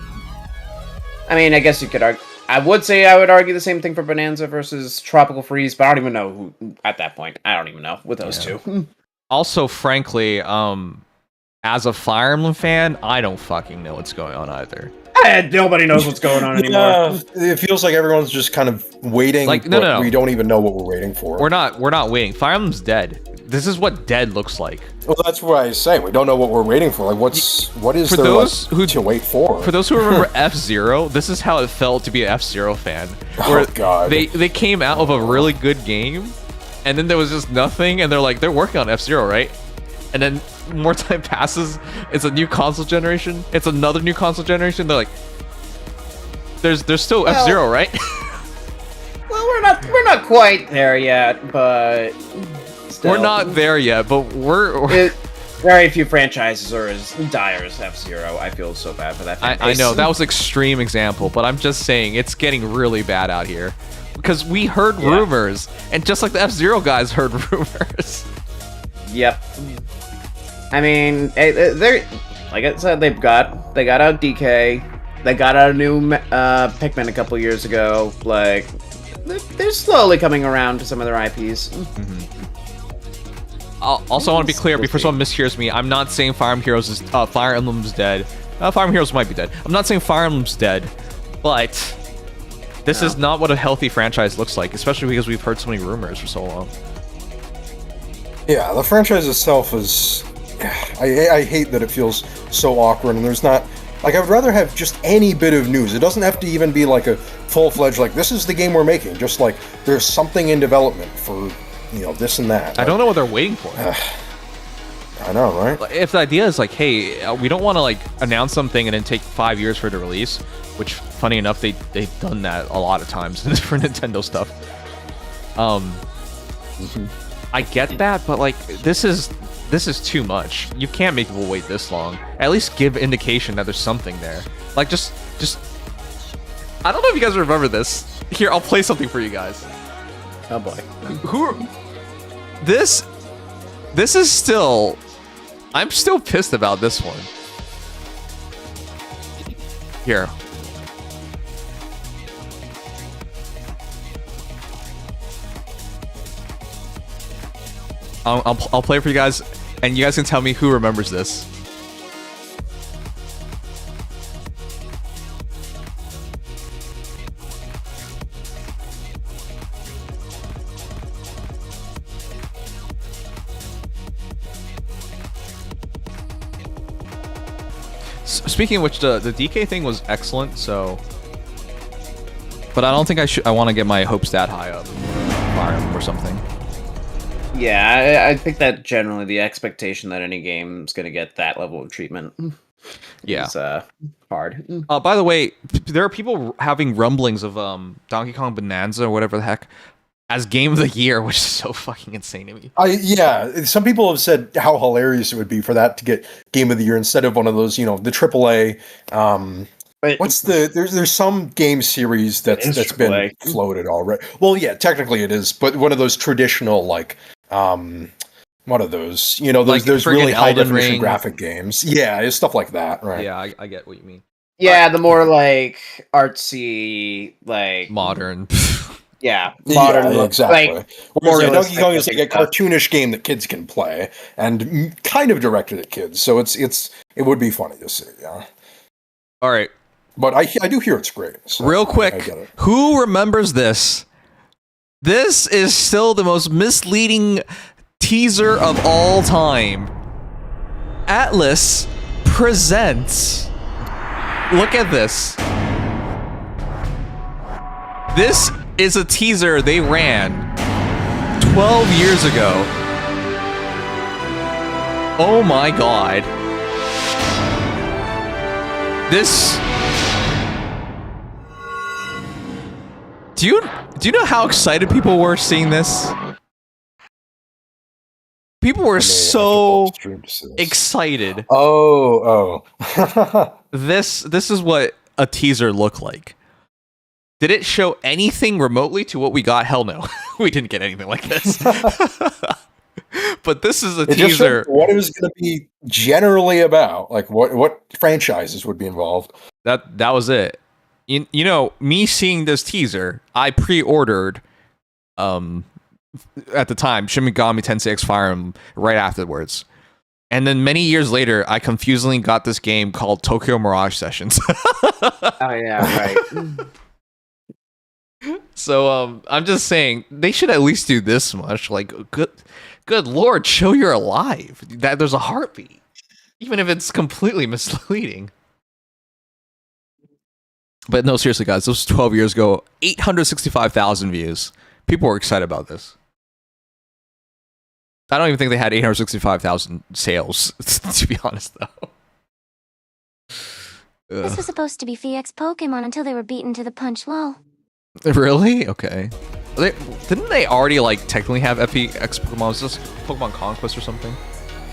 Speaker 4: I mean, I guess you could argue... I would argue the same thing for Bonanza versus Tropical Freeze, but I don't even know who... At that point, I don't even know with those two.
Speaker 1: Also, frankly, as a Fire Emblem fan, I don't fucking know what's going on either.
Speaker 4: Nobody knows what's going on anymore.
Speaker 5: Yeah, it feels like everyone's just kind of waiting,
Speaker 1: Like,
Speaker 5: but
Speaker 1: no.
Speaker 5: we don't even know what we're waiting for.
Speaker 1: We're not waiting. Fire Emblem's dead. This is what dead looks like.
Speaker 5: Well, that's what I say. We don't know what we're waiting for. Like, what is
Speaker 1: For
Speaker 5: there
Speaker 1: those who
Speaker 5: to wait for?
Speaker 1: For those who remember F-Zero, this is how it felt to be an F-Zero fan. Where
Speaker 5: God.
Speaker 1: They came out of a really good game, and then there was just nothing, and they're working on F-Zero, right? And then more time passes, it's a new console generation, it's another new console generation, they're like, there's still F-Zero, right?
Speaker 4: Well, we're not quite there yet, but still.
Speaker 1: We're not there yet, but we're
Speaker 4: very few franchises are as dire as F-Zero. I feel so bad for that fan
Speaker 1: I
Speaker 4: base.
Speaker 1: know, that was an extreme example, but I'm just saying, it's getting really bad out here. Because we heard rumors, and just like the F-Zero guys heard rumors.
Speaker 4: Yep. I mean, they're like I said, they got out DK, they got out a new Pikmin a couple years ago. Like, they're slowly coming around to some of their IPs.
Speaker 1: Also, I want to be clear before someone mishears me. I'm not saying Fire Emblem's dead. Fire Emblem Heroes might be dead. I'm not saying Fire Emblem's dead, but this is not what a healthy franchise looks like, especially because we've heard so many rumors for so long.
Speaker 5: Yeah, the franchise itself is... I hate that it feels so awkward, and there's not... Like, I would rather have just any bit of news. It doesn't have to even be like a full-fledged, like, this is the game we're making. Just like, there's something in development for, this and that.
Speaker 1: I don't know what they're waiting for.
Speaker 5: I know, right?
Speaker 1: If the idea is like, hey, we don't want to like announce something and then take 5 years for it to release, which, funny enough, they've done that a lot of times for Nintendo stuff. I get that, but like, this is too much. You can't make people wait this long. At least give indication that there's something there. Like, just I don't know if you guys remember this. Here, I'll play something for you guys.
Speaker 4: Oh boy.
Speaker 1: This is still... I'm still pissed about this one. Here. I'll play it for you guys, and you guys can tell me who remembers this. Speaking of which, the DK thing was excellent, so... But I don't think I want to get my hopes that high up. Fire Emblem or something.
Speaker 4: Yeah, I think that generally the expectation that any game's gonna get that level of treatment is hard.
Speaker 1: By the way, there are people having rumblings of Donkey Kong Bonanza or whatever the heck as Game of the Year, which is so fucking insane to me.
Speaker 5: Yeah, some people have said how hilarious it would be for that to get Game of the Year instead of one of those, the AAA
Speaker 4: But
Speaker 5: What's the there's some game series
Speaker 4: It is
Speaker 5: that's been
Speaker 4: AAA.
Speaker 5: floated already. Well, yeah, technically it is, but one of those traditional what are those? You know,
Speaker 1: Like
Speaker 5: those
Speaker 1: friggin'
Speaker 5: really high
Speaker 1: Elden
Speaker 5: definition
Speaker 1: Ring.
Speaker 5: graphic games. Yeah, it's stuff like that, right?
Speaker 1: Yeah, I get what you mean.
Speaker 4: yeah, the more like artsy, like
Speaker 1: Modern.
Speaker 4: yeah, modern
Speaker 5: Yeah,
Speaker 4: look,
Speaker 5: exactly.
Speaker 4: like
Speaker 5: Whereas yeah, Donkey
Speaker 4: realistic
Speaker 5: Kong is like a
Speaker 4: looking stuff.
Speaker 5: cartoonish game that kids can play, and kind of directed at kids. So it would be funny to see. Yeah,
Speaker 1: All right,
Speaker 5: but I do hear it's great. So
Speaker 1: real
Speaker 5: I
Speaker 1: quick,
Speaker 5: get it.
Speaker 1: who remembers this? This is still the most misleading teaser of all time. Atlas presents. Look at this. This is a teaser they ran 12 years ago. Oh my god. This... Do you know how excited people were seeing this? People were so excited.
Speaker 5: Oh.
Speaker 1: This is what a teaser looked like. Did it show anything remotely to what we got? Hell no. We didn't get anything like this. But this is a
Speaker 5: It just
Speaker 1: teaser.
Speaker 5: showed what it was going to be generally about, like what franchises would be involved.
Speaker 1: That was it. You know, me seeing this teaser, I pre-ordered at the time Shin Megami Tensei X Fire Emblem right afterwards. And then many years later, I confusingly got this game called Tokyo Mirage Sessions.
Speaker 4: Oh yeah, right.
Speaker 1: So I'm just saying they should at least do this much. Like, good lord, show you're alive. That there's a heartbeat, even if it's completely misleading. But no, seriously, guys, this was 12 years ago. 865,000 views. People were excited about this. I don't even think they had 865,000 sales, to be honest, though.
Speaker 2: This was supposed to be FX Pokemon until they were beaten to the punch. Lol.
Speaker 1: Really? Okay. Didn't they already, like, technically have FX Pokemon? Was this Pokemon Conquest or something?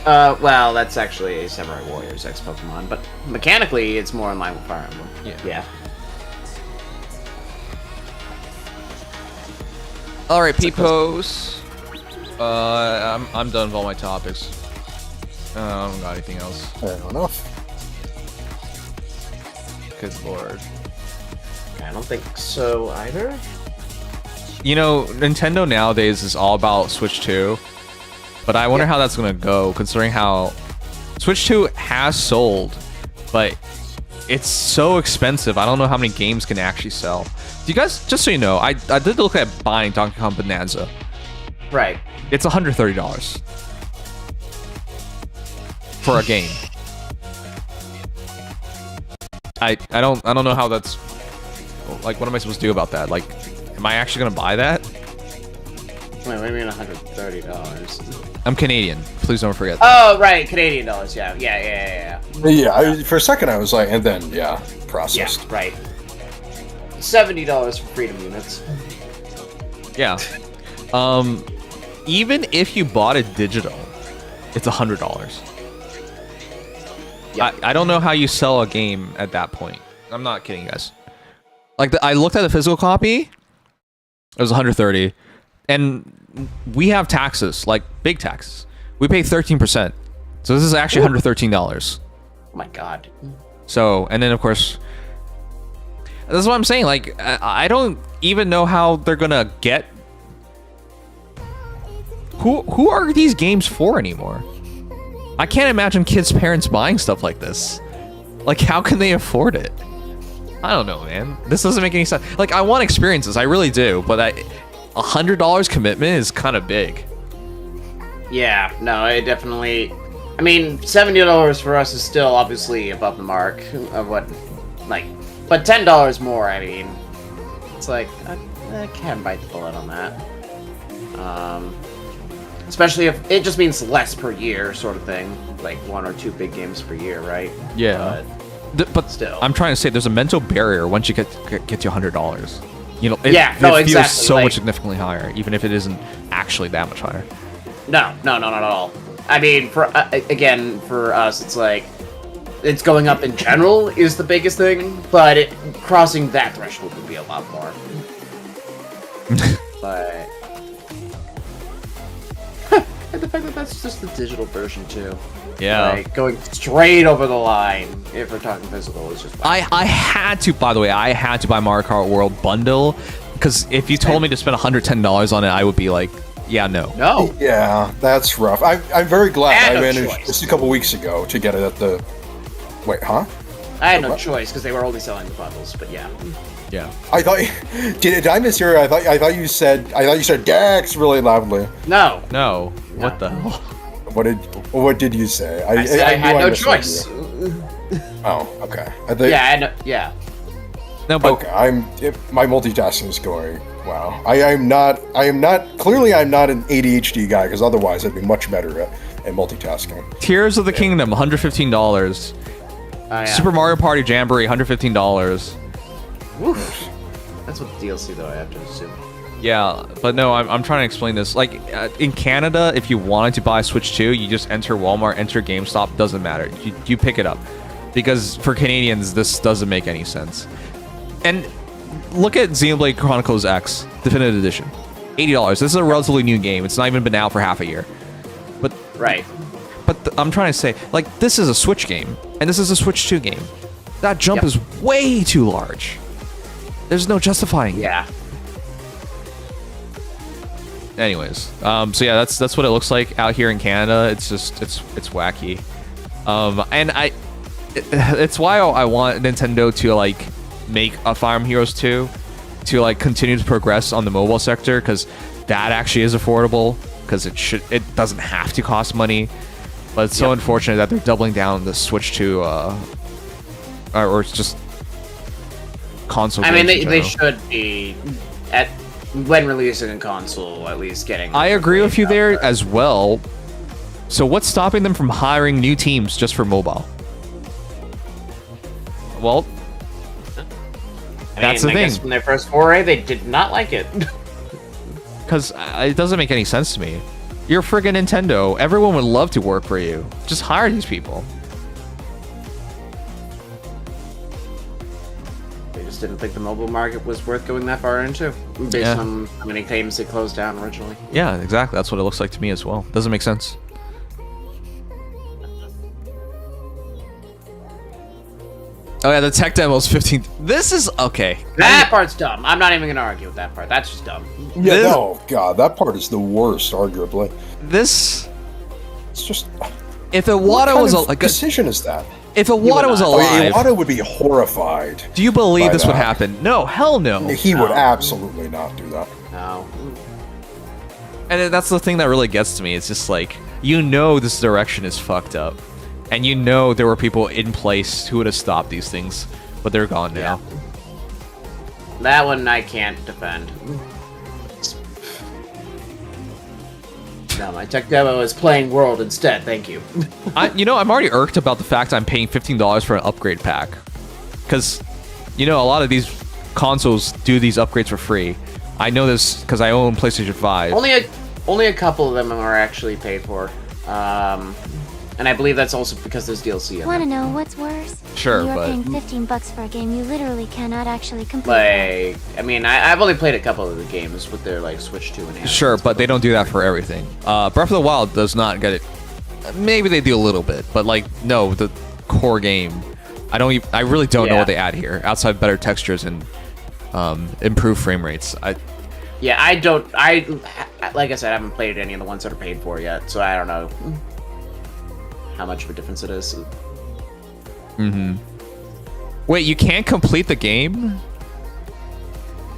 Speaker 4: Well, that's actually a Samurai Warriors X Pokemon, but mechanically, it's more in line with Fire Emblem.
Speaker 1: Yeah. All right, Peepos. I'm done with all my topics. I don't got anything else.
Speaker 5: Fair enough.
Speaker 1: Good lord.
Speaker 4: I don't think so either.
Speaker 1: You know, Nintendo nowadays is all about Switch 2, but I wonder how that's gonna go, considering how Switch 2 has sold, but it's so expensive. I don't know how many games can actually sell. Do you guys, just so you know, I did look at buying Donkey Kong Bonanza.
Speaker 4: Right.
Speaker 1: It's $130 for a game. I don't know how that's, like, what am I supposed to do about that? Like, am I actually gonna buy that?
Speaker 4: Wait, what do you mean $130?
Speaker 1: I'm Canadian. Please don't forget that.
Speaker 4: Oh, right, Canadian dollars. Yeah.
Speaker 5: Yeah, for a second I was like, and then processed.
Speaker 4: Yeah, right. $70 for Freedom Units.
Speaker 1: Yeah. Even if you bought it digital, it's $100.
Speaker 4: Yep.
Speaker 1: I don't know how you sell a game at that point. I'm not kidding, you guys. Like, I looked at the physical copy. It was $130, and we have taxes, like big taxes. We pay 13%, so this is actually $113.
Speaker 4: Oh my god.
Speaker 1: So, and then of course, that's what I'm saying. Like, I don't even know how they're gonna get. Who are these games for anymore? I can't imagine kids' parents buying stuff like this. Like, how can they afford it? I don't know, man. This doesn't make any sense. Like, I want experiences, I really do, but $100 commitment is kind of big.
Speaker 4: Yeah, no, it definitely. I mean, $70 for us is still obviously above the mark of what, like, but $10 more. I mean, it's like I can't bite the bullet on that. Especially if it just means less per year, sort of thing, like 1 or 2 big games per year, right?
Speaker 1: Yeah. But
Speaker 4: still,
Speaker 1: I'm trying to say there's a mental barrier once you get to $100. You know, it
Speaker 4: exactly.
Speaker 1: feels so much significantly higher, even if it isn't actually that much higher.
Speaker 4: No, not at all. I mean, for again, for us, it's like it's going up in general is the biggest thing, but crossing that threshold would be a lot more. But and the fact that that's just the digital version too.
Speaker 1: Yeah.
Speaker 4: Like, going straight over the line if we're talking physical is just.
Speaker 6: I had to, by the way, I had to buy Mario Kart World bundle because if you told me to spend $110 on it, I would be like, yeah, no.
Speaker 4: No.
Speaker 5: Yeah, that's rough. I'm very glad I
Speaker 4: no
Speaker 5: managed
Speaker 4: choice.
Speaker 5: just a couple weeks ago to get it at the. Wait, huh?
Speaker 4: I had no
Speaker 5: What?
Speaker 4: choice because they were only selling the bundles, but yeah.
Speaker 6: Yeah.
Speaker 5: I thought. Did I mishear? I thought you said. I thought you said Dex really loudly.
Speaker 4: No.
Speaker 6: No. What the hell?
Speaker 5: What did you say?
Speaker 4: I said I
Speaker 5: knew
Speaker 4: had no
Speaker 5: misheard
Speaker 4: choice.
Speaker 5: you. Oh, okay. I think,
Speaker 4: Yeah, I know, yeah.
Speaker 6: No, but
Speaker 5: Okay, my multitasking is going. Wow. I am not. Clearly, I'm not an ADHD guy because otherwise, I'd be much better at multitasking.
Speaker 6: Tears of the Kingdom, $115.
Speaker 4: Yeah.
Speaker 6: Super Mario Party Jamboree, $115.
Speaker 4: Woof. That's what the DLC though, I have to assume.
Speaker 6: Yeah, but no, I'm trying to explain this. Like, in Canada, if you wanted to buy Switch 2, you just enter Walmart, enter GameStop, doesn't matter. You pick it up. Because for Canadians, this doesn't make any sense. And look at Xenoblade Chronicles X Definitive Edition. $80. This is a relatively new game. It's not even been out for half a year. But
Speaker 4: Right.
Speaker 6: I'm trying to say, like, this is a Switch game, and this is a Switch 2 game. That jump is way too large. There's no justifying it.
Speaker 4: Yeah.
Speaker 6: Anyways, so yeah, that's what it looks like out here in Canada. It's just it's wacky, and it's why I want Nintendo to like make a Fire Emblem Heroes 2 to like continue to progress on the mobile sector, because that actually is affordable, because it doesn't have to cost money. But it's so unfortunate that they're doubling down on the Switch 2 or it's just console.
Speaker 4: I mean,
Speaker 6: games in
Speaker 4: they
Speaker 6: general.
Speaker 4: should be at when releasing a console, at least getting.
Speaker 6: I agree with you there
Speaker 4: but-
Speaker 6: as well. So what's stopping them from hiring new teams just for mobile? Well, that's the
Speaker 4: I
Speaker 6: thing.
Speaker 4: guess from their first foray, they did not like it.
Speaker 6: Because it doesn't make any sense to me. You're friggin' Nintendo. Everyone would love to work for you. Just hire these people.
Speaker 4: They just didn't think the mobile market was worth going that far into, based
Speaker 6: Yeah.
Speaker 4: on how many games they closed down originally.
Speaker 6: Yeah, exactly. That's what it looks like to me as well. Doesn't make sense. Oh yeah, the tech demo is 15. This is okay.
Speaker 4: That part's dumb. I'm not even gonna argue with that part. That's just dumb.
Speaker 5: Yeah,
Speaker 6: This-
Speaker 5: no, God, that part is the worst, arguably.
Speaker 6: This,
Speaker 5: It's just.
Speaker 6: if
Speaker 5: What
Speaker 6: Iwata
Speaker 5: kind
Speaker 6: was
Speaker 5: of
Speaker 6: like,
Speaker 5: decision is that?
Speaker 6: if Iwata was
Speaker 4: not.
Speaker 6: alive,
Speaker 5: Iwata would be horrified.
Speaker 6: do you believe
Speaker 5: by
Speaker 6: this would
Speaker 5: that.
Speaker 6: happen? No, hell no.
Speaker 5: He would absolutely not do that.
Speaker 4: No.
Speaker 6: And that's the thing that really gets to me. It's just like, you know, this direction is fucked up. And you know there were people in place who would have stopped these things, but they're gone now.
Speaker 4: That one I can't defend. No, my tech demo is playing World instead, thank you.
Speaker 6: I'm already irked about the fact I'm paying $15 for an upgrade pack. Because, a lot of these consoles do these upgrades for free. I know this because I own PlayStation 5.
Speaker 4: Only a couple of them are actually paid for. And I believe that's also because there's DLC in
Speaker 2: Wanna
Speaker 4: them.
Speaker 2: know what's worse?
Speaker 6: Sure,
Speaker 2: You're
Speaker 6: but-
Speaker 2: paying $15 for a game you literally cannot actually complete.
Speaker 4: Like, I mean, I've only played a couple of the games with their, like, Switch 2 enhancements.
Speaker 6: Sure, but they don't do that for everything. Breath of the Wild does not get it. Maybe they do a little bit, but like, no, the core game. I really don't know
Speaker 4: Yeah.
Speaker 6: what they add here outside better textures and improved frame rates.
Speaker 4: Yeah, like I said, I haven't played any of the ones that are paid for yet, so I don't know how much of a difference it is.
Speaker 6: Wait, you can't complete the game?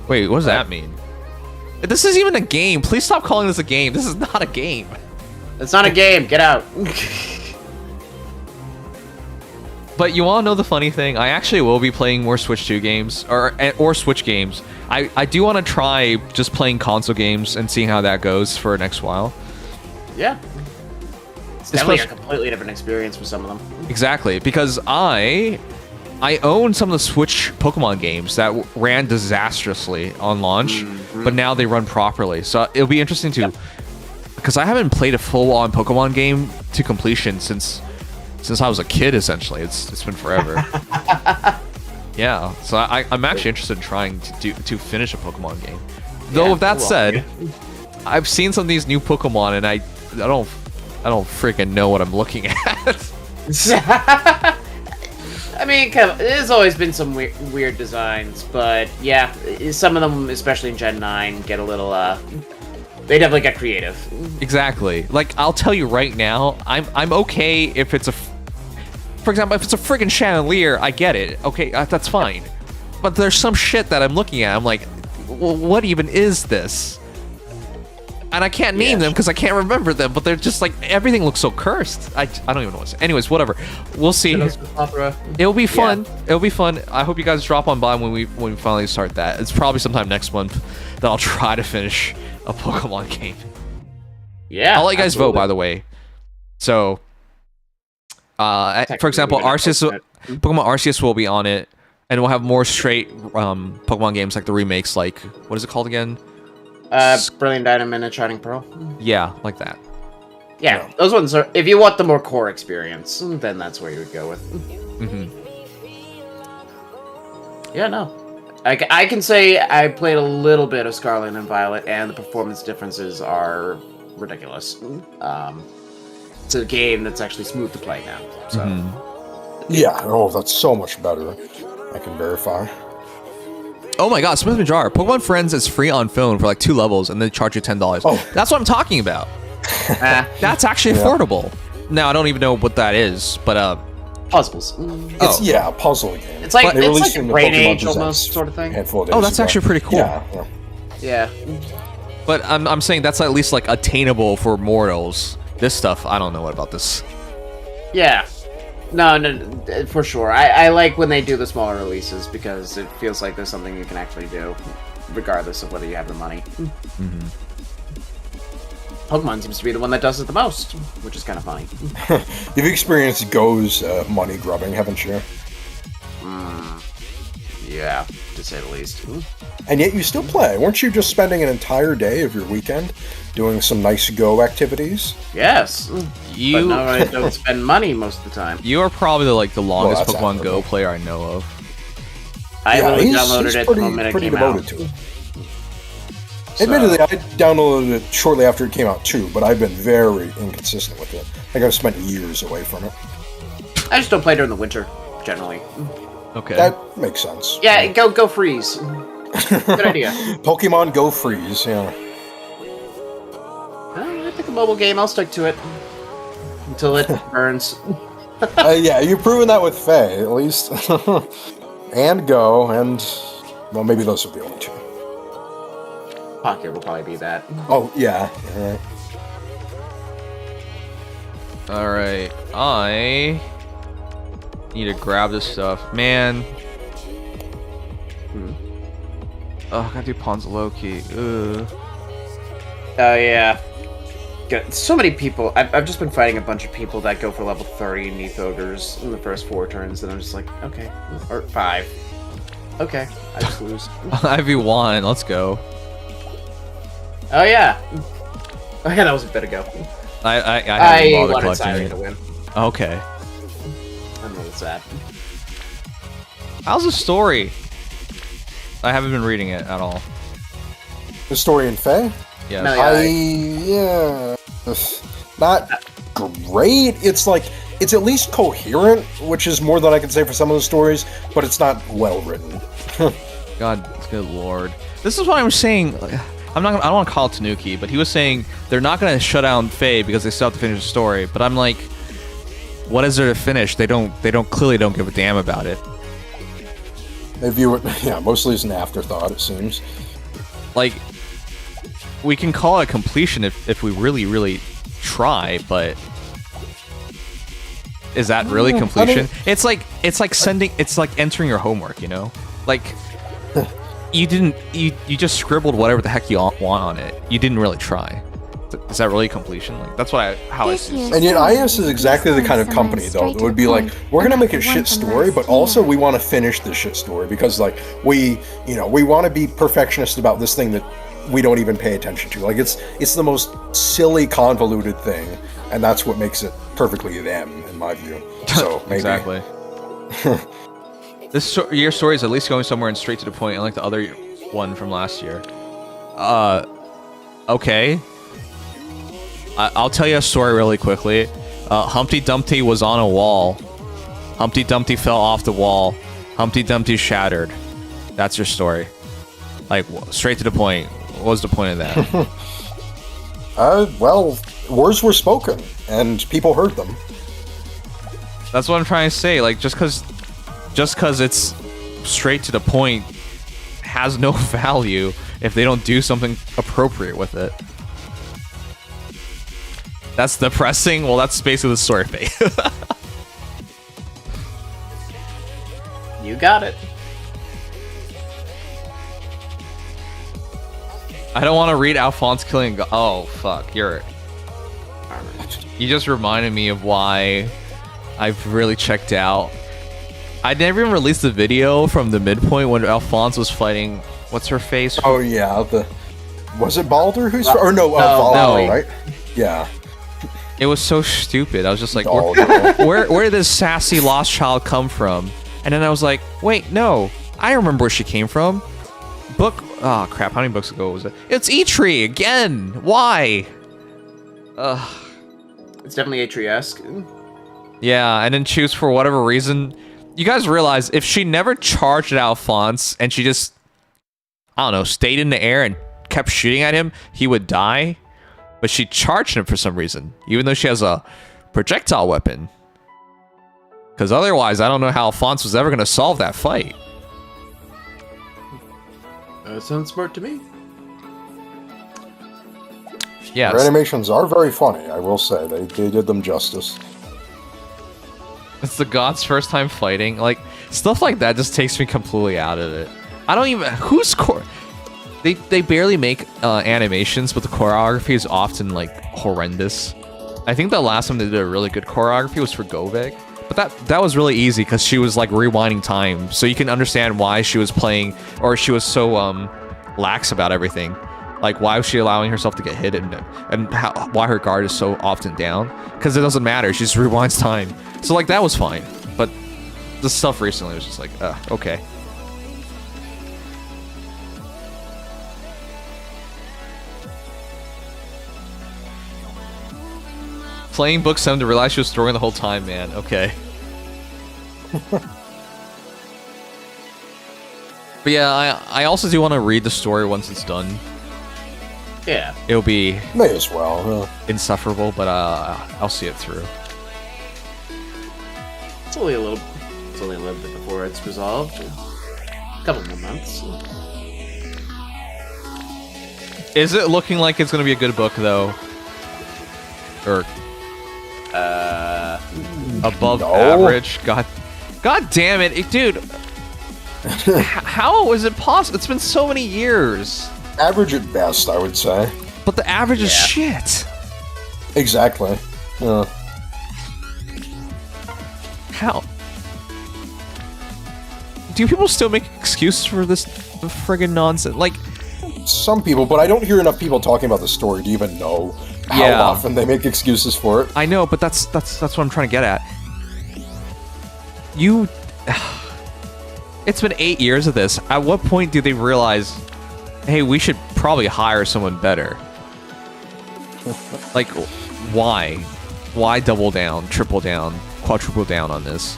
Speaker 6: Wait, what does that mean? This isn't even a game. Please stop calling this a game. This is not a game.
Speaker 4: It's not a game, get out.
Speaker 6: But you want to know the funny thing? I actually will be playing more Switch 2 games or Switch games. I do want to try just playing console games and seeing how that goes for the next while.
Speaker 4: Yeah. It's definitely a
Speaker 6: Especially-
Speaker 4: completely different experience for some of them.
Speaker 6: Exactly, because I own some of the Switch Pokemon games that ran disastrously on launch, but now they run properly. So it'll be interesting to, because I haven't played a full-on Pokemon game to completion since since I was a kid. Essentially, it's been forever. Yeah, so I'm actually interested in trying to finish a Pokemon game. Though with that said, I've seen some of these new Pokemon, and I don't freaking know what I'm looking at.
Speaker 4: I mean, there's always been some weird designs, but yeah, some of them, especially in Gen 9, get a little, they definitely get creative.
Speaker 6: Exactly. Like, I'll tell you right now, I'm okay if it's for example, if it's a friggin' chandelier, I get it. Okay, that's fine. But there's some shit that I'm looking at, I'm like, well, what even is this? And I can't name them because I can't remember them, but they're just like, everything looks so cursed. I don't even know what to say. Anyways, whatever. We'll see. It'll be fun. Yeah. It'll be fun. I hope you guys drop on by when we finally start that. It's probably sometime next month that I'll try to finish a Pokemon game.
Speaker 4: Yeah.
Speaker 6: I'll let you guys vote, by the way. So, for example, Pokemon Arceus will be on it, and we'll have more straight Pokemon games like the remakes, like, what is it called again?
Speaker 4: Brilliant Diamond and Shining Pearl.
Speaker 6: Yeah, like that.
Speaker 4: Yeah, those ones are. If you want the more core experience, then that's where you would go with. Yeah, no. I can say I played a little bit of Scarlet and Violet, and the performance differences are ridiculous. It's a game that's actually smooth to play now. So.
Speaker 5: Yeah, oh, that's so much better. I can verify.
Speaker 6: Oh my god, Smith and Jar. Pokemon Friends is free on phone for like 2 levels and they charge you $10.
Speaker 5: Oh.
Speaker 6: That's what I'm talking about. That's actually affordable. Now, I don't even know what that is, but
Speaker 4: puzzles.
Speaker 5: It's a puzzle game.
Speaker 4: It's like
Speaker 5: they
Speaker 4: it's like
Speaker 5: the
Speaker 4: Brain
Speaker 5: Pokemon
Speaker 4: Age
Speaker 5: Presents
Speaker 4: almost sort of thing.
Speaker 6: Oh, that's actually pretty cool.
Speaker 4: Yeah.
Speaker 6: But I'm saying that's at least like attainable for mortals. This stuff, I don't know what about this.
Speaker 4: Yeah. No, for sure. I like when they do the smaller releases because it feels like there's something you can actually do, regardless of whether you have the money. Pokemon seems to be the one that does it the most, which is kind of funny.
Speaker 5: You've experienced Go's money grubbing, haven't you?
Speaker 4: Yeah, to say the least.
Speaker 5: And yet you still play. Weren't you just spending an entire day of your weekend doing some nice Go activities?
Speaker 4: Yes. But no, I don't spend money most of the time.
Speaker 6: You are probably the longest Pokemon Go player I know of.
Speaker 4: I only downloaded it the moment it came out.
Speaker 5: To it. Admittedly, I downloaded it shortly after it came out too, but I've been very inconsistent with it. I think I've spent years away from it.
Speaker 4: I just don't play during the winter, generally.
Speaker 6: Okay.
Speaker 5: That makes sense.
Speaker 4: Yeah, go freeze. Good idea.
Speaker 5: Pokemon Go Freeze, yeah.
Speaker 4: I pick a mobile game, I'll stick to it. Until it burns.
Speaker 5: Yeah, you've proven that with Faye, at least. And Go, and... well, maybe those are the only 2.
Speaker 4: Pocket will probably be that.
Speaker 5: Oh, yeah.
Speaker 6: Alright, I need to grab this stuff. Man. Oh, I gotta do Ponzaloki.
Speaker 4: Oh, yeah. So many people. I've just been fighting a bunch of people that go for level 30 Neath Ogres in the first 4 turns, and I'm just like, okay. Or 5. Okay, I just lose.
Speaker 6: IV1, let's go.
Speaker 4: Oh, yeah. Oh, yeah, that was a bit ago.
Speaker 6: I haven't bothered
Speaker 4: wanted
Speaker 6: collecting
Speaker 4: Saturday
Speaker 6: it.
Speaker 4: to win.
Speaker 6: Okay.
Speaker 4: I'm really sad.
Speaker 6: How's the story? I haven't been reading it at all.
Speaker 5: The story in Faye?
Speaker 6: Yes.
Speaker 5: Not great. It's like, it's at least coherent, which is more than I can say for some of the stories, but it's not well written.
Speaker 6: God, good lord. This is what I'm saying. I don't want to call it Tanuki, but he was saying they're not going to shut down Faye because they still have to finish the story. But I'm like, what is there to finish? They clearly don't give a damn about it.
Speaker 5: They view it, yeah, mostly as an afterthought, it seems.
Speaker 6: Like, we can call it completion if we really, really try, but is that really completion? I mean, it's like entering your homework, you know? Like, you just scribbled whatever the heck you want on it. You didn't really try. Is that really completion? Like, that's how I see it.
Speaker 5: And yet IS is exactly the kind of company, though, that would be like, we're gonna make a shit story, but also we want to finish the shit story because, like, we want to be perfectionist about this thing that we don't even pay attention to. Like it's the most silly, convoluted thing, and that's what makes it perfectly them, in my view. So maybe.
Speaker 6: Exactly. This year's story is at least going somewhere and straight to the point, unlike the other one from last year. Okay. I'll tell you a story really quickly. Humpty Dumpty was on a wall. Humpty Dumpty fell off the wall. Humpty Dumpty shattered. That's your story. Like, straight to the point. What was the point of that?
Speaker 5: Well, words were spoken, and people heard them.
Speaker 6: That's what I'm trying to say. Like, just because it's straight to the point has no value if they don't do something appropriate with it. That's depressing. Well, that's basically the story fate.
Speaker 4: You got it.
Speaker 6: I don't want to read Alphonse killing. Oh fuck! You just reminded me of why I've really checked out. I never even released the video from the midpoint when Alphonse was fighting. What's her face?
Speaker 5: Oh yeah, was it Baldur who's or no, Baldur,
Speaker 6: no.
Speaker 5: right? Yeah.
Speaker 6: It was so stupid. I was just like,
Speaker 5: Oh,
Speaker 6: where did this sassy lost child come from? And then I was like, wait, no, I remember where she came from. Book. Oh crap! How many books ago was it? It's Eitri again. Why?
Speaker 4: It's definitely Atri-esque.
Speaker 6: Yeah, and then choose for whatever reason. You guys realize if she never charged at Alphonse and she just, I don't know, stayed in the air and kept shooting at him, he would die. But she charged him for some reason, even though she has a projectile weapon. Because otherwise, I don't know how Alphonse was ever going to solve that fight.
Speaker 4: That sounds smart to me.
Speaker 6: Yeah.
Speaker 5: Their animations are very funny, I will say. They did them justice.
Speaker 6: It's the gods' first time fighting. Like, stuff like that just takes me completely out of it. I don't even... Who's core... They barely make animations, but the choreography is often, like, horrendous. I think the last time they did a really good choreography was for Goveg. But that was really easy, because she was, like, rewinding time. So you can understand why she was playing... Or she was so, lax about everything. Like, why was she allowing herself to get hit and why her guard is so often down? Because it doesn't matter. She just rewinds time. So, like, that was fine. But the stuff recently was just like, okay. Playing book 7 to realize she was throwing the whole time, man. Okay. But yeah, I also do want to read the story once it's done.
Speaker 4: Yeah.
Speaker 6: It'll be
Speaker 5: May as well.
Speaker 6: insufferable, but I'll see it through.
Speaker 4: It's only a little bit before it's resolved. A couple more months.
Speaker 6: Is it looking like it's going to be a good book, though? Or above average? God damn it, dude! How is it possible? It's been so many years.
Speaker 5: Average at best, I would say.
Speaker 6: But the average is shit.
Speaker 5: Exactly.
Speaker 6: How? Do people still make excuses for this friggin' nonsense? Like,
Speaker 5: Some people, but I don't hear enough people talking about the story to even know how often they make excuses for it.
Speaker 6: I know, but that's what I'm trying to get at. It's been 8 years of this. At what point do they realize, hey, we should probably hire someone better? Like, why? Why double down, triple down, quadruple down on this?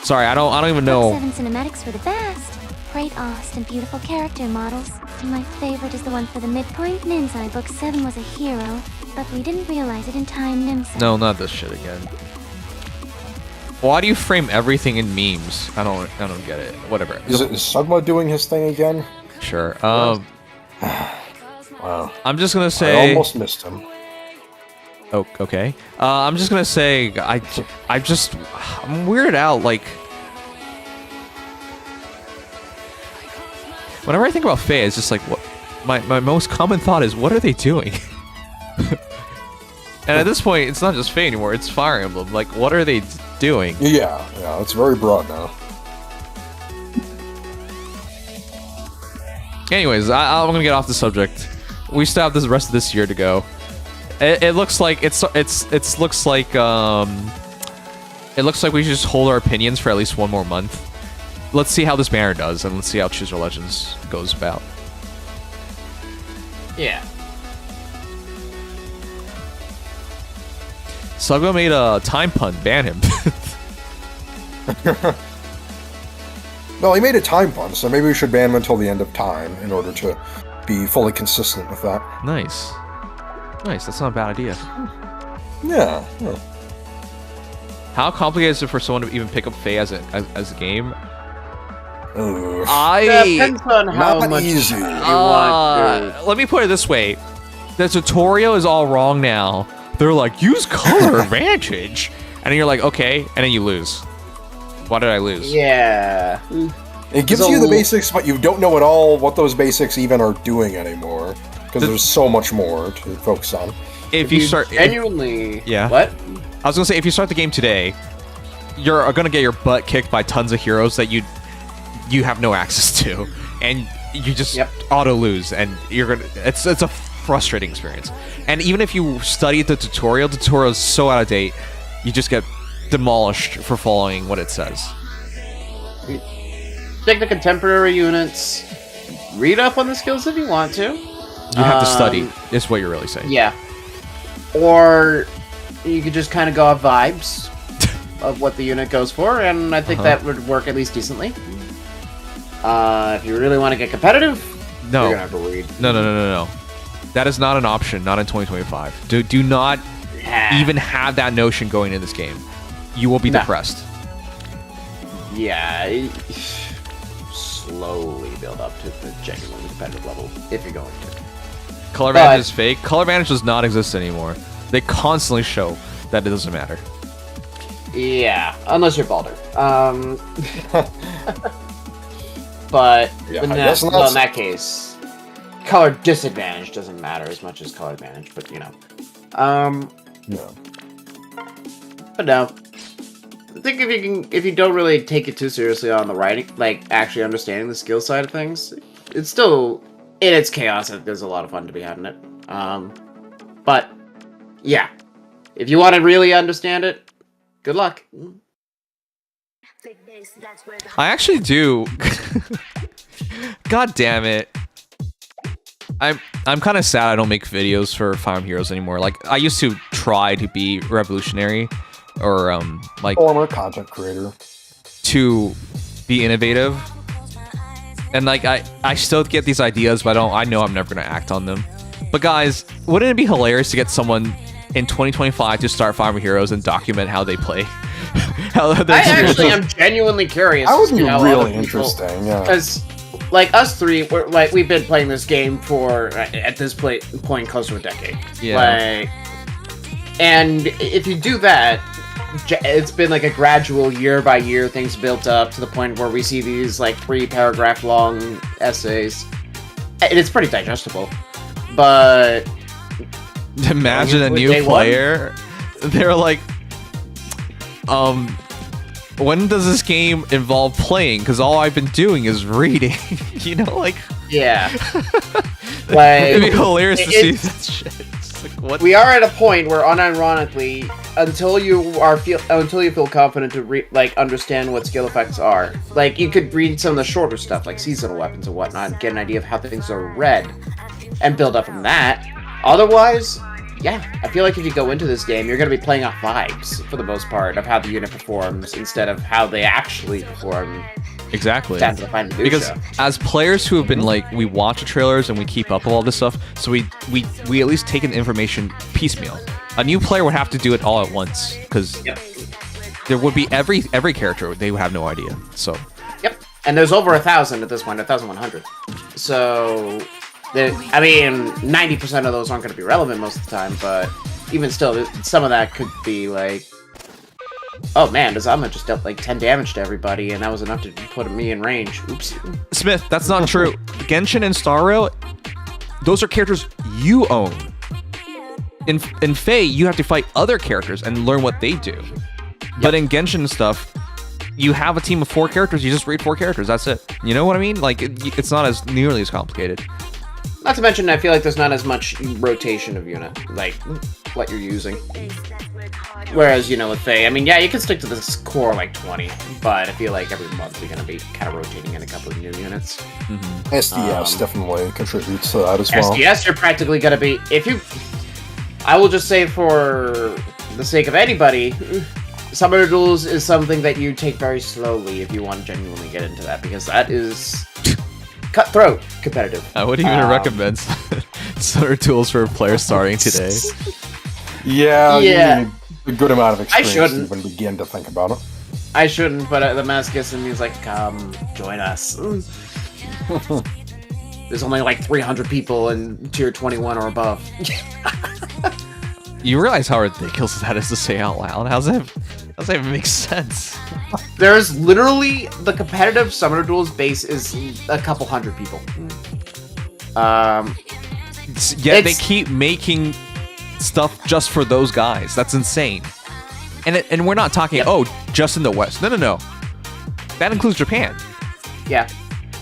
Speaker 6: Sorry, I don't even know.
Speaker 2: Book 7 cinematics were the best. Great art and beautiful character models. My favorite is the one for the midpoint. Ninzai Book 7 was a hero, but we didn't realize it in time, Nimsa.
Speaker 6: No, not this shit again. Why do you frame everything in memes? I don't get it. Whatever.
Speaker 5: Is Sugma doing his thing again?
Speaker 6: Sure.
Speaker 5: Wow.
Speaker 6: I'm just gonna say.
Speaker 5: I almost missed him.
Speaker 6: Oh, okay. I'm just gonna say I'm weirded out. Like, whenever I think about Faye, it's just like what my most common thought is, what are they doing? And at this point, it's not just Faye anymore. It's Fire Emblem. Like, what are they doing?
Speaker 5: Yeah, it's very broad now.
Speaker 6: Anyways, I'm gonna get off the subject. We still have the rest of this year to go. It looks like it looks like we should just hold our opinions for at least one more month. Let's see how this banner does, and let's see how Choose Your Legends goes about.
Speaker 4: Yeah.
Speaker 6: Suggo made a time pun. Ban him.
Speaker 5: Well, he made a time pun, so maybe we should ban him until the end of time in order to be fully consistent with that.
Speaker 6: Nice. Nice. That's not a bad idea.
Speaker 5: Yeah.
Speaker 6: How complicated is it for someone to even pick up Faye as a game?
Speaker 5: Ugh.
Speaker 4: Depends on how
Speaker 5: Not
Speaker 4: much
Speaker 5: easy.
Speaker 4: you want.
Speaker 6: Let me put it this way. The tutorial is all wrong now. They're like, use color advantage. And you're like, okay. And then you lose. Why did I lose?
Speaker 4: Yeah.
Speaker 5: It gives you the basics, but you don't know at all what those basics even are doing anymore. Because there's so much more to focus on.
Speaker 6: If you start...
Speaker 4: Genuinely...
Speaker 6: Yeah.
Speaker 4: What?
Speaker 6: I was going to say, if you start the game today, you're going to get your butt kicked by tons of heroes that you have no access to. And you just auto lose. And you're going to... It's a frustrating experience. And even if you study the tutorial is so out of date, you just get demolished for following what it says.
Speaker 4: Take the contemporary units, read up on the skills if you want to.
Speaker 6: You have to study, is what you're really saying.
Speaker 4: Yeah. Or you could just kind of go off vibes of what the unit goes for, and I think that would work at least decently. If you really want to get competitive,
Speaker 6: No.
Speaker 4: you're gonna have to read.
Speaker 6: No. That is not an option, not in 2025. Do not even have that notion going in this game. You will be depressed.
Speaker 4: Yeah. Slowly build up to the genuinely competitive level, if you're going to.
Speaker 6: Color Advantage is fake. Color Advantage does not exist anymore. They constantly show that it doesn't matter.
Speaker 4: Yeah, unless you're Baldur. But
Speaker 5: Yeah,
Speaker 4: in
Speaker 5: I guess
Speaker 4: that, well, in that case, color disadvantage doesn't matter as much as color advantage, but you know.
Speaker 5: No.
Speaker 4: But no. I think if you don't really take it too seriously on the writing, like actually understanding the skill side of things, it's still in its chaos. There's a lot of fun to be had in it. But yeah, if you want to really understand it, good luck.
Speaker 6: I actually do. God damn it. I'm kind of sad I don't make videos for Fire Emblem Heroes anymore. Like, I used to try to be revolutionary or like
Speaker 5: Former content creator.
Speaker 6: to be innovative. And like I still get these ideas, but I know I'm never gonna act on them. But guys, wouldn't it be hilarious to get someone in 2025 to start Fire Emblem Heroes and document how they play?
Speaker 4: I actually am genuinely curious.
Speaker 5: That would be
Speaker 4: how
Speaker 5: really
Speaker 4: other people-
Speaker 5: interesting, yeah.
Speaker 4: Because, like, us three, we've been playing this game for, at this point, close to a decade.
Speaker 6: Yeah.
Speaker 4: Like, and if you do that, it's been like a gradual year-by-year things built up to the point where we see these, like, 3-paragraph long essays. And it's pretty digestible. But...
Speaker 6: Imagine a new
Speaker 4: Day one?
Speaker 6: player. They're like, when does this game involve playing? Because all I've been doing is reading. You know, like,
Speaker 4: Yeah. Like,
Speaker 6: it'd be hilarious to see
Speaker 4: it's-
Speaker 6: that shit. It's like, what?
Speaker 4: we are at a point where, unironically, until you feel confident to understand what skill effects are, like, you could read some of the shorter stuff, like seasonal weapons and whatnot, and get an idea of how things are read, and build up from that. Otherwise, yeah, I feel like if you go into this game, you're going to be playing off vibes, for the most part, of how the unit performs, instead of how they actually perform.
Speaker 6: Exactly.
Speaker 4: Down to the final
Speaker 6: Because as players who have been like, we watch the trailers and we keep up with all this stuff, so we at least take in information piecemeal. A new player would have to do it all at once, because there would be every character they would have no idea. So
Speaker 4: Yep, and there's over 1,000 at this point, 1,100. So, I mean, 90% of those aren't going to be relevant most of the time, but even still, some of that could be like, oh man, Azama just dealt like 10 damage to everybody, and that was enough to put me in range. Oops.
Speaker 6: Smith, that's not true. Genshin and Star Rail, those are characters you own. In Faye, you have to fight other characters and learn what they do. But in Genshin and stuff, you have a team of 4 characters, you just raid 4 characters. That's it. You know what I mean? Like it's not as nearly as complicated.
Speaker 4: Not to mention, I feel like there's not as much rotation of unit, like what you're using. Whereas, you know, with Fae, I mean, yeah, you can stick to this core like 20, but I feel like every month you're going to be kind of rotating in a couple of new units.
Speaker 5: SDS definitely contributes to that as well.
Speaker 4: SDS, you're practically going to be, if you, I will just say for the sake of anybody, Summoner Duels is something that you take very slowly if you want to genuinely get into that, because that is cutthroat competitive.
Speaker 6: I wouldn't even recommend Summoner Duels for players starting today.
Speaker 5: Yeah.
Speaker 4: Yeah.
Speaker 5: You need a good amount of experience to
Speaker 4: shouldn't.
Speaker 5: even begin to think about it.
Speaker 4: I shouldn't, but the masochist in me is like, come, join us. There's only like 300 people in tier 21 or above.
Speaker 6: You realize how ridiculous that is to say out loud? How's that even make sense?
Speaker 4: There's literally, the competitive Summoner Duels base is a couple hundred people.
Speaker 6: Yet they keep making stuff just for those guys. That's insane. And we're not talking, just in the West. No. That includes Japan.
Speaker 4: Yeah.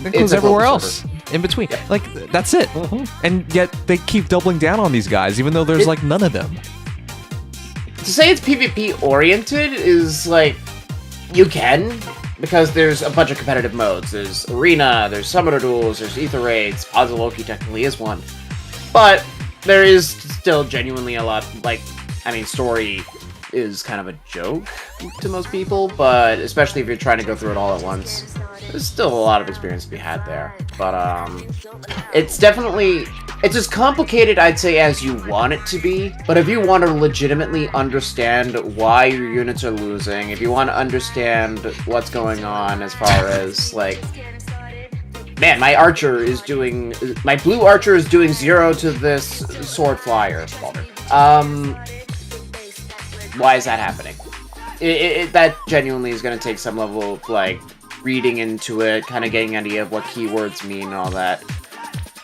Speaker 6: That includes
Speaker 4: It's a
Speaker 6: everywhere
Speaker 4: global
Speaker 6: else
Speaker 4: server.
Speaker 6: in between.
Speaker 4: Yeah.
Speaker 6: Like, that's it. And yet they keep doubling down on these guys, even though there's like none of them.
Speaker 4: To say it's PvP oriented is like, you can, because there's a bunch of competitive modes. There's Arena, there's Summoner Duels, there's Ether Raids, Pods of Loki technically is one. But there is still genuinely a lot, like, I mean, story is kind of a joke to most people, but especially if you're trying to go through it all at once, there's still a lot of experience to be had there. But it's definitely, it's as complicated, I'd say, as you want it to be. But if you want to legitimately understand why your units are losing, if you want to understand what's going on as far as, like, man, my archer is doing, my blue archer is doing 0 to this sword flyer. Why is that happening? That genuinely is going to take some level of, like, reading into it, kind of getting an idea of what keywords mean and all that.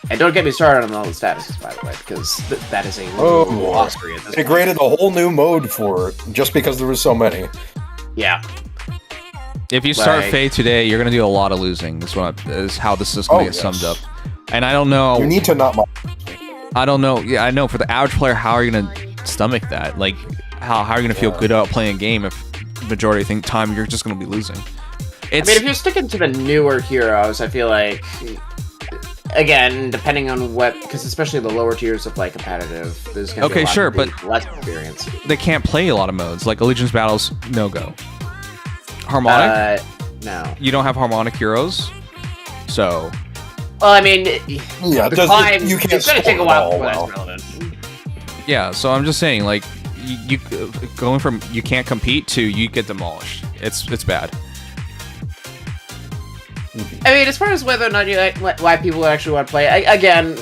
Speaker 4: And don't get me started on all the statuses, by the way, because that is a little glossary at this
Speaker 5: They
Speaker 4: point.
Speaker 5: created a whole new mode for it, just because there was so many.
Speaker 4: Yeah.
Speaker 6: If you start
Speaker 4: Like-
Speaker 6: Fae today, you're going to do a lot of losing. Is how this is going to get summed up. And I don't know.
Speaker 5: You need to not...
Speaker 6: I don't know. Yeah, I know. For the average player, how are you going to stomach that? Like, how are you going to feel good about playing a game if the majority think time you're just going to be losing?
Speaker 4: I mean, if you're sticking to the newer heroes, I feel like, again, depending on what, because especially the lower tiers of, like, competitive, there's going to be a lot of less experience.
Speaker 6: They can't play a lot of modes. Like, Allegiance Battles, no-go. Harmonic?
Speaker 4: No.
Speaker 6: You don't have harmonic heroes? So...
Speaker 4: Well, I mean,
Speaker 5: Yeah,
Speaker 4: the climb,
Speaker 5: you can't
Speaker 4: it's going to take a
Speaker 5: score
Speaker 4: while
Speaker 5: it all
Speaker 4: before that's
Speaker 5: well.
Speaker 4: relevant.
Speaker 6: Yeah, so I'm just saying, like, you going from you can't compete to you get demolished. It's bad.
Speaker 4: I mean, as far as whether or not you why people actually want to play, again,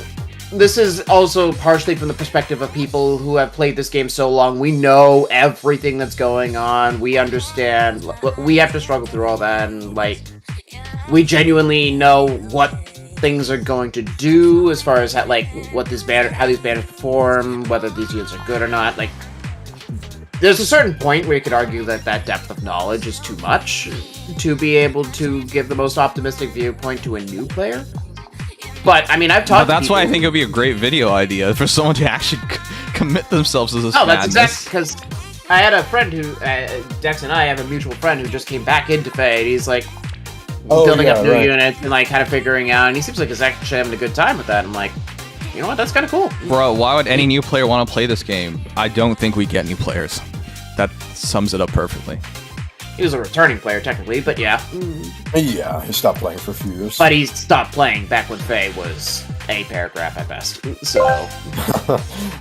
Speaker 4: this is also partially from the perspective of people who have played this game so long. We know everything that's going on. We understand. We have to struggle through all that, and, like, we genuinely know what things are going to do as far as how these banners perform, whether these units are good or not. Like, there's a certain point where you could argue that depth of knowledge is too much to be able to give the most optimistic viewpoint to a new player. But I mean, I've talked.
Speaker 6: That's why I think it would be a great video idea for someone to actually commit themselves to this.
Speaker 4: Oh, that's
Speaker 6: madness.
Speaker 4: exactly, because I had a friend who Dex and I have a mutual friend who just came back into Fae, and he's like building up new units and, like, kind of figuring out, and he seems like he's actually having a good time with that. I'm like, you know what, that's kind of cool.
Speaker 6: Bro, why would any new player want to play this game? I don't think we get new players. That sums it up perfectly.
Speaker 4: He was a returning player technically, but yeah.
Speaker 5: Yeah, he stopped playing for a few years.
Speaker 4: But he stopped playing back when Fae was a paragraph at best. So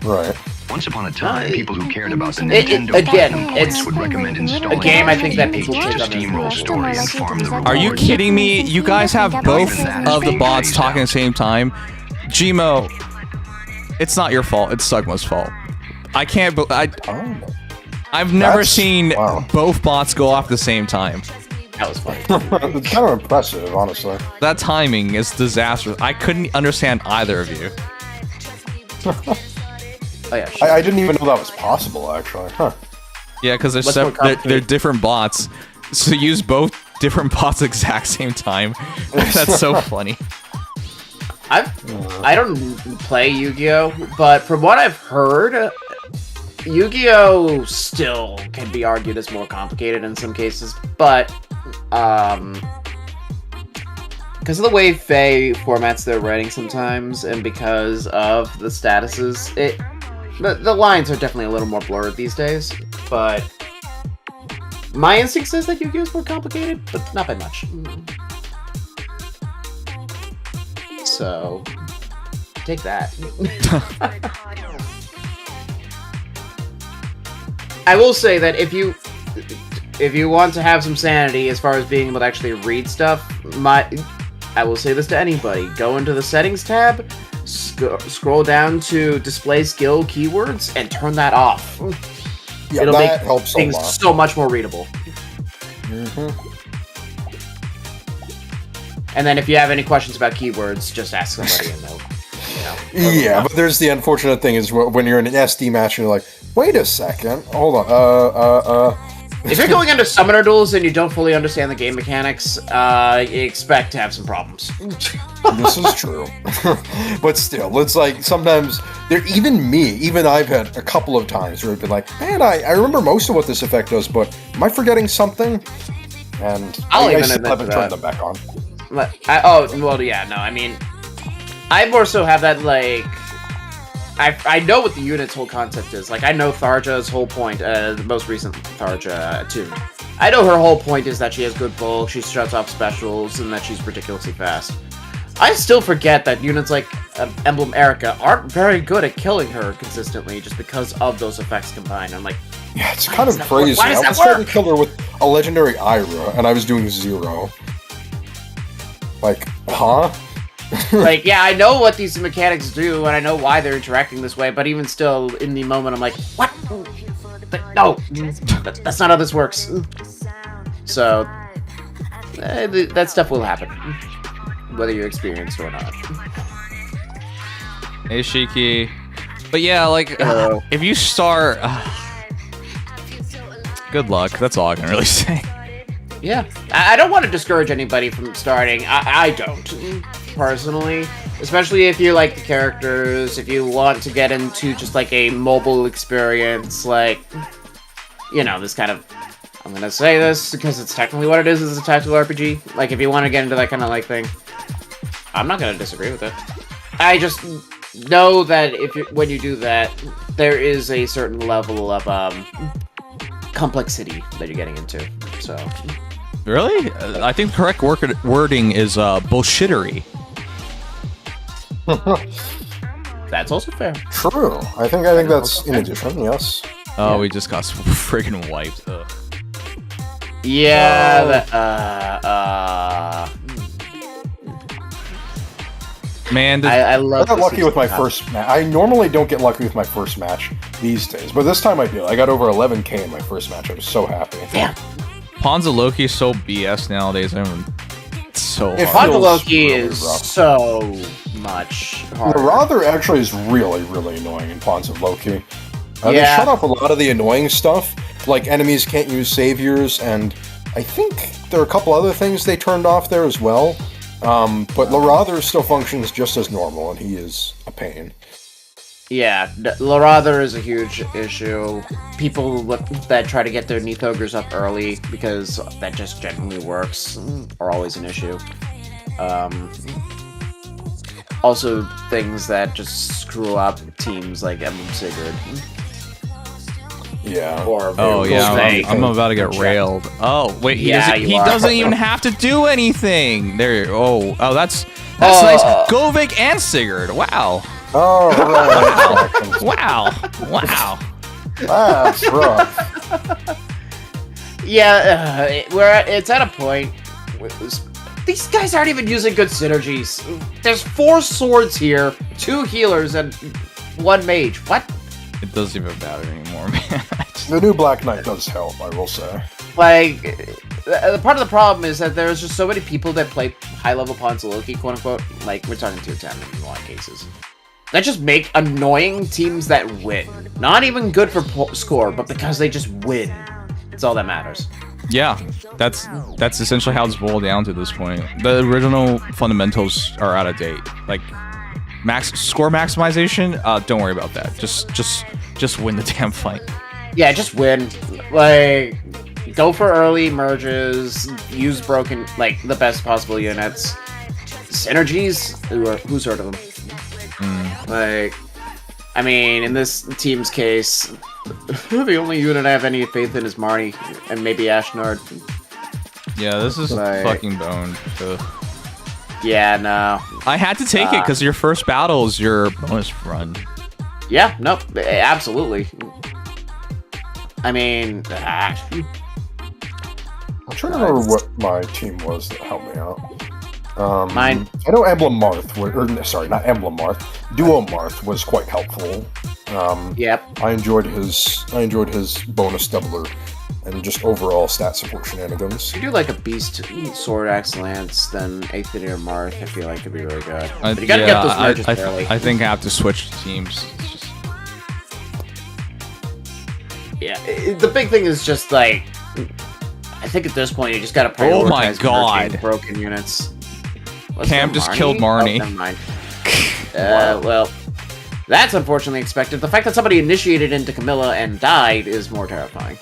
Speaker 5: Right.
Speaker 7: Once upon a time, people who cared about the
Speaker 4: Again,
Speaker 7: Nintendo Platinum
Speaker 4: it's
Speaker 7: Points would recommend installing
Speaker 4: a game I think that
Speaker 7: a
Speaker 4: people
Speaker 7: to
Speaker 4: take on
Speaker 7: steamroll
Speaker 2: this.
Speaker 7: story and farm the rewards.
Speaker 6: Are you kidding me? You guys have both of the bots talking at the same time. Gmo, it's not your fault. It's Sugma's fault. I can't. I've never
Speaker 5: That's-
Speaker 6: seen
Speaker 5: wow.
Speaker 6: both bots go off at the same time.
Speaker 4: That was funny.
Speaker 5: It's kind of impressive, honestly.
Speaker 6: That timing is disastrous. I couldn't understand either of you.
Speaker 4: Oh yeah. Sure.
Speaker 5: I didn't even know that was possible, actually. Huh.
Speaker 6: Yeah, because
Speaker 4: Much more
Speaker 6: they're
Speaker 4: complicated.
Speaker 6: different bots. So use both different bots at the exact same time. That's so funny.
Speaker 4: I don't play Yu-Gi-Oh, but from what I've heard, Yu-Gi-Oh still can be argued as more complicated in some cases, but because of the way Faye formats their writing sometimes, and because of the statuses, the lines are definitely a little more blurred these days. But my instinct says that Yu-Gi-Oh is more complicated, but not by much. So take that. I will say that if you want to have some sanity as far as being able to actually read stuff, I will say this to anybody: go into the settings tab, scroll down to display skill keywords, and turn that off.
Speaker 5: Yeah,
Speaker 4: it'll
Speaker 5: that
Speaker 4: make
Speaker 5: helps
Speaker 4: things
Speaker 5: a lot.
Speaker 4: so much more readable. And then if you have any questions about keywords, just ask somebody and they'll,
Speaker 5: Yeah, but there's the unfortunate thing is when you're in an SD match and you're like, wait a second, hold on,
Speaker 4: If you're going into summoner duels and you don't fully understand the game mechanics, you expect to have some problems.
Speaker 5: This is true. But still, it's like sometimes even I've had a couple of times where I've been like, man, I remember most of what this effect does, but am I forgetting something? And I still haven't turned them back on.
Speaker 4: I mean, I more so have that, like, I know what the unit's whole concept is. Like, I know Tharja's whole point, the most recent Tharja tune. I know her whole point is that she has good bulk, she shuts off specials, and that she's ridiculously fast. I still forget that units like Emblem Erica aren't very good at killing her consistently just because of those effects combined. I'm like,
Speaker 5: yeah, it's kind of crazy.
Speaker 4: Why does
Speaker 5: I was
Speaker 4: that
Speaker 5: trying
Speaker 4: work?
Speaker 5: to kill her with a legendary Ira, and I was doing 0. Like, huh?
Speaker 4: like, yeah, I know what these mechanics do, and I know why they're interacting this way, but even still, in the moment, I'm like, what? No! That's not how this works. So, that stuff will happen. Whether you're experienced or not.
Speaker 6: Hey, Shiki. But yeah, like, if you start... good luck. That's all I can really say.
Speaker 4: Yeah. I don't want to discourage anybody from starting. I don't, personally. Especially if you like the characters, if you want to get into just, like, a mobile experience, like, this kind of... I'm gonna say this because it's technically what it is a tactical RPG. Like, if you want to get into that kind of, like, thing, I'm not gonna disagree with it. I just know that when you do that, there is a certain level of, complexity that you're getting into, so...
Speaker 6: Really? I think the correct wording is bullshittery.
Speaker 4: That's also fair.
Speaker 5: True. I think that's in addition, yes.
Speaker 6: Oh, we just got friggin' wiped. Ugh.
Speaker 4: Yeah,
Speaker 6: Man,
Speaker 4: I love.
Speaker 5: I got lucky with my first match. I normally don't get lucky with my first match these days, but this time I did. I got over 11k in my first match. I was so happy.
Speaker 4: Yeah.
Speaker 6: Pawns of Loki is so BS nowadays. It's so hard.
Speaker 4: Pawns of Loki
Speaker 5: really
Speaker 4: is
Speaker 5: rough.
Speaker 4: so much harder.
Speaker 5: Marauder actually is really, really annoying in Pawns of Loki. They
Speaker 4: Yeah.
Speaker 5: shut off a lot of the annoying stuff, like enemies can't use saviors, and I think there are a couple other things they turned off there as well. But Larather still functions just as normal, and he is a pain.
Speaker 4: Yeah, Larather is a huge issue. People that try to get their Neath Ogres up early, because that just generally works, are always an issue. Also, things that just screw up teams like Emblem Sigurd.
Speaker 5: Yeah.
Speaker 6: Oh yeah, I'm about to get railed. Oh wait, he doesn't even have to do anything. There. Oh, that's nice. Govik and Sigurd. Wow.
Speaker 5: Oh, right.
Speaker 6: Wow.
Speaker 5: That's rough.
Speaker 4: Yeah, it's at a point. These guys aren't even using good synergies. There's 4 swords here, 2 healers, and 1 mage. What?
Speaker 6: It doesn't even matter anymore, man.
Speaker 5: The new Black Knight does help, I will say.
Speaker 4: Like, part of the problem is that there's just so many people that play high-level Pawns of Loki, quote-unquote. Like, we're talking tier 10 in a lot of cases. That just make annoying teams that win. Not even good for score, but because they just win. It's all that matters.
Speaker 1: Yeah, that's essentially how it's boiled down to this point. The original fundamentals are out of date. Like score maximization, don't worry about that. Just win the damn fight.
Speaker 4: Yeah, just win. Like, go for early merges. Use broken, like the best possible units. Synergies. Who's heard of them? Like, I mean, in this team's case, the only unit I have any faith in is Marnie and maybe Ashnard.
Speaker 1: Yeah, this is
Speaker 4: Like,
Speaker 1: fucking boned. Ugh.
Speaker 4: Yeah, no.
Speaker 1: I had to take it because your first battle is your bonus run.
Speaker 4: Yeah, nope, absolutely. I mean,
Speaker 5: I'm trying to remember what my team was that helped me out.
Speaker 4: Mine.
Speaker 5: I know Emblem Marth, sorry, not Emblem Marth. Duo Marth was quite helpful.
Speaker 4: Yep.
Speaker 5: I enjoyed his bonus doubler and just overall stat support shenanigans.
Speaker 4: If you do like a beast sword axe lance, then Aether or Marth, I feel like could be really good. But you gotta get those merges early.
Speaker 1: I think I have to switch teams. It's just...
Speaker 4: Yeah, the big thing is just like, I think at this point you just gotta prioritize
Speaker 1: Oh my God.
Speaker 4: merging broken units. What's
Speaker 1: Cam
Speaker 4: that,
Speaker 1: just
Speaker 4: Marnie?
Speaker 1: killed Marnie.
Speaker 4: Oh, never mind. Well, that's unfortunately expected. The fact that somebody initiated into Camilla and died is more terrifying.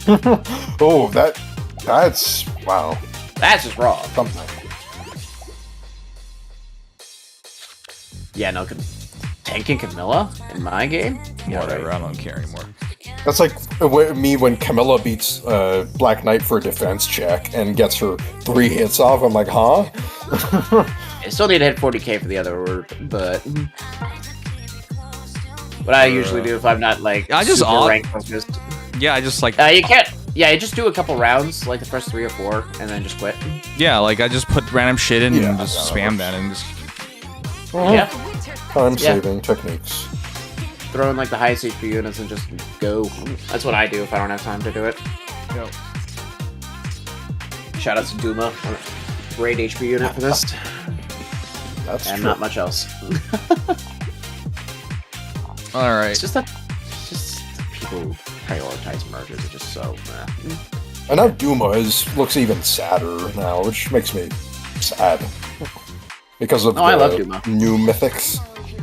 Speaker 5: Oh, that's wow.
Speaker 4: That's just raw.
Speaker 5: Something.
Speaker 4: Yeah, no, tanking Camilla in my game? Yeah,
Speaker 1: Whatever,
Speaker 4: right.
Speaker 1: I don't care anymore.
Speaker 5: That's like me when Camilla beats Black Knight for a defense check and gets her 3 hits off. I'm like, huh?
Speaker 4: I still need to hit 40k for the other word, but what I usually do if I'm not like
Speaker 1: I just
Speaker 4: super rank focused.
Speaker 1: Yeah, I just like
Speaker 4: You can't. Yeah, you just do a couple rounds, like the first 3 or 4, and then just quit.
Speaker 1: yeah, like I just put random shit in
Speaker 5: Yeah,
Speaker 1: and just spam that and just
Speaker 4: Yeah,
Speaker 5: Time saving techniques.
Speaker 4: throw in like the highest HP units and just go. That's what I do if I don't have time to do it.
Speaker 1: go.
Speaker 4: Shout out to Duma, great HP unit for this,
Speaker 5: That's
Speaker 4: and
Speaker 5: true.
Speaker 4: not much else.
Speaker 1: All right.
Speaker 4: It's just that people who prioritize mergers are just so.
Speaker 5: And now Duma looks even sadder now, which makes me sad. Because of
Speaker 4: I
Speaker 5: the
Speaker 4: love Duma.
Speaker 5: new mythics.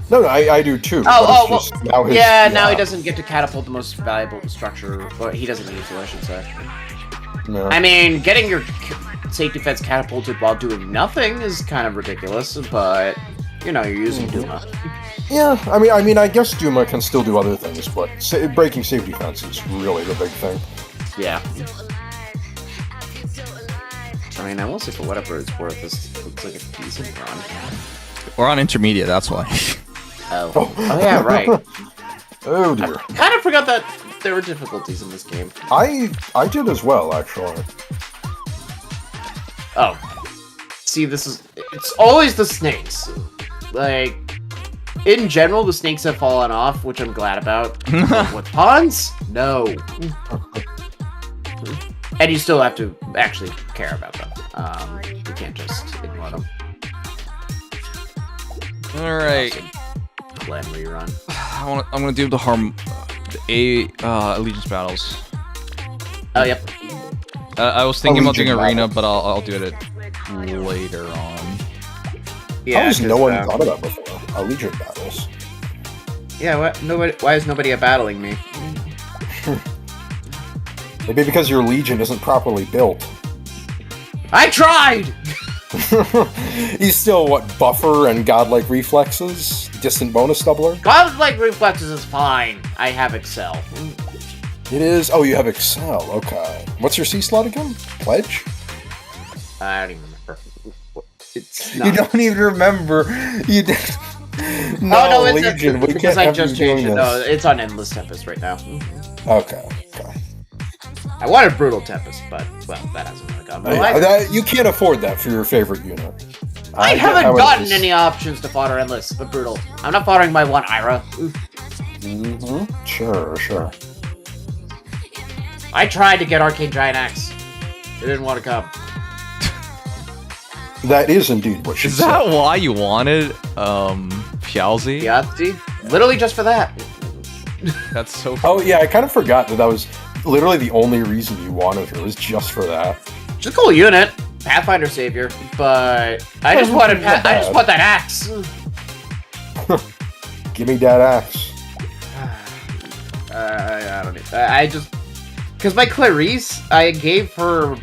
Speaker 5: No, I do too.
Speaker 4: Oh,
Speaker 5: but it's just now his,
Speaker 4: now he doesn't get to catapult the most valuable structure, but he doesn't need to, I should say.
Speaker 5: Yeah.
Speaker 4: I mean, getting your safety fence catapulted while doing nothing is kind of ridiculous, but you know, you're using Duma.
Speaker 5: Yeah, I mean, I guess Duma can still do other things, but breaking safety fence is really the big thing.
Speaker 4: Yeah. I mean, I will say for whatever it's worth, this looks like a decent run.
Speaker 1: We're on intermediate, that's why.
Speaker 4: Oh yeah, right.
Speaker 5: Oh dear.
Speaker 4: Kind of forgot that there were difficulties in this game.
Speaker 5: I did as well, actually.
Speaker 4: Oh. See, it's always the snakes. Like, in general, the snakes have fallen off, which I'm glad about. But with pawns? No. And you still have to actually care about them. You can't just ignore them.
Speaker 1: All right.
Speaker 4: Glen rerun.
Speaker 1: I'm gonna do the allegiance battles.
Speaker 4: Oh, yep.
Speaker 1: I was thinking about doing
Speaker 5: Allegiant
Speaker 1: arena,
Speaker 5: battle.
Speaker 1: but I'll do it later on.
Speaker 4: Yeah,
Speaker 5: How has no
Speaker 4: 'cause,
Speaker 5: one thought of that before? Allegiant battles.
Speaker 4: Yeah, why is nobody battling me?
Speaker 5: Maybe because your legion isn't properly built.
Speaker 4: I tried!
Speaker 5: He's still, buffer and godlike reflexes? Distant bonus doubler?
Speaker 4: Godlike reflexes is fine. I have Excel.
Speaker 5: It is? Oh, you have Excel. Okay. What's your C slot again? Pledge?
Speaker 4: I don't even remember. It's not.
Speaker 5: You don't even remember. You did.
Speaker 4: No, it's
Speaker 5: Legion. We
Speaker 4: because
Speaker 5: can't
Speaker 4: I
Speaker 5: have
Speaker 4: just
Speaker 5: you
Speaker 4: changed
Speaker 5: doing
Speaker 4: it. No,
Speaker 5: this.
Speaker 4: it's on Endless Tempest right now.
Speaker 5: Okay.
Speaker 4: I wanted Brutal Tempest, but, well, that hasn't really gone.
Speaker 5: Oh, yeah, you can't afford that for your favorite unit.
Speaker 4: I
Speaker 5: get
Speaker 4: haven't
Speaker 5: how it
Speaker 4: gotten
Speaker 5: is.
Speaker 4: any options to fodder Endless, but Brutal. I'm not foddering my one Ira. Oof.
Speaker 5: Mm-hmm. Sure.
Speaker 4: I tried to get Arcane Giant Axe. It didn't want to come.
Speaker 5: That is indeed what she
Speaker 1: Is
Speaker 5: said.
Speaker 1: that why you wanted Pialzi?
Speaker 4: Yeah, see? Literally just for that.
Speaker 1: That's so.
Speaker 5: Oh yeah, I kind of forgot that was literally the only reason you wanted her was just for that.
Speaker 4: She's a cool unit, Pathfinder savior, but I just want that axe.
Speaker 5: Give me that axe.
Speaker 4: I don't know. I just because my Clarice, I gave her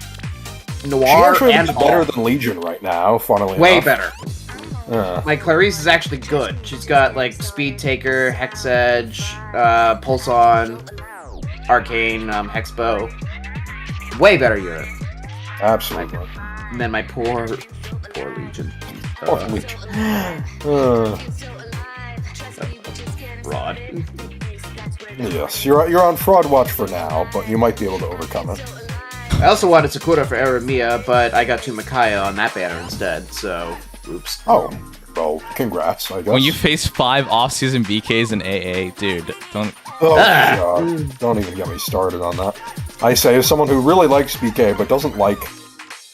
Speaker 4: Noir
Speaker 5: She actually
Speaker 4: and
Speaker 5: looks better than Legion right now. Funnily
Speaker 4: way
Speaker 5: enough.
Speaker 4: better. My Clarice is actually good. She's got like Speed Taker, Hex Edge, Pulse On, Arcane, Hex Bow. Way better unit.
Speaker 5: Absolutely.
Speaker 4: And then my poor Legion.
Speaker 5: Poor Legion.
Speaker 4: Rod.
Speaker 5: Yes, you're on fraud watch for now, but you might be able to overcome it.
Speaker 4: I also wanted Sakura for Eremia, but I got 2 Micaiah on that banner instead, so oops.
Speaker 5: Oh, well, congrats, I guess.
Speaker 6: When you face 5 off-season BKs in AA, dude, don't.
Speaker 5: Oh, God. Don't even get me started on that. I say, as someone who really likes BK, but doesn't like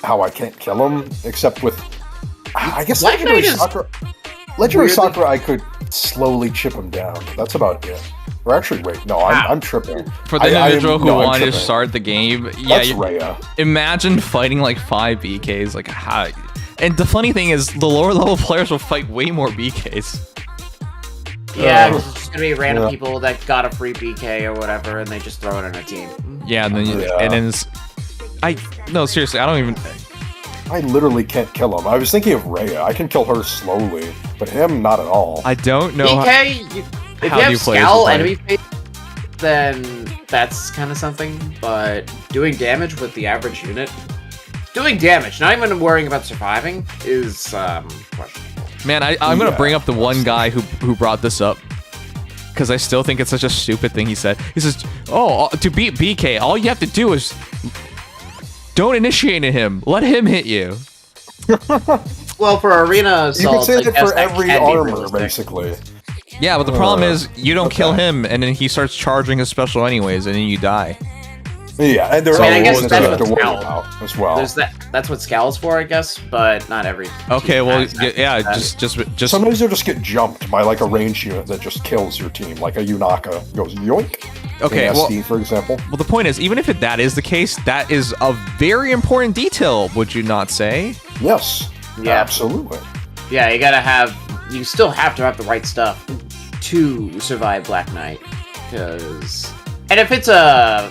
Speaker 5: how I can't kill him, except with... I guess
Speaker 4: Black
Speaker 5: Legendary
Speaker 4: Knight is
Speaker 5: Sakura... Legendary
Speaker 4: weirdly-
Speaker 5: Sakura, I could slowly chip him down. That's about it. Or actually, wait, no, I'm tripping.
Speaker 6: For the individual who wanted to start the game, yeah,
Speaker 5: That's Rhea.
Speaker 6: imagine fighting like 5 BKs, like how. And the funny thing is, the lower level players will fight way more BKs.
Speaker 4: Yeah, 'cause it's just gonna be random people that got a free BK or whatever, and they just throw it in a team.
Speaker 6: Yeah, and then and then no, seriously, I don't even.
Speaker 5: I literally can't kill him. I was thinking of Rhea. I can kill her slowly, but him, not at all.
Speaker 6: I don't know.
Speaker 4: BK, if
Speaker 6: how
Speaker 4: you
Speaker 6: do
Speaker 4: have
Speaker 6: players
Speaker 4: Scowl
Speaker 6: play?
Speaker 4: enemy face, then that's kind of something. But doing damage with the average unit, doing damage, not even worrying about surviving, is questionable.
Speaker 6: Man, I'm gonna bring up the one guy who brought this up. Because I still think it's such a stupid thing he said. He says, oh, to beat BK, all you have to do is don't initiate him. Let him hit you.
Speaker 4: Well, for arena
Speaker 5: You can
Speaker 4: assaults,
Speaker 5: say
Speaker 4: I
Speaker 5: that
Speaker 4: guess
Speaker 5: for
Speaker 4: that
Speaker 5: every
Speaker 4: can be
Speaker 5: armor,
Speaker 4: realistic.
Speaker 5: basically.
Speaker 6: Yeah, but the problem is you don't kill him, and then he starts charging his special anyways, and then you die.
Speaker 5: Yeah, and there
Speaker 4: I mean, I
Speaker 5: are
Speaker 4: guess
Speaker 5: rules
Speaker 4: that's
Speaker 5: you have to
Speaker 4: what
Speaker 5: worry
Speaker 4: Scowl-
Speaker 5: about as well.
Speaker 4: There's that. That's what Scowl's for, I guess, but not every.
Speaker 6: Okay,
Speaker 4: team
Speaker 6: well,
Speaker 4: has that.
Speaker 6: yeah, just
Speaker 5: Sometimes you'll just get jumped by like a ranged unit that just kills your team, like a Yunaka goes yoink.
Speaker 6: Okay,
Speaker 5: in
Speaker 6: well,
Speaker 5: SD, for example.
Speaker 6: well, the point is, even if that is the case, that is a very important detail. Would you not say?
Speaker 5: Yes,
Speaker 4: Yeah.
Speaker 5: absolutely.
Speaker 4: Yeah, you gotta have. You still have to have the right stuff to survive Black Knight, because and if it's a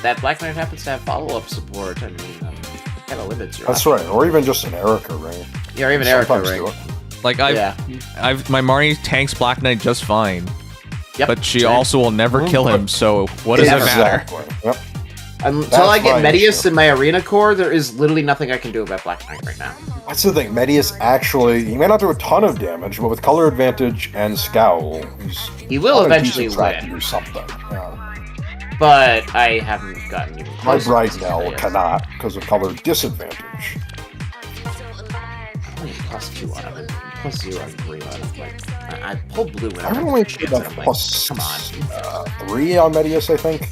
Speaker 4: that Black Knight happens to have follow-up support, I mean, it kind of limits your.
Speaker 5: That's
Speaker 4: options.
Speaker 5: right, or even just an Erica ring.
Speaker 4: Yeah, or even Erica
Speaker 5: Sometimes
Speaker 4: ring.
Speaker 5: do it.
Speaker 6: Like my Marnie tanks Black Knight just fine,
Speaker 4: Yep.
Speaker 6: but she
Speaker 4: same.
Speaker 6: also will never kill him. So what does it matter?
Speaker 5: Exactly. Yep.
Speaker 4: Until I
Speaker 5: That's
Speaker 4: get
Speaker 5: my
Speaker 4: Medius
Speaker 5: issue.
Speaker 4: in my arena core, there is literally nothing I can do about Black Knight right now.
Speaker 5: That's the thing. Medius actually, he may not do a ton of damage, but with color advantage and scowl,
Speaker 4: He will
Speaker 5: on a
Speaker 4: eventually
Speaker 5: decent track to
Speaker 4: win,
Speaker 5: do something. Yeah.
Speaker 4: but I haven't gotten even
Speaker 5: My
Speaker 4: close.
Speaker 5: Bridnell
Speaker 4: to
Speaker 5: cannot because of color disadvantage.
Speaker 4: Only +2 on him, and +0 on green on him. Like, I pull blue and
Speaker 5: I've only achieved
Speaker 4: I'm
Speaker 5: like
Speaker 4: like,
Speaker 5: plus
Speaker 4: come on.
Speaker 5: 3 on Medius, I think.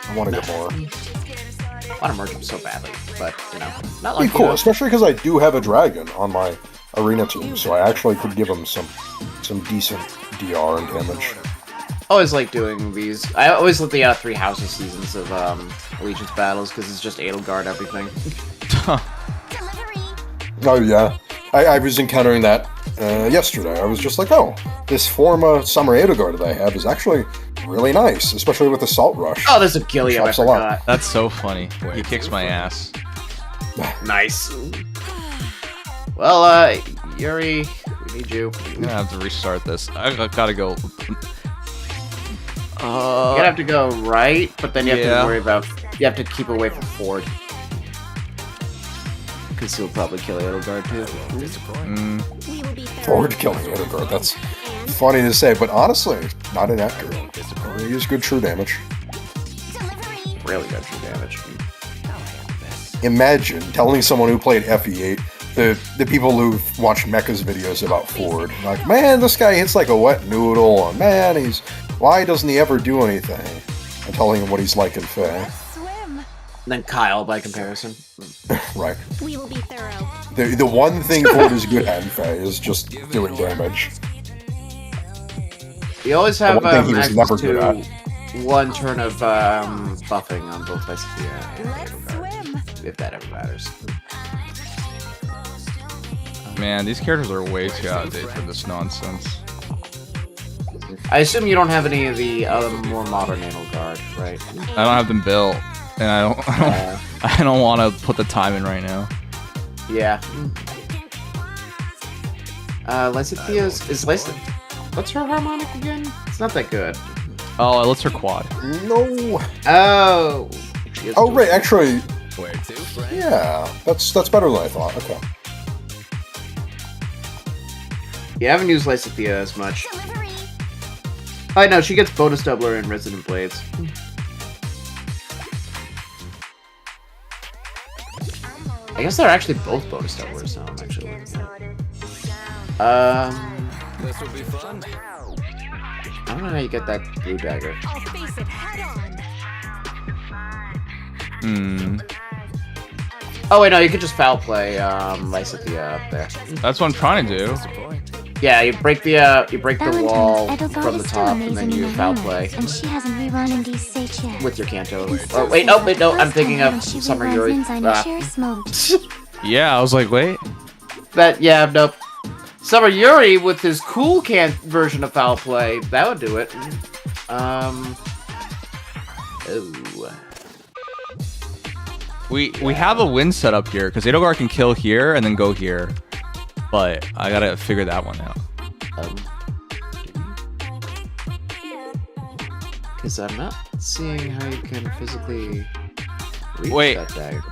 Speaker 5: I want to get more.
Speaker 4: I want to merge him so badly, but you know, not
Speaker 5: Be
Speaker 4: like
Speaker 5: cool, especially because I do have a dragon on my arena team, so I actually could give him some decent DR and damage.
Speaker 4: I always like doing these. I always let the 3 houses seasons of Allegiance battles because it's just Edelgard everything.
Speaker 5: Oh yeah, I was encountering that yesterday. I was just like, oh, this Forma Summer Edelgard that I have is actually really nice, especially with the Salt Rush.
Speaker 4: Oh, there's a Gilliam. I
Speaker 5: Chops a lot.
Speaker 4: forgot.
Speaker 6: That's so funny. He kicks my ass.
Speaker 4: Nice. Well, Yuri, we need you.
Speaker 6: I'm gonna have to restart this. I gotta go.
Speaker 4: You're gonna have to go right, but then you have
Speaker 6: Yeah.
Speaker 4: to worry about. You have to keep away from Ford. Because he'll probably kill Edelgard too.
Speaker 5: Forward killing Edelgard. That's funny to say, but honestly, not inaccurate. He is good true damage.
Speaker 4: Really good true damage.
Speaker 5: Imagine telling someone who played FE8, the people who've watched Mecha's videos about Ford, like, man, this guy hits like a wet noodle, and man, why doesn't he ever do anything? And telling him what he's like in Fae.
Speaker 2: Swim.
Speaker 4: And then Kyle, by comparison.
Speaker 5: Right.
Speaker 3: We will be thorough.
Speaker 5: The one thing Ford is good at in Fae is just doing damage.
Speaker 4: You always have
Speaker 5: one thing he was
Speaker 4: access
Speaker 5: never good
Speaker 4: to
Speaker 5: at.
Speaker 4: one turn of buffing on both Lysithea and Edelgard, if that ever matters.
Speaker 1: Man, these characters are way too out of date for this nonsense.
Speaker 4: I assume you don't have any of the other more modern Edelgard, right?
Speaker 1: I don't have them built, and I don't want to put the time in right now.
Speaker 4: Yeah. Lysithea's is Lysithea. What's her harmonic again? It's not that good.
Speaker 1: Oh, let's her quad.
Speaker 5: No.
Speaker 4: Oh.
Speaker 5: Oh, right. Actually, yeah, that's better than I thought. Okay.
Speaker 4: Yeah, I haven't used Lysithea as much. I know she gets bonus doubler in Resident Blades. I guess they're actually both bonus doublers now. I'm actually looking at.
Speaker 8: This will be fun.
Speaker 4: I don't know how you get that blue dagger.
Speaker 8: I'll face it head on.
Speaker 1: Hmm.
Speaker 4: Oh wait, no, you could just foul play Lysithea up there.
Speaker 1: That's what I'm trying to do.
Speaker 4: Yeah, you break the wall
Speaker 2: Valentine's,
Speaker 4: from the
Speaker 2: Edelgard is still
Speaker 4: top, and then
Speaker 2: amazing
Speaker 4: you
Speaker 2: in the
Speaker 4: foul
Speaker 2: Emotes,
Speaker 4: play
Speaker 2: and she hasn't rerun in these stage yet.
Speaker 4: with your Kanto.
Speaker 2: Instead,
Speaker 4: Oh wait, no, I'm thinking of Summer Yuri.
Speaker 6: Yeah, I was like, wait.
Speaker 4: Nope. Summer Yuri with his cool version of foul play, that would do it. Ooh.
Speaker 1: We have a win set up here because Edelgard can kill here and then go here, but I gotta figure that one out.
Speaker 4: Because I'm not seeing how you can physically reach
Speaker 1: Wait.
Speaker 4: that dagger.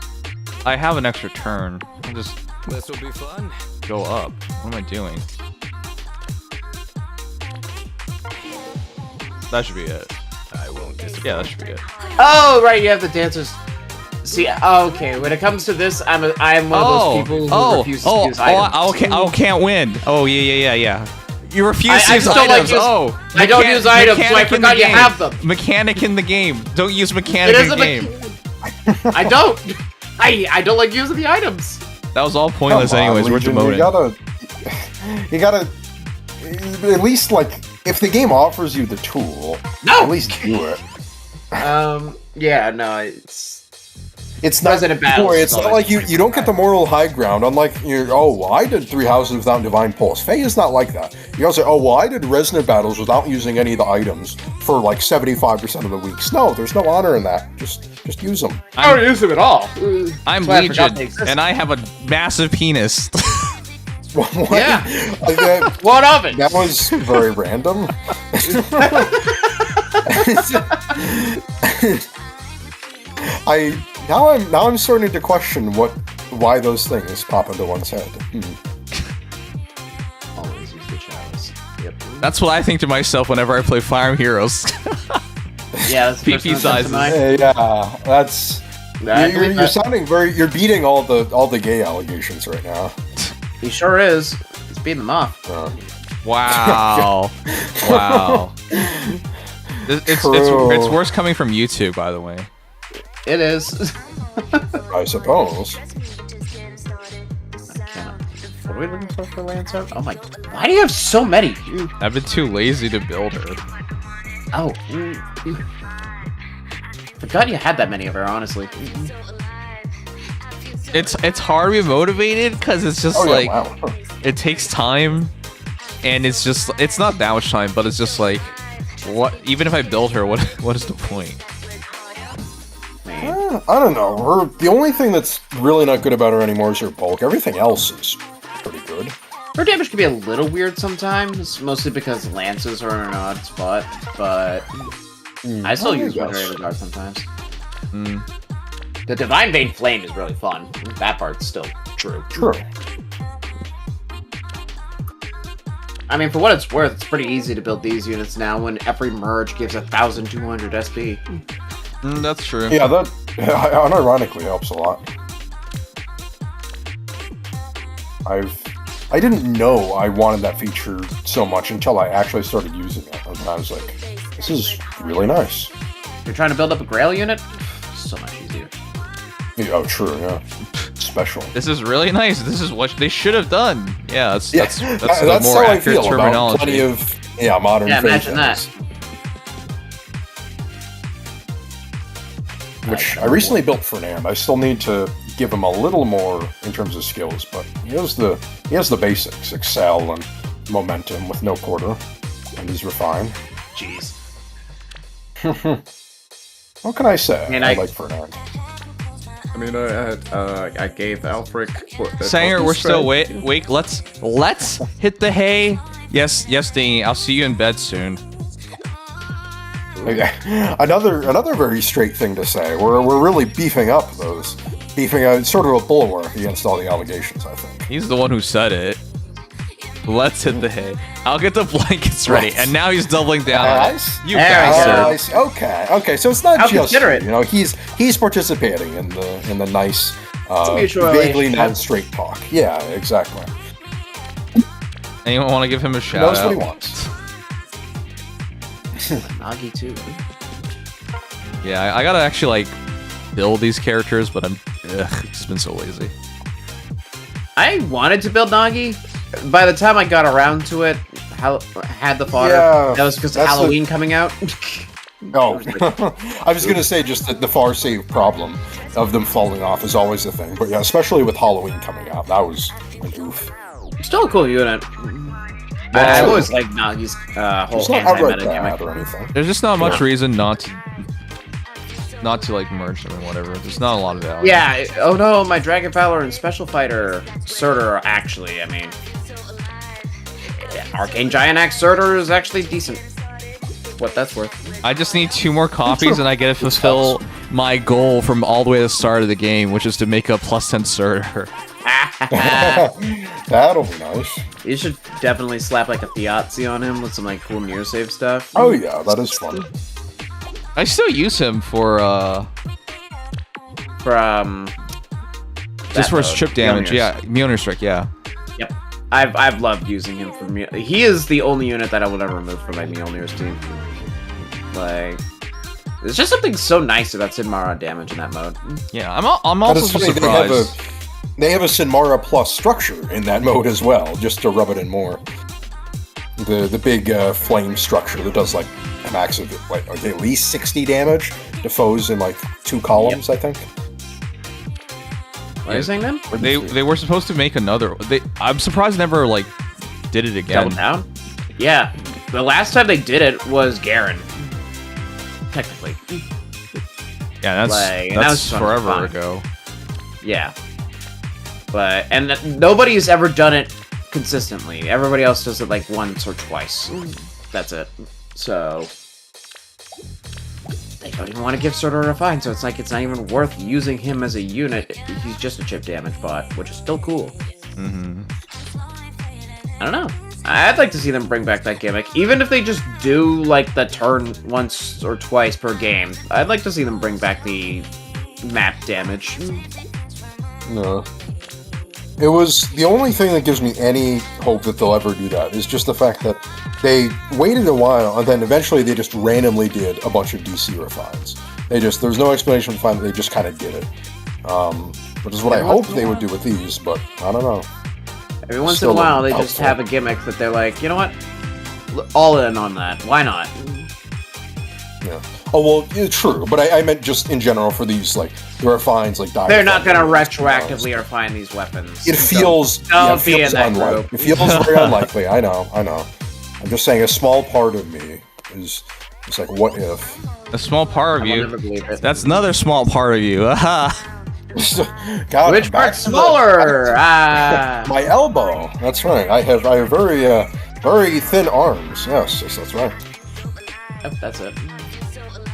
Speaker 1: I have an extra turn. I'll just
Speaker 8: This will be fun.
Speaker 1: go up. What am I doing? That should be it.
Speaker 8: I won't disappoint.
Speaker 1: Yeah, that should be it.
Speaker 4: Oh, right, you have the dancers. See, okay, when it comes to this, I'm one of those people who refuses to use items.
Speaker 1: I can't win. Oh, yeah. You refuse to
Speaker 4: I
Speaker 1: use
Speaker 4: just don't
Speaker 1: items.
Speaker 4: like I don't use items, so I
Speaker 1: mechanic in the
Speaker 4: forgot you
Speaker 1: game.
Speaker 4: have them.
Speaker 1: Mechanic in the game. Don't use mechanic
Speaker 4: It
Speaker 1: in
Speaker 4: is
Speaker 1: the
Speaker 4: a
Speaker 1: game.
Speaker 4: I don't. I don't like using the items.
Speaker 1: That was all pointless
Speaker 5: Come on,
Speaker 1: anyways. We're
Speaker 5: Legion,
Speaker 1: demoting.
Speaker 5: You gotta at least, like, if the game offers you the tool,
Speaker 4: No!
Speaker 5: at least do it.
Speaker 4: Yeah, no,
Speaker 5: It's not.
Speaker 4: Resident Battles
Speaker 5: It's
Speaker 4: is
Speaker 5: not like you don't get the moral high ground. Unlike well, I did 3 houses without Divine Pulse. Faye is not like that. You don't say, oh well, I did Resonant Battles without using any of the items for like 75% of the weeks. No, there's no honor in that. Just use them.
Speaker 4: I don't use them at all.
Speaker 1: I'm
Speaker 4: That's why I forgot
Speaker 1: Legion,
Speaker 4: they exist.
Speaker 1: and I have a massive penis.
Speaker 5: What?
Speaker 4: Yeah.
Speaker 5: That,
Speaker 4: What of it?
Speaker 5: that was very random. Now I'm starting to question why those things pop into one's head.
Speaker 4: Always use the chalice. Yep.
Speaker 1: That's what I think to myself whenever I play Fire Emblem Heroes.
Speaker 4: Yeah, that's the
Speaker 1: PP
Speaker 4: first one that comes to
Speaker 1: sizes.
Speaker 4: mind.
Speaker 5: Yeah, that's.
Speaker 4: I
Speaker 5: You're,
Speaker 4: believe
Speaker 5: you're
Speaker 4: that.
Speaker 5: sounding very. You're beating all the gay allegations right now.
Speaker 4: He sure is. He's beating them off.
Speaker 1: Wow. Wow. It's
Speaker 5: True.
Speaker 1: worse coming from YouTube, by the way.
Speaker 4: It is.
Speaker 5: I suppose.
Speaker 4: What are we looking for Lancer? Oh my! Why do you have so many?
Speaker 1: I've been too lazy to build her.
Speaker 4: Oh. Forgot you had that many of her, honestly.
Speaker 1: It's hard to be motivated because it's just
Speaker 5: Oh
Speaker 1: like
Speaker 5: yeah, wow.
Speaker 1: it takes time, and it's not that much time, but it's just like what? Even if I build her, what is the point?
Speaker 4: Man.
Speaker 5: I don't know. The only thing that's really not good about her anymore is her bulk. Everything else is pretty good.
Speaker 4: Her damage can be a little weird sometimes, mostly because lances are in an odd spot, but I still use
Speaker 5: yes.
Speaker 4: Regenerator Guard sometimes. The Divine Vein Flame is really fun. That part's still true.
Speaker 5: True.
Speaker 4: I mean, for what it's worth, it's pretty easy to build these units now when every merge gives 1,200 SP.
Speaker 1: That's true.
Speaker 5: Yeah, that unironically helps a lot. I didn't know I wanted that feature so much until I actually started using it, and I was like, this is really nice.
Speaker 4: You're trying to build up a Grail unit? So much easier.
Speaker 5: Yeah, oh, true, yeah. Special.
Speaker 1: This is really nice. This is what they should have done. Yeah, that's
Speaker 5: That's
Speaker 1: the more
Speaker 5: how I
Speaker 1: accurate
Speaker 5: feel about
Speaker 1: terminology.
Speaker 5: plenty of modern
Speaker 4: Yeah,
Speaker 5: Fate
Speaker 4: imagine that.
Speaker 5: things. which I recently built for Nam. I still need to give him a little more in terms of skills, but he has the basics: Excel and Momentum with no quarter, and he's refined.
Speaker 4: Jeez.
Speaker 5: What can I say?
Speaker 4: And
Speaker 5: I
Speaker 4: I-
Speaker 5: like Fernand.
Speaker 9: I mean, I gave Alfric.
Speaker 6: Sanger, we're still wake. Let's hit the hay. Yes, Dingy. I'll see you in bed soon.
Speaker 5: Another very straight thing to say. We're really beefing out sort of a bulwark against all the allegations. I think.
Speaker 6: He's the one who said it. Let's hit the hay. I'll get the blankets ready. And now he's doubling down on it. You bastard.
Speaker 5: Okay. So it's not
Speaker 4: How
Speaker 5: just
Speaker 4: considerate.
Speaker 5: you know he's participating in the nice,
Speaker 4: mutual
Speaker 5: vaguely
Speaker 4: relationship.
Speaker 5: non-straight talk. Yeah, exactly.
Speaker 6: Anyone want to give him a
Speaker 5: He
Speaker 6: shout
Speaker 5: knows
Speaker 6: out?
Speaker 5: what he wants.
Speaker 4: Nagi too.
Speaker 6: Yeah, I gotta actually like build these characters, but I'm just been so lazy.
Speaker 4: I wanted to build Nagi. By the time I got around to it, had the fodder.
Speaker 5: Yeah,
Speaker 4: that was because of
Speaker 5: that's the-
Speaker 4: Halloween coming out.
Speaker 5: Oh, I was gonna say just that the far save problem of them falling off is always a thing, but yeah, especially with Halloween coming out, that was an oof.
Speaker 4: Still a cool unit. I always liked Nagi's whole
Speaker 5: It's not outright
Speaker 4: anti-meta
Speaker 5: bad
Speaker 4: gimmick.
Speaker 5: or anything.
Speaker 6: There's just not much reason not to like merge them and whatever. There's not a lot of value.
Speaker 4: Yeah. Oh no, my Dragon Fowler and Special Fighter Surtur are actually. I mean, Arcane Giant Axe Surtur is actually decent. What that's worth.
Speaker 6: I just need 2 more copies and I get to fulfill my goal from all the way to the start of the game, which is to make a +10 Surtur.
Speaker 5: That'll be nice.
Speaker 4: You should definitely slap like a Theotzi on him with some like cool near save stuff.
Speaker 5: Oh yeah, that is fun.
Speaker 6: I still use him for
Speaker 4: From
Speaker 6: just for his chip damage. Yeah, Mjolnir Strike. Yeah.
Speaker 4: Yep. I've loved using him for me. He is the only unit that I would ever remove from my Mjolnir's team. Like, there's just something so nice about Sinmara damage in that mode.
Speaker 6: Yeah, I'm
Speaker 5: But
Speaker 6: also
Speaker 5: it's
Speaker 6: just
Speaker 5: funny,
Speaker 6: surprised.
Speaker 5: they have a Sinmara plus structure in that mode as well, just to rub it in more. The big flame structure that does like a max of like at least 60 damage to foes in like 2 columns, I think.
Speaker 4: What are you saying then?
Speaker 6: They were supposed to make another. I'm surprised they never like did it again.
Speaker 4: Double down? Yeah. The last time they did it was Garen. Technically.
Speaker 6: Yeah,
Speaker 4: Like, and that
Speaker 6: that's
Speaker 4: was
Speaker 6: forever
Speaker 4: fun.
Speaker 6: ago.
Speaker 4: Yeah. But, and nobody's ever done it consistently. Everybody else does it like once or twice. That's it. So, they don't even want to give Surtur a refine, so it's like it's not even worth using him as a unit. He's just a chip damage bot, which is still cool.
Speaker 6: Mm-hmm.
Speaker 4: I don't know. I'd like to see them bring back that gimmick. Even if they just do like the turn once or twice per game, I'd like to see them bring back the map damage.
Speaker 5: No. It was the only thing that gives me any hope that they'll ever do that is just the fact that they waited a while and then eventually they just randomly did a bunch of DC refines. There's no explanation for that, they just kind of did it. Which is what I hoped they would do with these, but I don't know.
Speaker 4: Every once
Speaker 5: Still
Speaker 4: in a while, they
Speaker 5: helpful.
Speaker 4: just have a gimmick that they're like, you know what? All in on that. Why not?
Speaker 5: Yeah. Oh, well, yeah, true, but I meant just in general for these, like, the refines, like,
Speaker 4: They're not gonna retroactively refine these weapons.
Speaker 5: It feels,
Speaker 4: Don't be in that
Speaker 5: unlikely.
Speaker 4: group.
Speaker 5: It feels very unlikely. I know. I'm just saying, a small part of me is like, what if?
Speaker 6: A small part of
Speaker 4: I will
Speaker 6: you.
Speaker 4: never believe it.
Speaker 6: That's another small part of you. Aha.
Speaker 5: God,
Speaker 4: Which
Speaker 5: back
Speaker 4: part's
Speaker 5: to the-
Speaker 4: smaller?
Speaker 5: My elbow. That's right. I have very thin arms. Yes, that's right.
Speaker 4: Yep, that's it.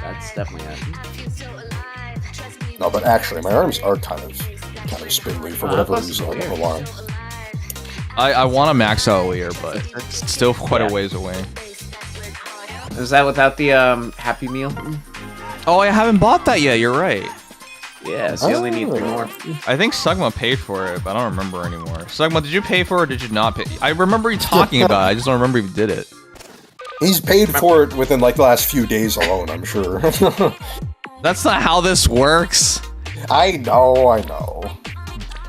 Speaker 4: That's definitely it.
Speaker 5: No, but actually, my arms are kind of spindly for whatever
Speaker 4: that's
Speaker 5: reason. I don't know
Speaker 4: weird.
Speaker 5: why.
Speaker 6: I want to max out Lear, but it's still quite a ways away.
Speaker 4: Is that without the Happy Meal?
Speaker 6: Oh, I haven't bought that yet. You're right.
Speaker 4: Yeah, so you only need 3 more.
Speaker 6: I think Sugma paid for it, but I don't remember anymore. Sugma, did you pay for it or did you not pay? I remember you talking about it. I just don't remember if you did it.
Speaker 5: He's paid for it within like the last few days alone, I'm sure.
Speaker 6: That's not how this works.
Speaker 5: I know.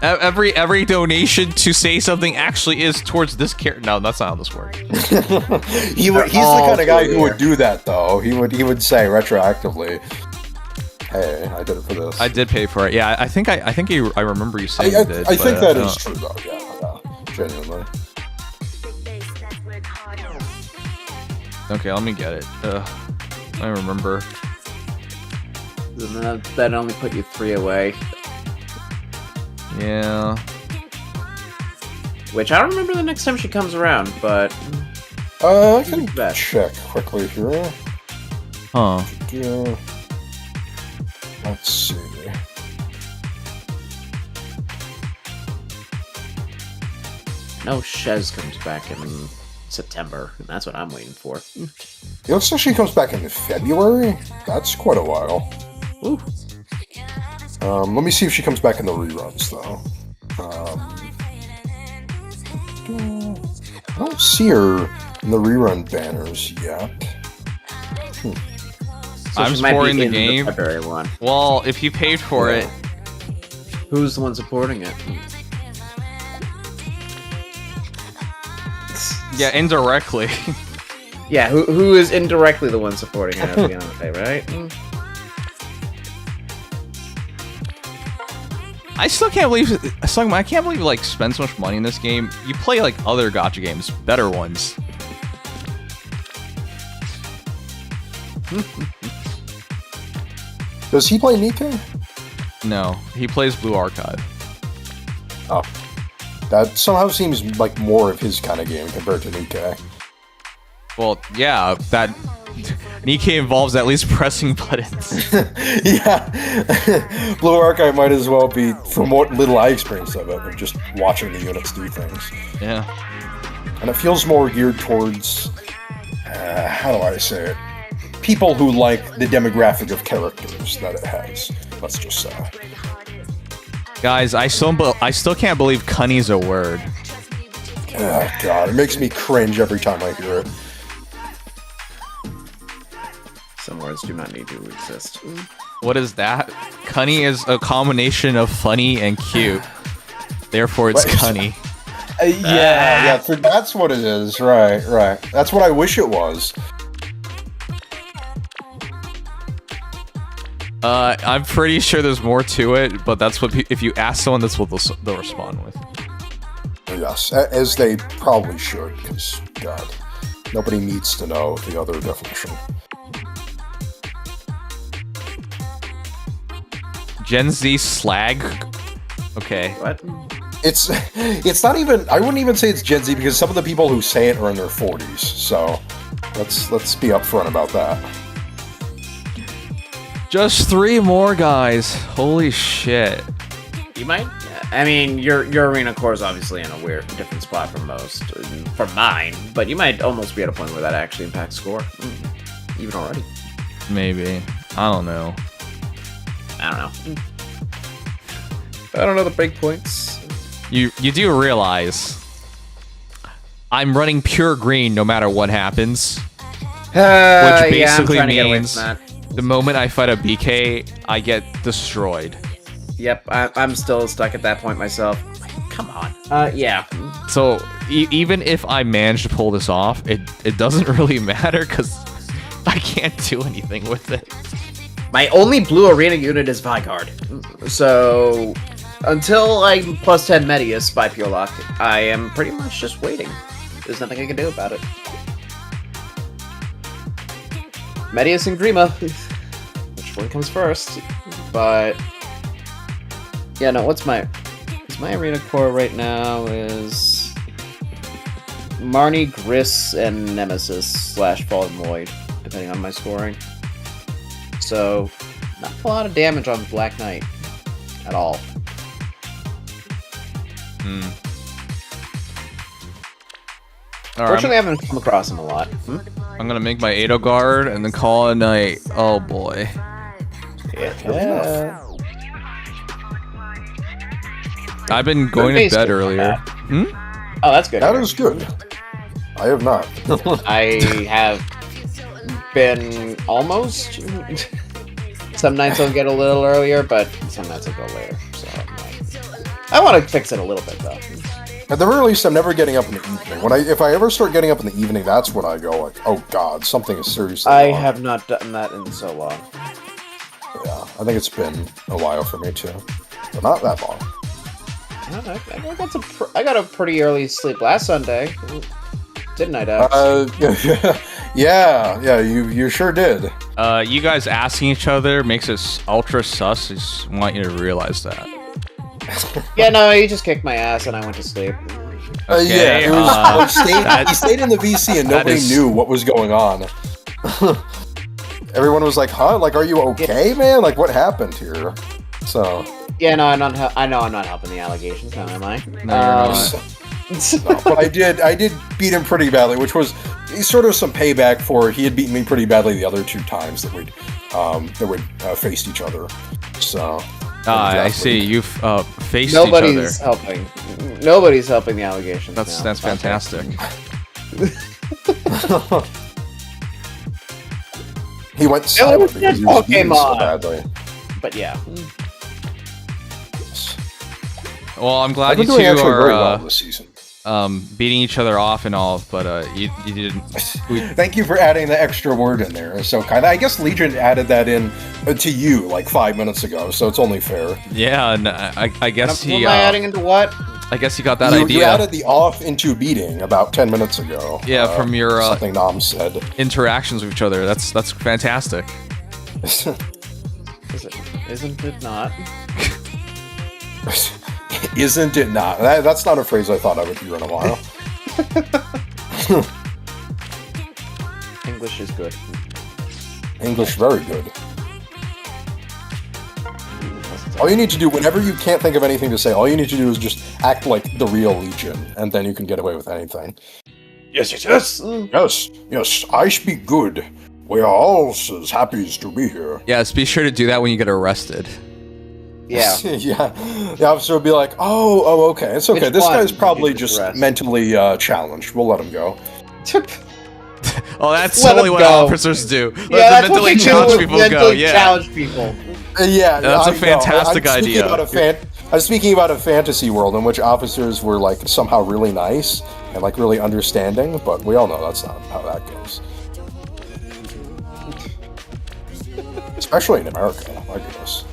Speaker 6: Every donation to say something actually is towards this character. No, that's not how this works.
Speaker 5: He's the kind of guy who would do that, though. He would say retroactively, pay. I did it for this.
Speaker 6: I did pay for it. Yeah, I think I remember you saying
Speaker 5: I
Speaker 6: you did.
Speaker 5: think
Speaker 6: but,
Speaker 5: that
Speaker 6: I
Speaker 5: is
Speaker 6: don't-
Speaker 5: true though. Yeah, genuinely.
Speaker 6: Okay, let me get it. I remember.
Speaker 4: That only put you 3 away.
Speaker 6: Yeah.
Speaker 4: Which I don't remember the next time she comes around, but
Speaker 5: I can
Speaker 4: Bet.
Speaker 5: check quickly here.
Speaker 6: Huh.
Speaker 5: Yeah. Let's see.
Speaker 4: no, Shez comes back in September, and that's what I'm waiting for.
Speaker 5: It looks like she comes back in February. That's quite a while.
Speaker 4: Ooh.
Speaker 5: Let me see if she comes back in the reruns, though. I don't see her in the rerun banners yet.
Speaker 4: So
Speaker 6: I'm
Speaker 4: she might be
Speaker 6: supporting the
Speaker 4: in
Speaker 6: game.
Speaker 4: February one.
Speaker 6: Well, if you paid for
Speaker 5: Yeah.
Speaker 6: it,
Speaker 4: Who's the one supporting it?
Speaker 6: yeah, indirectly.
Speaker 4: Yeah, who is indirectly the one supporting it at the end of the day, right?
Speaker 6: I still can't believe I can't believe like spend so much money in this game. You play like other gacha games, better ones.
Speaker 5: Does he play Nikkei?
Speaker 6: No, he plays Blue Archive.
Speaker 5: Oh. That somehow seems like more of his kind of game compared to Nikkei.
Speaker 6: Well, yeah, that Nikkei involves at least pressing buttons.
Speaker 5: Yeah. Blue Archive might as well be, from what little I experienced of it, of just watching the units do things.
Speaker 6: Yeah.
Speaker 5: And it feels more geared towards, how do I say it? People who like the demographic of characters that it has. Let's just say.
Speaker 6: Guys, I still can't believe Cunny's a word.
Speaker 5: Oh, God, it makes me cringe every time I hear it.
Speaker 4: Some words do not need to exist.
Speaker 6: What is that? Cunny is a combination of funny and cute. Therefore, it's
Speaker 5: What?
Speaker 6: Cunny.
Speaker 5: Yeah, that's what it is. Right. That's what I wish it was.
Speaker 6: I'm pretty sure there's more to it, but that's what if you ask someone, that's what they'll respond with.
Speaker 5: Yes, as they probably should, because, God, nobody needs to know the other definition.
Speaker 6: Gen Z slag. Okay.
Speaker 4: What?
Speaker 5: It's not even, I wouldn't even say it's Gen Z, because some of the people who say it are in their 40s, so let's be upfront about that.
Speaker 6: Just 3 more guys. Holy shit.
Speaker 4: You might. I mean, your arena core is obviously in a different spot from most, from mine. But you might almost be at a point where that actually impacts score, even already.
Speaker 6: Maybe. I don't know.
Speaker 4: I don't know. I don't know the big points.
Speaker 6: You do realize I'm running pure green no matter what happens. Which basically means the moment I fight a BK, I get destroyed.
Speaker 4: Yep, I'm still stuck at that point myself. Come on. Yeah.
Speaker 6: So even if I manage to pull this off, it doesn't really matter because I can't do anything with it.
Speaker 4: My only blue arena unit is Vigard. So until I'm plus 10 Medius by Pure Lock, I am pretty much just waiting. There's nothing I can do about it. Medius and Grima. Which one comes first? But yeah, no, my arena core right now is Marnie, Gris, and Nemesis / Fallen Void, depending on my scoring. So, not a lot of damage on Black Knight at all.
Speaker 6: All right,
Speaker 4: Fortunately, I haven't come across him a lot.
Speaker 6: I'm gonna make my Edo guard and then call it a night. Oh boy.
Speaker 4: Yeah.
Speaker 6: I've been going to bed earlier.
Speaker 4: Oh, that's good.
Speaker 5: That is good. I have not.
Speaker 4: I have been almost. Some nights I'll get a little earlier, but some nights I'll go later. So I want to fix it a little bit though.
Speaker 5: At the very least, I'm never getting up in the evening. If I ever start getting up in the evening, that's when I go like, oh God, something is seriously
Speaker 4: I
Speaker 5: wrong.
Speaker 4: have not done that in so long.
Speaker 5: Yeah. I think it's been a while for me too, but not that long.
Speaker 4: I got a pretty early sleep last Sunday, didn't I, Dax?
Speaker 5: Yeah, you sure did.
Speaker 6: You guys asking each other makes us ultra sus. I just want you to realize that.
Speaker 4: Yeah, no, he just kicked my ass and I went to sleep.
Speaker 5: Yeah, it was, he stayed in the VC and nobody knew what was going on. Everyone was like, "Huh? Like, are you okay, man? Like, what happened here?" So.
Speaker 4: Yeah, no, I know I'm not helping the allegations, now am I?
Speaker 5: No, but I did beat him pretty badly, which was sort of some payback for he had beaten me pretty badly the other 2 times that we'd faced each other. So.
Speaker 6: I see. You've faced
Speaker 4: Nobody's
Speaker 6: each other.
Speaker 4: helping. Nobody's helping the allegations.
Speaker 6: That's fantastic.
Speaker 5: He went silent because he was beaten so badly.
Speaker 4: But yeah.
Speaker 6: Well, I'm glad
Speaker 5: I've
Speaker 6: you
Speaker 5: been
Speaker 6: two
Speaker 5: doing actually very well
Speaker 6: are
Speaker 5: this season.
Speaker 6: beating each other off and all, but you didn't.
Speaker 5: Thank you for adding the extra word in there. So kind of, I guess Legion added that in to you like 5 minutes ago, so it's only fair.
Speaker 6: Yeah, and I guess
Speaker 4: What am I adding into what?
Speaker 6: I guess you got that idea.
Speaker 5: You added the off into beating about 10 minutes ago.
Speaker 6: Yeah, from your
Speaker 5: something Nam said.
Speaker 6: Interactions with each other. That's fantastic.
Speaker 4: Isn't it not?
Speaker 5: Isn't it not? That's not a phrase I thought I would hear in a while.
Speaker 4: English is good.
Speaker 5: English very good. All you need to do, whenever you can't think of anything to say, all you need to do is just act like the real Legion, and then you can get away with anything. Yes. Yes, I speak good. We are all as happy to be here.
Speaker 6: Yes, be sure to do that when you get arrested.
Speaker 4: Yeah.
Speaker 5: Yeah. The officer would be like, oh, okay. It's okay. This guy's probably just mentally challenged. We'll let him go.
Speaker 6: Oh, that's totally what officers do.
Speaker 4: Yeah,
Speaker 6: Let the mentally challenged people go. Yeah.
Speaker 4: Challenge people.
Speaker 5: Yeah,
Speaker 6: that's a fantastic idea.
Speaker 5: I'm speaking about a fantasy world in which officers were like somehow really nice and like really understanding, but we all know that's not how that goes. Especially in America, I guess.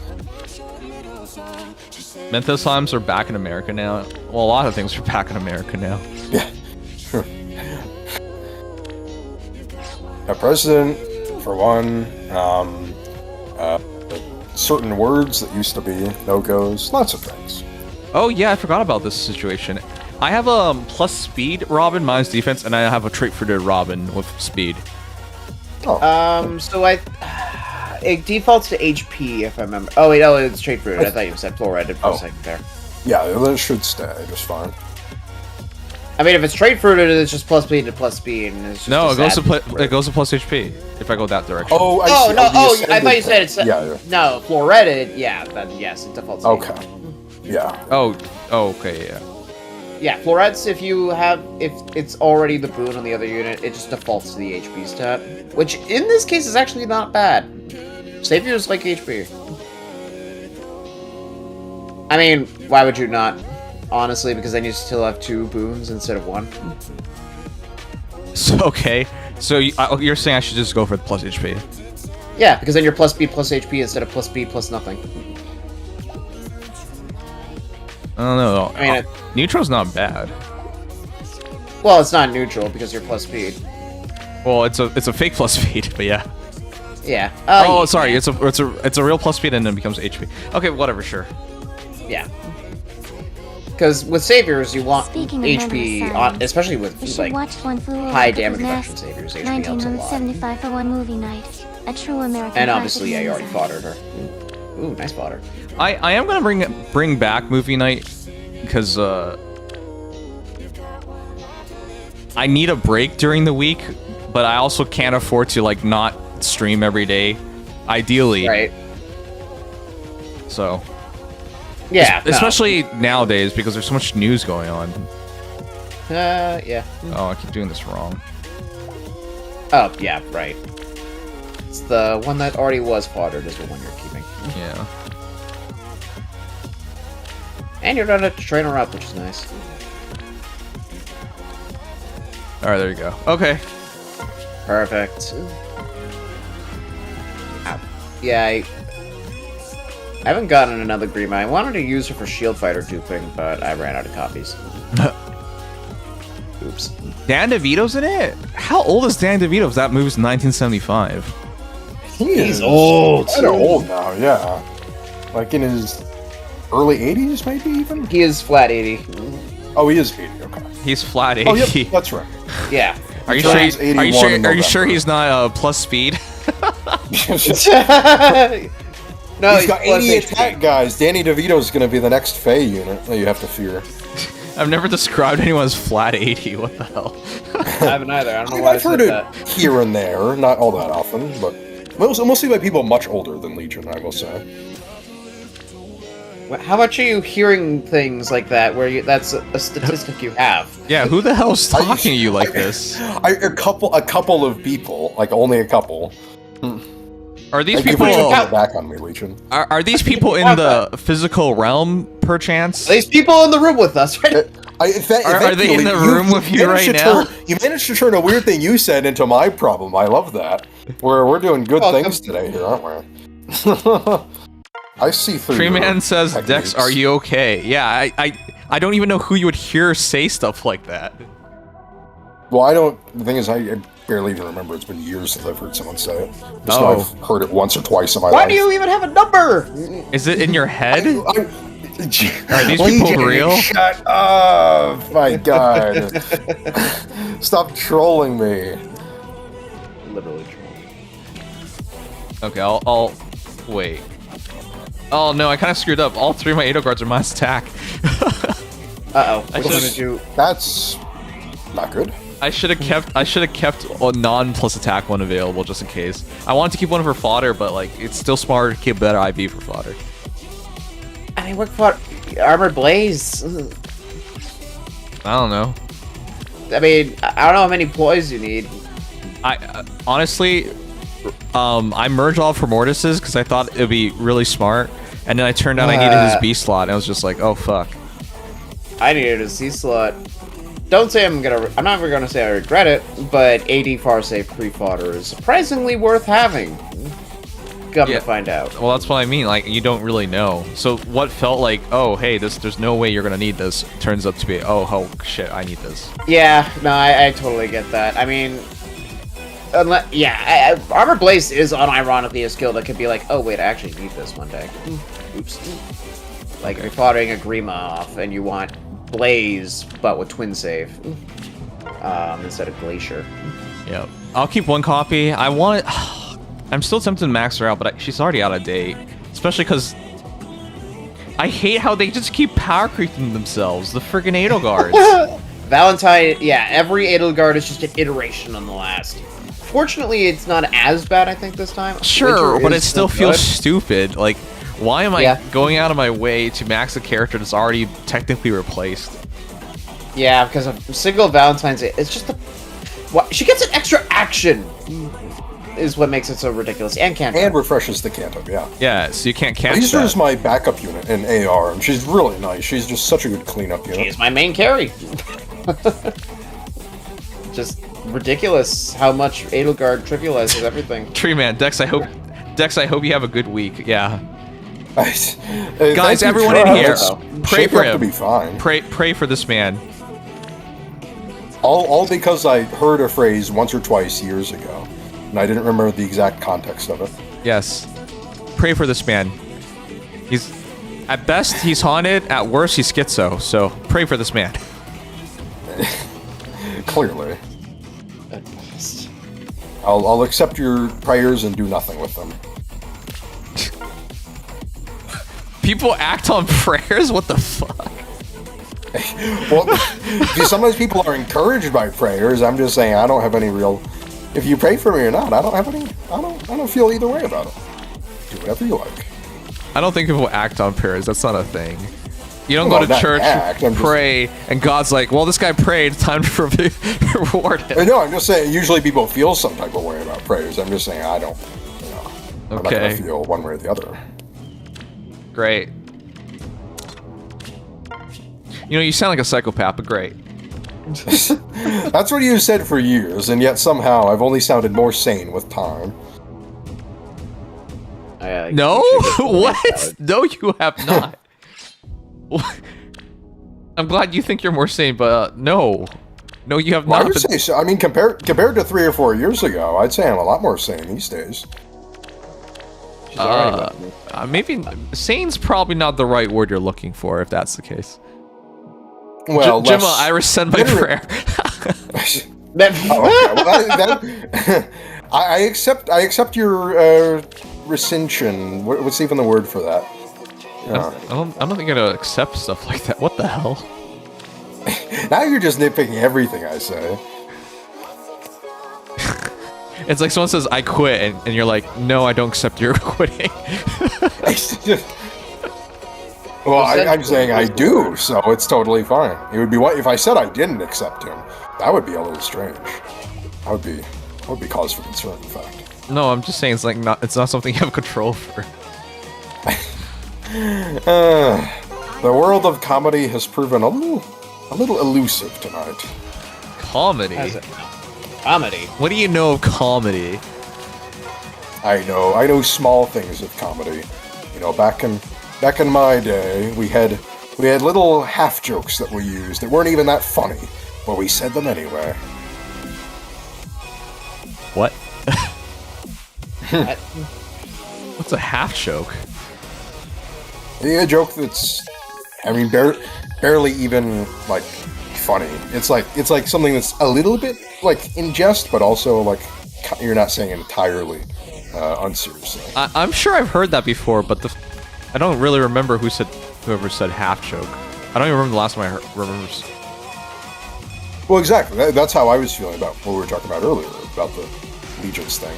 Speaker 6: Menthol slimes are back in America now. Well, a lot of things are back in America now.
Speaker 5: Yeah. A president, for one, certain words that used to be no-goes, lots of things.
Speaker 6: Oh yeah, I forgot about this situation. I have a plus speed Robin, mine's defense, and I have a trait for the Robin with speed.
Speaker 5: Oh.
Speaker 4: So it defaults to HP if I remember. Oh wait, it's trait fruit. I thought you said fluoride for a second there.
Speaker 5: Yeah, that should stay just fine.
Speaker 4: I mean, if it's trait fruited, it's just plus speed to plus speed. And it's just
Speaker 6: no, it goes to plus HP if I go that direction.
Speaker 5: Oh, I see.
Speaker 4: No, I thought you said it's
Speaker 5: yeah.
Speaker 4: No, fluoridated. Yeah, then yes, it defaults.
Speaker 5: Okay. Yeah.
Speaker 6: Oh, okay, yeah.
Speaker 4: Yeah, fluorides. If it's already the boon on the other unit, it just defaults to the HP stat, which in this case is actually not bad. Savior's like HP. I mean, why would you not? Honestly, because then you still have 2 boons instead of 1.
Speaker 6: So, okay. So you're saying I should just go for the plus HP?
Speaker 4: Yeah, because then you're plus speed plus HP instead of plus speed plus nothing.
Speaker 6: I don't know.
Speaker 4: I mean,
Speaker 6: neutral's not bad.
Speaker 4: Well, it's not neutral because you're plus speed.
Speaker 6: Well, it's a fake plus speed, but yeah.
Speaker 4: Yeah.
Speaker 6: Sorry. It's a real plus speed and then becomes HP. Okay, whatever. Sure.
Speaker 4: Yeah. Because with saviors, you want
Speaker 2: Speaking
Speaker 4: HP, on, especially with like high damage reduction saviors. HP helps a lot.
Speaker 2: 1975 for one movie night. A true American.
Speaker 4: And obviously, yeah, you already foddered her. Ooh, nice fodder.
Speaker 6: I am gonna bring back movie night because I need a break during the week, but I also can't afford to like not stream every day, ideally.
Speaker 4: Right.
Speaker 6: So.
Speaker 4: Yeah.
Speaker 6: Especially nowadays because there's so much news going on.
Speaker 4: Yeah.
Speaker 6: Oh, I keep doing this wrong.
Speaker 4: Oh, yeah, right. It's the one that already was foddered is the one you're keeping.
Speaker 6: Yeah.
Speaker 4: And you're gonna train her up, which is nice.
Speaker 6: Alright, there you go. Okay.
Speaker 4: Perfect. Yeah, I haven't gotten another Grima. I wanted to use her for Shield Fighter duping, but I ran out of copies. Oops.
Speaker 6: Dan DeVito's in it? How old is Dan DeVito? That movie's 1975.
Speaker 5: He's
Speaker 4: old.
Speaker 5: Kind of old now, yeah. Like in his early 80s, maybe even?
Speaker 4: He is flat 80.
Speaker 5: Oh, he is 80, okay.
Speaker 6: He's flat 80.
Speaker 5: Oh, yep, that's right.
Speaker 4: Yeah.
Speaker 6: Are you
Speaker 5: So
Speaker 6: sure?
Speaker 5: he's
Speaker 6: Are you
Speaker 5: 81
Speaker 6: sure?
Speaker 5: in
Speaker 6: Are you sure
Speaker 5: November.
Speaker 6: he's not plus speed?
Speaker 4: No,
Speaker 5: He's got
Speaker 4: plus
Speaker 5: 80
Speaker 4: HP.
Speaker 5: attack guys. Danny DeVito's going to be the next Fey unit that you have to fear.
Speaker 6: I've never described anyone as flat 80. What the hell?
Speaker 4: I haven't either. I don't know why I
Speaker 5: I've
Speaker 4: said
Speaker 5: heard
Speaker 4: that.
Speaker 5: it here and there, not all that often, but mostly by people much older than Legion, I will say.
Speaker 4: How much are you hearing things like that where that's a statistic you have?
Speaker 6: Yeah, who the hell's talking to you like this?
Speaker 5: A couple of people, like only a couple.
Speaker 6: Are these
Speaker 5: Like, you
Speaker 6: people?
Speaker 5: put your back on me, Legion.
Speaker 6: Are these people in the physical realm, perchance?
Speaker 4: These people in the room with us, right?
Speaker 6: Are they in the room with you right now?
Speaker 5: You managed to turn a weird thing you said into my problem. I love that. We're doing good things today here, aren't we? I see through.
Speaker 6: Tree
Speaker 5: your
Speaker 6: Man says,
Speaker 5: techniques.
Speaker 6: "Dex, are you okay?" Yeah, I don't even know who you would hear say stuff like that.
Speaker 5: Well, I don't. The thing is, I barely even remember. It's been years since I've heard someone say it. Just know
Speaker 6: Oh.
Speaker 5: I've heard it once or twice in my
Speaker 4: Why
Speaker 5: life.
Speaker 4: do you even have a number?
Speaker 6: Is it in your head?
Speaker 5: Are
Speaker 6: these people real?
Speaker 5: Shut up! My God! Stop trolling me.
Speaker 4: Literally
Speaker 6: Okay, I'll wait. Oh no, I kind of screwed up. All three of my Ado guards are minus attack.
Speaker 4: Uh-oh.
Speaker 6: I
Speaker 4: Which one
Speaker 6: should've-
Speaker 4: did you...
Speaker 5: That's not good.
Speaker 6: I should have kept a non-plus attack one available just in case. I wanted to keep one for fodder, but like it's still smarter to keep a better IV for fodder.
Speaker 4: I mean, what for Armored Blaze?
Speaker 6: I don't know.
Speaker 4: I mean, I don't know how many ploys you need.
Speaker 6: I honestly, I merged all for Mortises because I thought it would be really smart, and then I turned out I needed his B slot, and I was just like, oh fuck.
Speaker 4: I needed a C slot. Don't say I'm not ever gonna say I regret it, but AD far safe pre-fodder is surprisingly worth having. Come to find out.
Speaker 6: Well, that's what I mean. Like, you don't really know. So what felt like, oh, hey, there's no way you're gonna need this, turns up to be, oh shit, I need this.
Speaker 4: Yeah, no, I totally get that. I mean, unless, yeah, Armor Blaze is unironically a skill that could be like, oh wait, I actually need this one day. Oops. Like if you're foddering a Grima off and you want Blaze, but with Twin Save instead of Glacier.
Speaker 6: Yeah, I'll keep one copy. I want. I'm still tempted to max her out, but she's already out of date. Especially because I hate how they just keep power creeping themselves. The friggin' Edelgards.
Speaker 4: Valentine, yeah, every Edelgard is just an iteration on the last. Fortunately, it's not as bad, I think, this time.
Speaker 6: Sure,
Speaker 4: Winter
Speaker 6: but
Speaker 4: is
Speaker 6: it still
Speaker 4: good.
Speaker 6: feels stupid. Like, why am I
Speaker 4: Yeah.
Speaker 6: going out of my way to max a character that's already technically replaced?
Speaker 4: Yeah, because a single Valentine's Day, it's just a... What, she gets an extra action, is what makes it so ridiculous. And can't.
Speaker 5: And refreshes the Canto, yeah.
Speaker 6: Yeah, so you can't catch
Speaker 5: Lisa
Speaker 6: that.
Speaker 5: is my backup unit in AR, and she's really nice. She's just such a good cleanup unit.
Speaker 4: She is my main carry. Just ridiculous how much Edelgard trivializes everything.
Speaker 6: Tree Man, Dex, I hope you have a good week. Yeah.
Speaker 5: Guys,
Speaker 6: Guys, everyone in here, pray for
Speaker 5: to
Speaker 6: him.
Speaker 5: be fine.
Speaker 6: Pray for this man.
Speaker 5: All because I heard a phrase once or twice years ago, and I didn't remember the exact context of it.
Speaker 6: Yes. Pray for this man. He's at best he's haunted, at worst he's schizo. So pray for this man.
Speaker 5: Clearly. I'll accept your prayers and do nothing with them.
Speaker 6: People act on prayers? What the fuck?
Speaker 5: Well, see, sometimes people are encouraged by prayers. I'm just saying I don't have any real. If you pray for me or not, I don't have any. I don't feel either way about it. Do whatever you like.
Speaker 6: I don't think people act on prayers. That's not a thing. You don't
Speaker 5: Well,
Speaker 6: go to
Speaker 5: not
Speaker 6: church,
Speaker 5: act, I'm just-
Speaker 6: pray, and God's like, well, this guy prayed, time to reward him.
Speaker 5: No, I'm just saying. Usually people feel some type of way about prayers. I'm just saying I don't. I'm not
Speaker 6: Okay.
Speaker 5: gonna feel one way or the other.
Speaker 6: Great. You know, you sound like a psychopath, but great.
Speaker 5: That's what you said for years, and yet somehow I've only sounded more sane with time.
Speaker 4: Like,
Speaker 6: No,
Speaker 4: you should go
Speaker 6: what?
Speaker 4: valid.
Speaker 6: No, you have not. I'm glad you think you're more sane, but no, you have
Speaker 5: Well, I
Speaker 6: not.
Speaker 5: would say so. I mean, compared to 3 or 4 years ago, I'd say I'm a lot more sane these days.
Speaker 4: She's already with me.
Speaker 6: Maybe sane's probably not the right word you're looking for, if that's the case.
Speaker 5: Well,
Speaker 6: Gemma,
Speaker 5: less-
Speaker 6: I rescind my prayer.
Speaker 5: Oh, okay. Well, I accept your rescission. What's even the word for that?
Speaker 6: I'm not gonna accept stuff like that. What the hell?
Speaker 5: Now you're just nitpicking everything I say.
Speaker 6: It's like someone says, I quit, and you're like, no, I don't accept your quitting.
Speaker 5: Well, I'm saying I do, so it's totally fine. It would be what if I said I didn't accept him? That would be a little strange. That would be cause for concern, in fact.
Speaker 6: No, I'm just saying it's not something you have control over.
Speaker 5: The world of comedy has proven a little elusive tonight.
Speaker 6: Comedy?
Speaker 4: How's it? Comedy.
Speaker 6: What do you know of comedy?
Speaker 5: I know small things of comedy. You know, back in my day, we had little half jokes that we used that weren't even that funny, but we said them anyway.
Speaker 6: What?
Speaker 4: What?
Speaker 6: What's a half joke?
Speaker 5: Yeah, a joke that's, I mean, barely even like funny. It's like something that's a little bit like in jest, but also like you're not saying entirely unseriously.
Speaker 6: I'm sure I've heard that before, but I don't really remember whoever said half joke. I don't even remember the last time I remember.
Speaker 5: Well, exactly. That's how I was feeling about what we were talking about earlier about the Legions thing.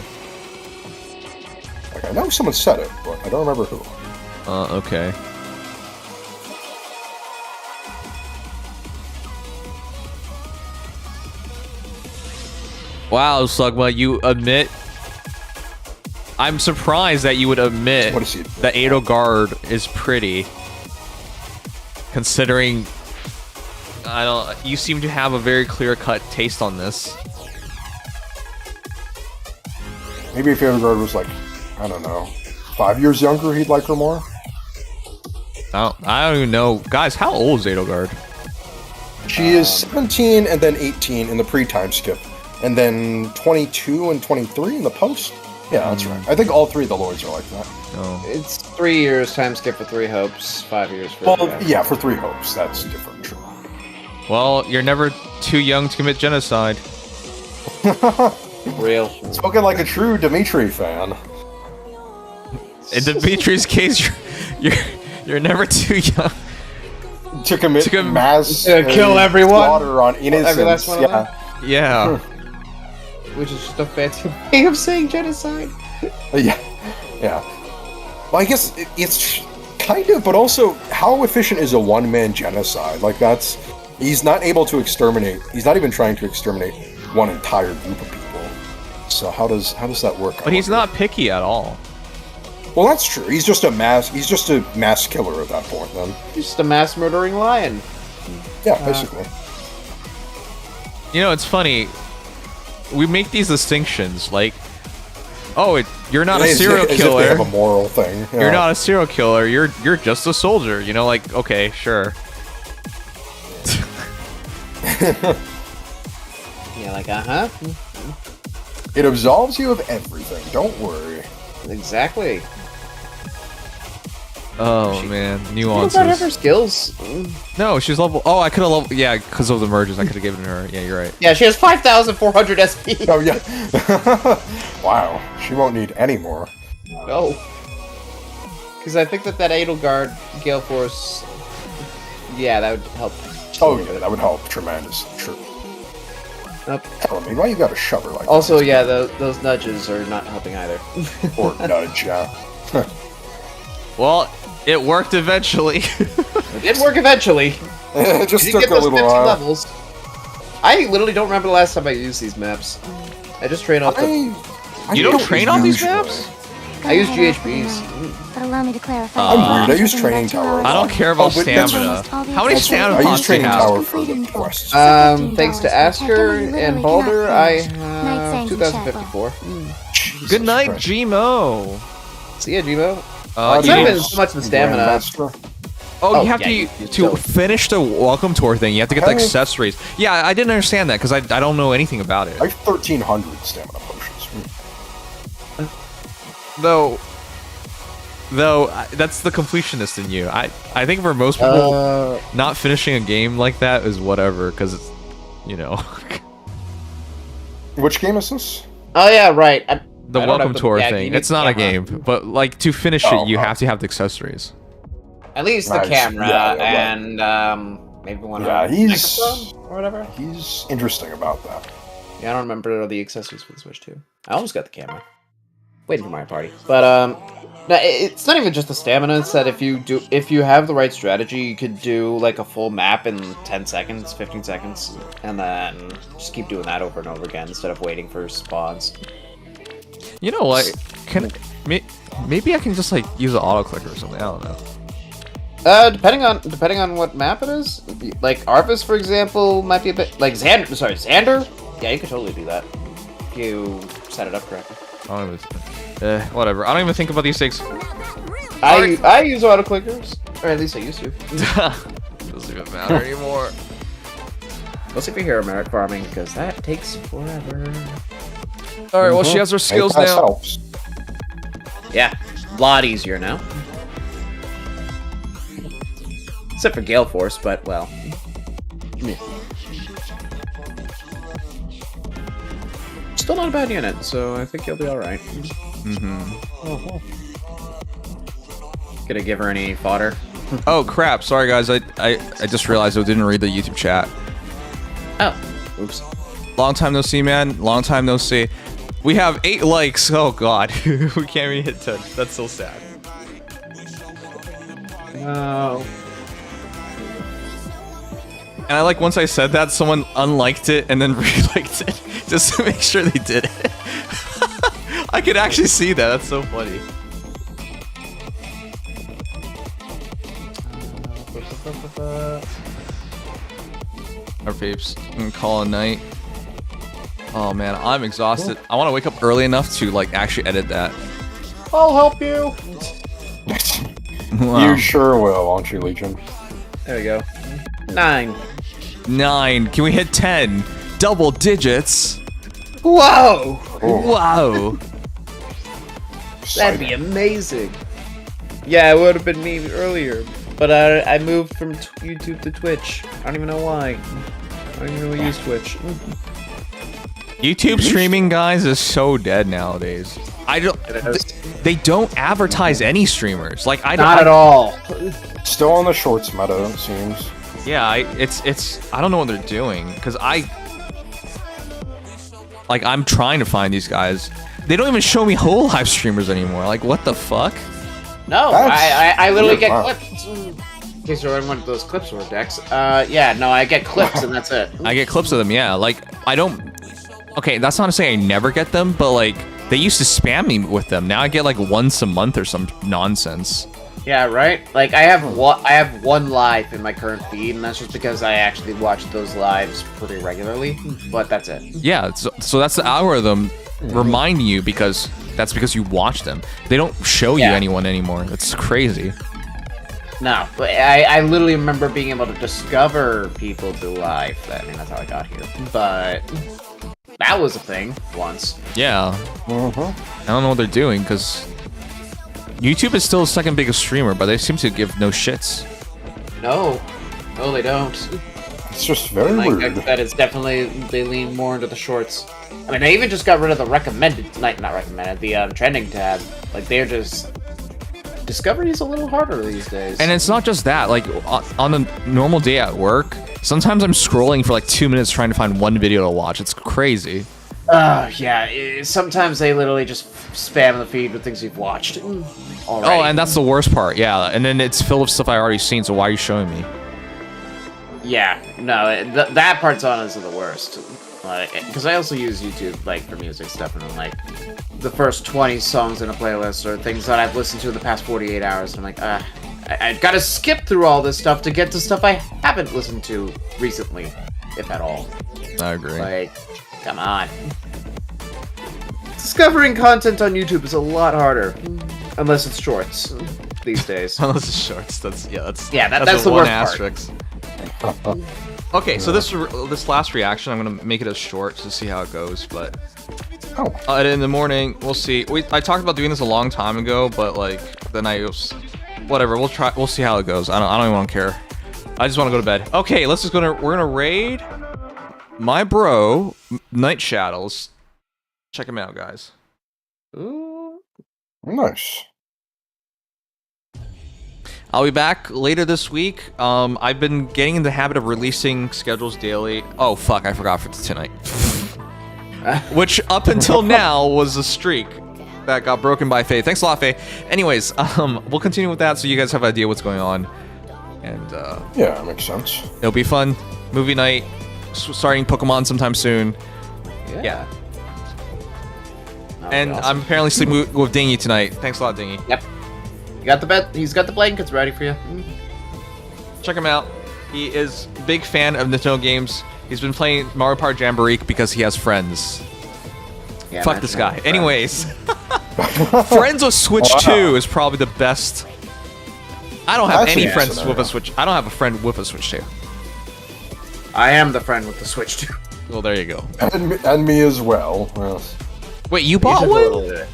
Speaker 5: Like, I know someone said it, but I don't remember who.
Speaker 6: Okay. Wow, Slugma, you admit... I'm surprised that you would admit
Speaker 5: What is he?
Speaker 6: that Edelgard is pretty. Considering... you seem to have a very clear-cut taste on this.
Speaker 5: Maybe if Edelgard was like, I don't know, 5 years younger, he'd like her more?
Speaker 6: I don't even know. Guys, how old is Edelgard?
Speaker 5: She is 17 and then 18 in the pre-time skip. And then 22 and 23 in the post? Yeah, that's right. I think all three of the lords are like that.
Speaker 6: Oh.
Speaker 4: It's 3 years time skip for 3 hopes, 5 years for.
Speaker 5: Well, yeah, for 3 hopes. That's different, true.
Speaker 6: Well, you're never too young to commit genocide.
Speaker 4: Real.
Speaker 5: Spoken like a true Dimitri fan.
Speaker 6: In Dimitri's case, you're never too young.
Speaker 5: To commit mass
Speaker 4: kill everyone?
Speaker 5: slaughter on innocents.
Speaker 4: Every last one of them?
Speaker 6: Yeah.
Speaker 4: Which is just a fancy way of saying genocide.
Speaker 5: Yeah. Well, I guess it's kind of, but also, how efficient is a one-man genocide? Like, he's not able to exterminate, he's not even trying to exterminate one entire group of people. So how does that work?
Speaker 6: But he's not picky at all.
Speaker 5: Well, that's true. He's just a mass killer at that point, then.
Speaker 4: Just a mass murdering lion.
Speaker 5: Yeah, basically.
Speaker 6: You know, it's funny. We make these distinctions, like, you're not a serial
Speaker 5: As if
Speaker 6: killer.
Speaker 5: they have a moral thing. Yeah.
Speaker 6: You're not a serial killer. You're just a soldier. You know, like, okay, sure.
Speaker 4: Yeah, like, uh-huh.
Speaker 5: It absolves you of everything. Don't worry.
Speaker 4: Exactly.
Speaker 6: Oh man,
Speaker 4: You got her
Speaker 6: nuances.
Speaker 4: skills.
Speaker 6: No, she's level. Oh, I could have level. Yeah, because of the merges, I could have given her. Yeah, you're right.
Speaker 4: Yeah, she has 5,400 SP.
Speaker 5: Oh, yeah. Wow. She won't need any more.
Speaker 4: No. Because I think that Edelgard Gale Force... Yeah, that would help.
Speaker 5: Oh, yeah, that would help tremendously. True.
Speaker 4: Nope.
Speaker 5: Hell, I mean, why you gotta shove her like
Speaker 4: Also,
Speaker 5: that?
Speaker 4: yeah, those nudges are not helping either.
Speaker 5: Or nudge, yeah.
Speaker 6: Well, it worked eventually.
Speaker 4: It did work eventually.
Speaker 5: It just
Speaker 4: You
Speaker 5: took
Speaker 4: get
Speaker 5: a
Speaker 4: those
Speaker 5: little
Speaker 4: 50
Speaker 5: while.
Speaker 4: levels. I literally don't remember the last time I used these maps. I just train off the...
Speaker 5: I
Speaker 6: You don't train on these
Speaker 5: usually.
Speaker 6: maps?
Speaker 4: I use GHBs.
Speaker 2: But allow me to clarify.
Speaker 5: I'm weird. I use training tower.
Speaker 6: I don't care about
Speaker 5: Oh, but that's-
Speaker 6: stamina. How many
Speaker 5: That's right.
Speaker 6: stamina
Speaker 5: I use
Speaker 6: pots do you
Speaker 5: training
Speaker 6: have?
Speaker 5: tower for the quests.
Speaker 4: Thanks to Asker and Baldur, I have 2,054.
Speaker 5: Jesus
Speaker 6: Good night,
Speaker 5: Christ.
Speaker 6: Gmo.
Speaker 4: See ya, Jibo.
Speaker 6: you
Speaker 4: It's not
Speaker 6: need-
Speaker 4: even so much the stamina.
Speaker 5: Grandmaster.
Speaker 6: you have
Speaker 4: yeah,
Speaker 6: to finish the welcome tour thing. You have to get the
Speaker 5: Okay.
Speaker 6: accessories. Yeah, I didn't understand that because I don't know anything about it.
Speaker 5: I have 1,300 stamina potions.
Speaker 6: Though that's the completionist in you. I think for most people, not finishing a game like that is whatever because it's, you know,
Speaker 5: Which game is this?
Speaker 4: Oh yeah, right.
Speaker 6: the
Speaker 4: I don't
Speaker 6: welcome
Speaker 4: have the-
Speaker 6: tour
Speaker 4: yeah, you
Speaker 6: thing.
Speaker 4: need
Speaker 6: It's not a
Speaker 4: camera.
Speaker 6: game, but like to finish
Speaker 5: Oh,
Speaker 6: it, you
Speaker 5: oh.
Speaker 6: have to have the accessories.
Speaker 4: At least the
Speaker 5: Nice.
Speaker 4: camera
Speaker 5: Yeah, yeah,
Speaker 4: and maybe one
Speaker 5: Yeah, he's
Speaker 4: microphone or whatever.
Speaker 5: he's interesting about that.
Speaker 4: Yeah, I don't remember the accessories for the Switch too. I almost got the camera. Waiting for my party, but no, it's not even just the stamina. It's that if you have the right strategy, you could do like a full map in 10 seconds, 15 seconds, and then just keep doing that over and over again instead of waiting for spawns.
Speaker 6: You know, like maybe I can just like use an auto clicker or something. I don't know.
Speaker 4: Depending on what map it is, like Arvis, for example, might be a bit like Xander. Sorry, Xander. Yeah, you could totally do that if you set it up correctly.
Speaker 6: I don't even, whatever. I don't even think about these things.
Speaker 4: I use auto clickers, or at least I used to.
Speaker 6: Doesn't even matter anymore.
Speaker 4: Let's see if we hear Merrick farming because that takes forever.
Speaker 6: All right, well, she has her skills
Speaker 5: Hey, that
Speaker 6: now.
Speaker 5: helps.
Speaker 4: Yeah, a lot easier now. Except for Gale Force, but well. Still not a bad unit, so I think you'll be alright. Gonna give her any fodder?
Speaker 6: Oh crap! Sorry guys, I just realized I didn't read the YouTube chat.
Speaker 4: Oh, oops.
Speaker 6: Long time no see, man. Long time no see. We have 8 likes. Oh god, we can't even hit 10. That's so sad.
Speaker 4: No.
Speaker 6: And I like once I said that, someone unliked it and then re-liked it just to make sure they did it. I could actually see that. That's so funny. Our peeps, I'm gonna call a night. Oh man, I'm exhausted. I want to wake up early enough to like actually edit that.
Speaker 4: I'll help you.
Speaker 6: Wow.
Speaker 5: You sure will, won't you, Legion?
Speaker 4: There we go. 9.
Speaker 6: 9. Can we hit 10? Double digits.
Speaker 4: Whoa!
Speaker 6: Wow.
Speaker 4: That'd be amazing. Yeah, it would have been me earlier, but I moved from YouTube to Twitch. I don't even know why. I don't even really use Twitch.
Speaker 6: YouTube streaming, guys, is so dead nowadays. I don't. They don't advertise any streamers. Like I don't.
Speaker 4: Not at all.
Speaker 5: Still on the shorts meta, it seems.
Speaker 6: Yeah, it's. I don't know what they're doing because I'm trying to find these guys. They don't even show me whole live streamers anymore. Like what the fuck?
Speaker 4: No,
Speaker 5: That's
Speaker 4: I literally
Speaker 5: weird,
Speaker 4: get
Speaker 5: wow.
Speaker 4: clips. In case you're wondering what those clips were, Dex. Yeah, no, I get clips and that's it.
Speaker 6: I get clips of them. Yeah, like I don't. Okay, that's not to say I never get them, but like they used to spam me with them. Now I get like once a month or some nonsense.
Speaker 4: Yeah, right. Like I have one live in my current feed, and that's just because I actually watch those lives pretty regularly. But that's it.
Speaker 6: Yeah, so that's the algorithm reminding you because that's because you watch them. They don't show you
Speaker 4: Yeah.
Speaker 6: anyone anymore. That's crazy.
Speaker 4: No, but I literally remember being able to discover people through live. I mean, that's how I got here. But that was a thing once.
Speaker 6: Yeah. I don't know what they're doing because YouTube is still the second biggest streamer, but they seem to give no shits.
Speaker 4: No, they don't.
Speaker 5: It's just very
Speaker 4: Like
Speaker 5: weird.
Speaker 4: that is definitely they lean more into the shorts. I mean, they even just got rid of the recommended, not recommended, the trending tab. Like they're just discovery is a little harder these days.
Speaker 6: And it's not just that. Like on a normal day at work, sometimes I'm scrolling for like 2 minutes trying to find one video to watch. It's crazy.
Speaker 4: Yeah. Sometimes they literally just spam the feed with things you've watched. Already.
Speaker 6: Oh, and that's the worst part. Yeah, and then it's filled with stuff I already seen. So why are you showing me?
Speaker 4: Yeah, no, that part's honestly the worst. Because I also use YouTube like for music stuff, and I'm like, the first 20 songs in a playlist or things that I've listened to in the past 48 hours, and I'm like, I've got to skip through all this stuff to get to stuff I haven't listened to recently, if at all.
Speaker 6: I agree.
Speaker 4: Like, come on. Discovering content on YouTube is a lot harder. Unless it's shorts these days.
Speaker 6: Unless it's shorts. That's
Speaker 4: that's
Speaker 6: a
Speaker 4: the
Speaker 6: one
Speaker 4: worst part.
Speaker 6: asterisk. Okay, so this last reaction, I'm gonna make it as short to see how it goes. But in the morning, we'll see. I talked about doing this a long time ago, but like then whatever. We'll try. We'll see how it goes. I don't even want to care. I just want to go to bed. Okay, let's just we're gonna raid my bro Night Shadows. Check him out, guys.
Speaker 4: Ooh.
Speaker 5: Nice.
Speaker 6: I'll be back later this week. I've been getting in the habit of releasing schedules daily. Oh fuck, I forgot for tonight. Which up until now was a streak that got broken by Faye. Thanks a lot, Faye. Anyways, we'll continue with that so you guys have an idea what's going on. And
Speaker 5: yeah, that makes sense.
Speaker 6: It'll be fun. Movie night, starting Pokemon sometime soon. Yeah. And
Speaker 4: awesome.
Speaker 6: I'm apparently sleeping with Dingy tonight. Thanks a lot, Dingy.
Speaker 4: Yep. You got the bed. He's got the blankets ready for you.
Speaker 6: Check him out. He is a big fan of Nintendo games. He's been playing Mario Party Jamboree because he has friends.
Speaker 4: Yeah,
Speaker 6: Fuck this guy. Anyways, Friends with Switch 2 is probably the best. I don't have any friends with a Switch. I don't have a friend with a Switch 2.
Speaker 4: I am the friend with the Switch 2.
Speaker 6: Well, there you go.
Speaker 5: And me as well. Yes.
Speaker 6: Wait, you bought one?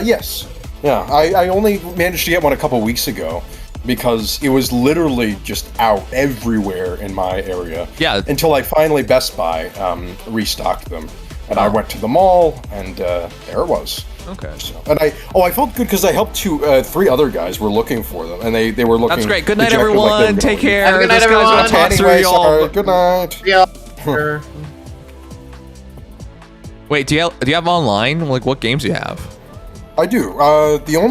Speaker 5: Yes. Yeah, I only managed to get one a couple weeks ago because it was literally just out everywhere in my area.
Speaker 6: Yeah.
Speaker 5: Until I finally Best Buy restocked them, and I went to the mall, and there it was.
Speaker 6: Okay.
Speaker 5: So, and I felt good because I helped three other guys were looking for them, and they were looking.
Speaker 6: That's great. Good night,
Speaker 5: rejected, like,
Speaker 6: everyone. Take care.
Speaker 4: Have a good night,
Speaker 6: This guy's gonna
Speaker 4: everyone.
Speaker 6: talk through
Speaker 5: Anyway,
Speaker 6: y'all.
Speaker 5: sorry. Good night.
Speaker 4: Yeah.
Speaker 6: Wait, do you have online? Like, what games do you have?
Speaker 5: I do. The only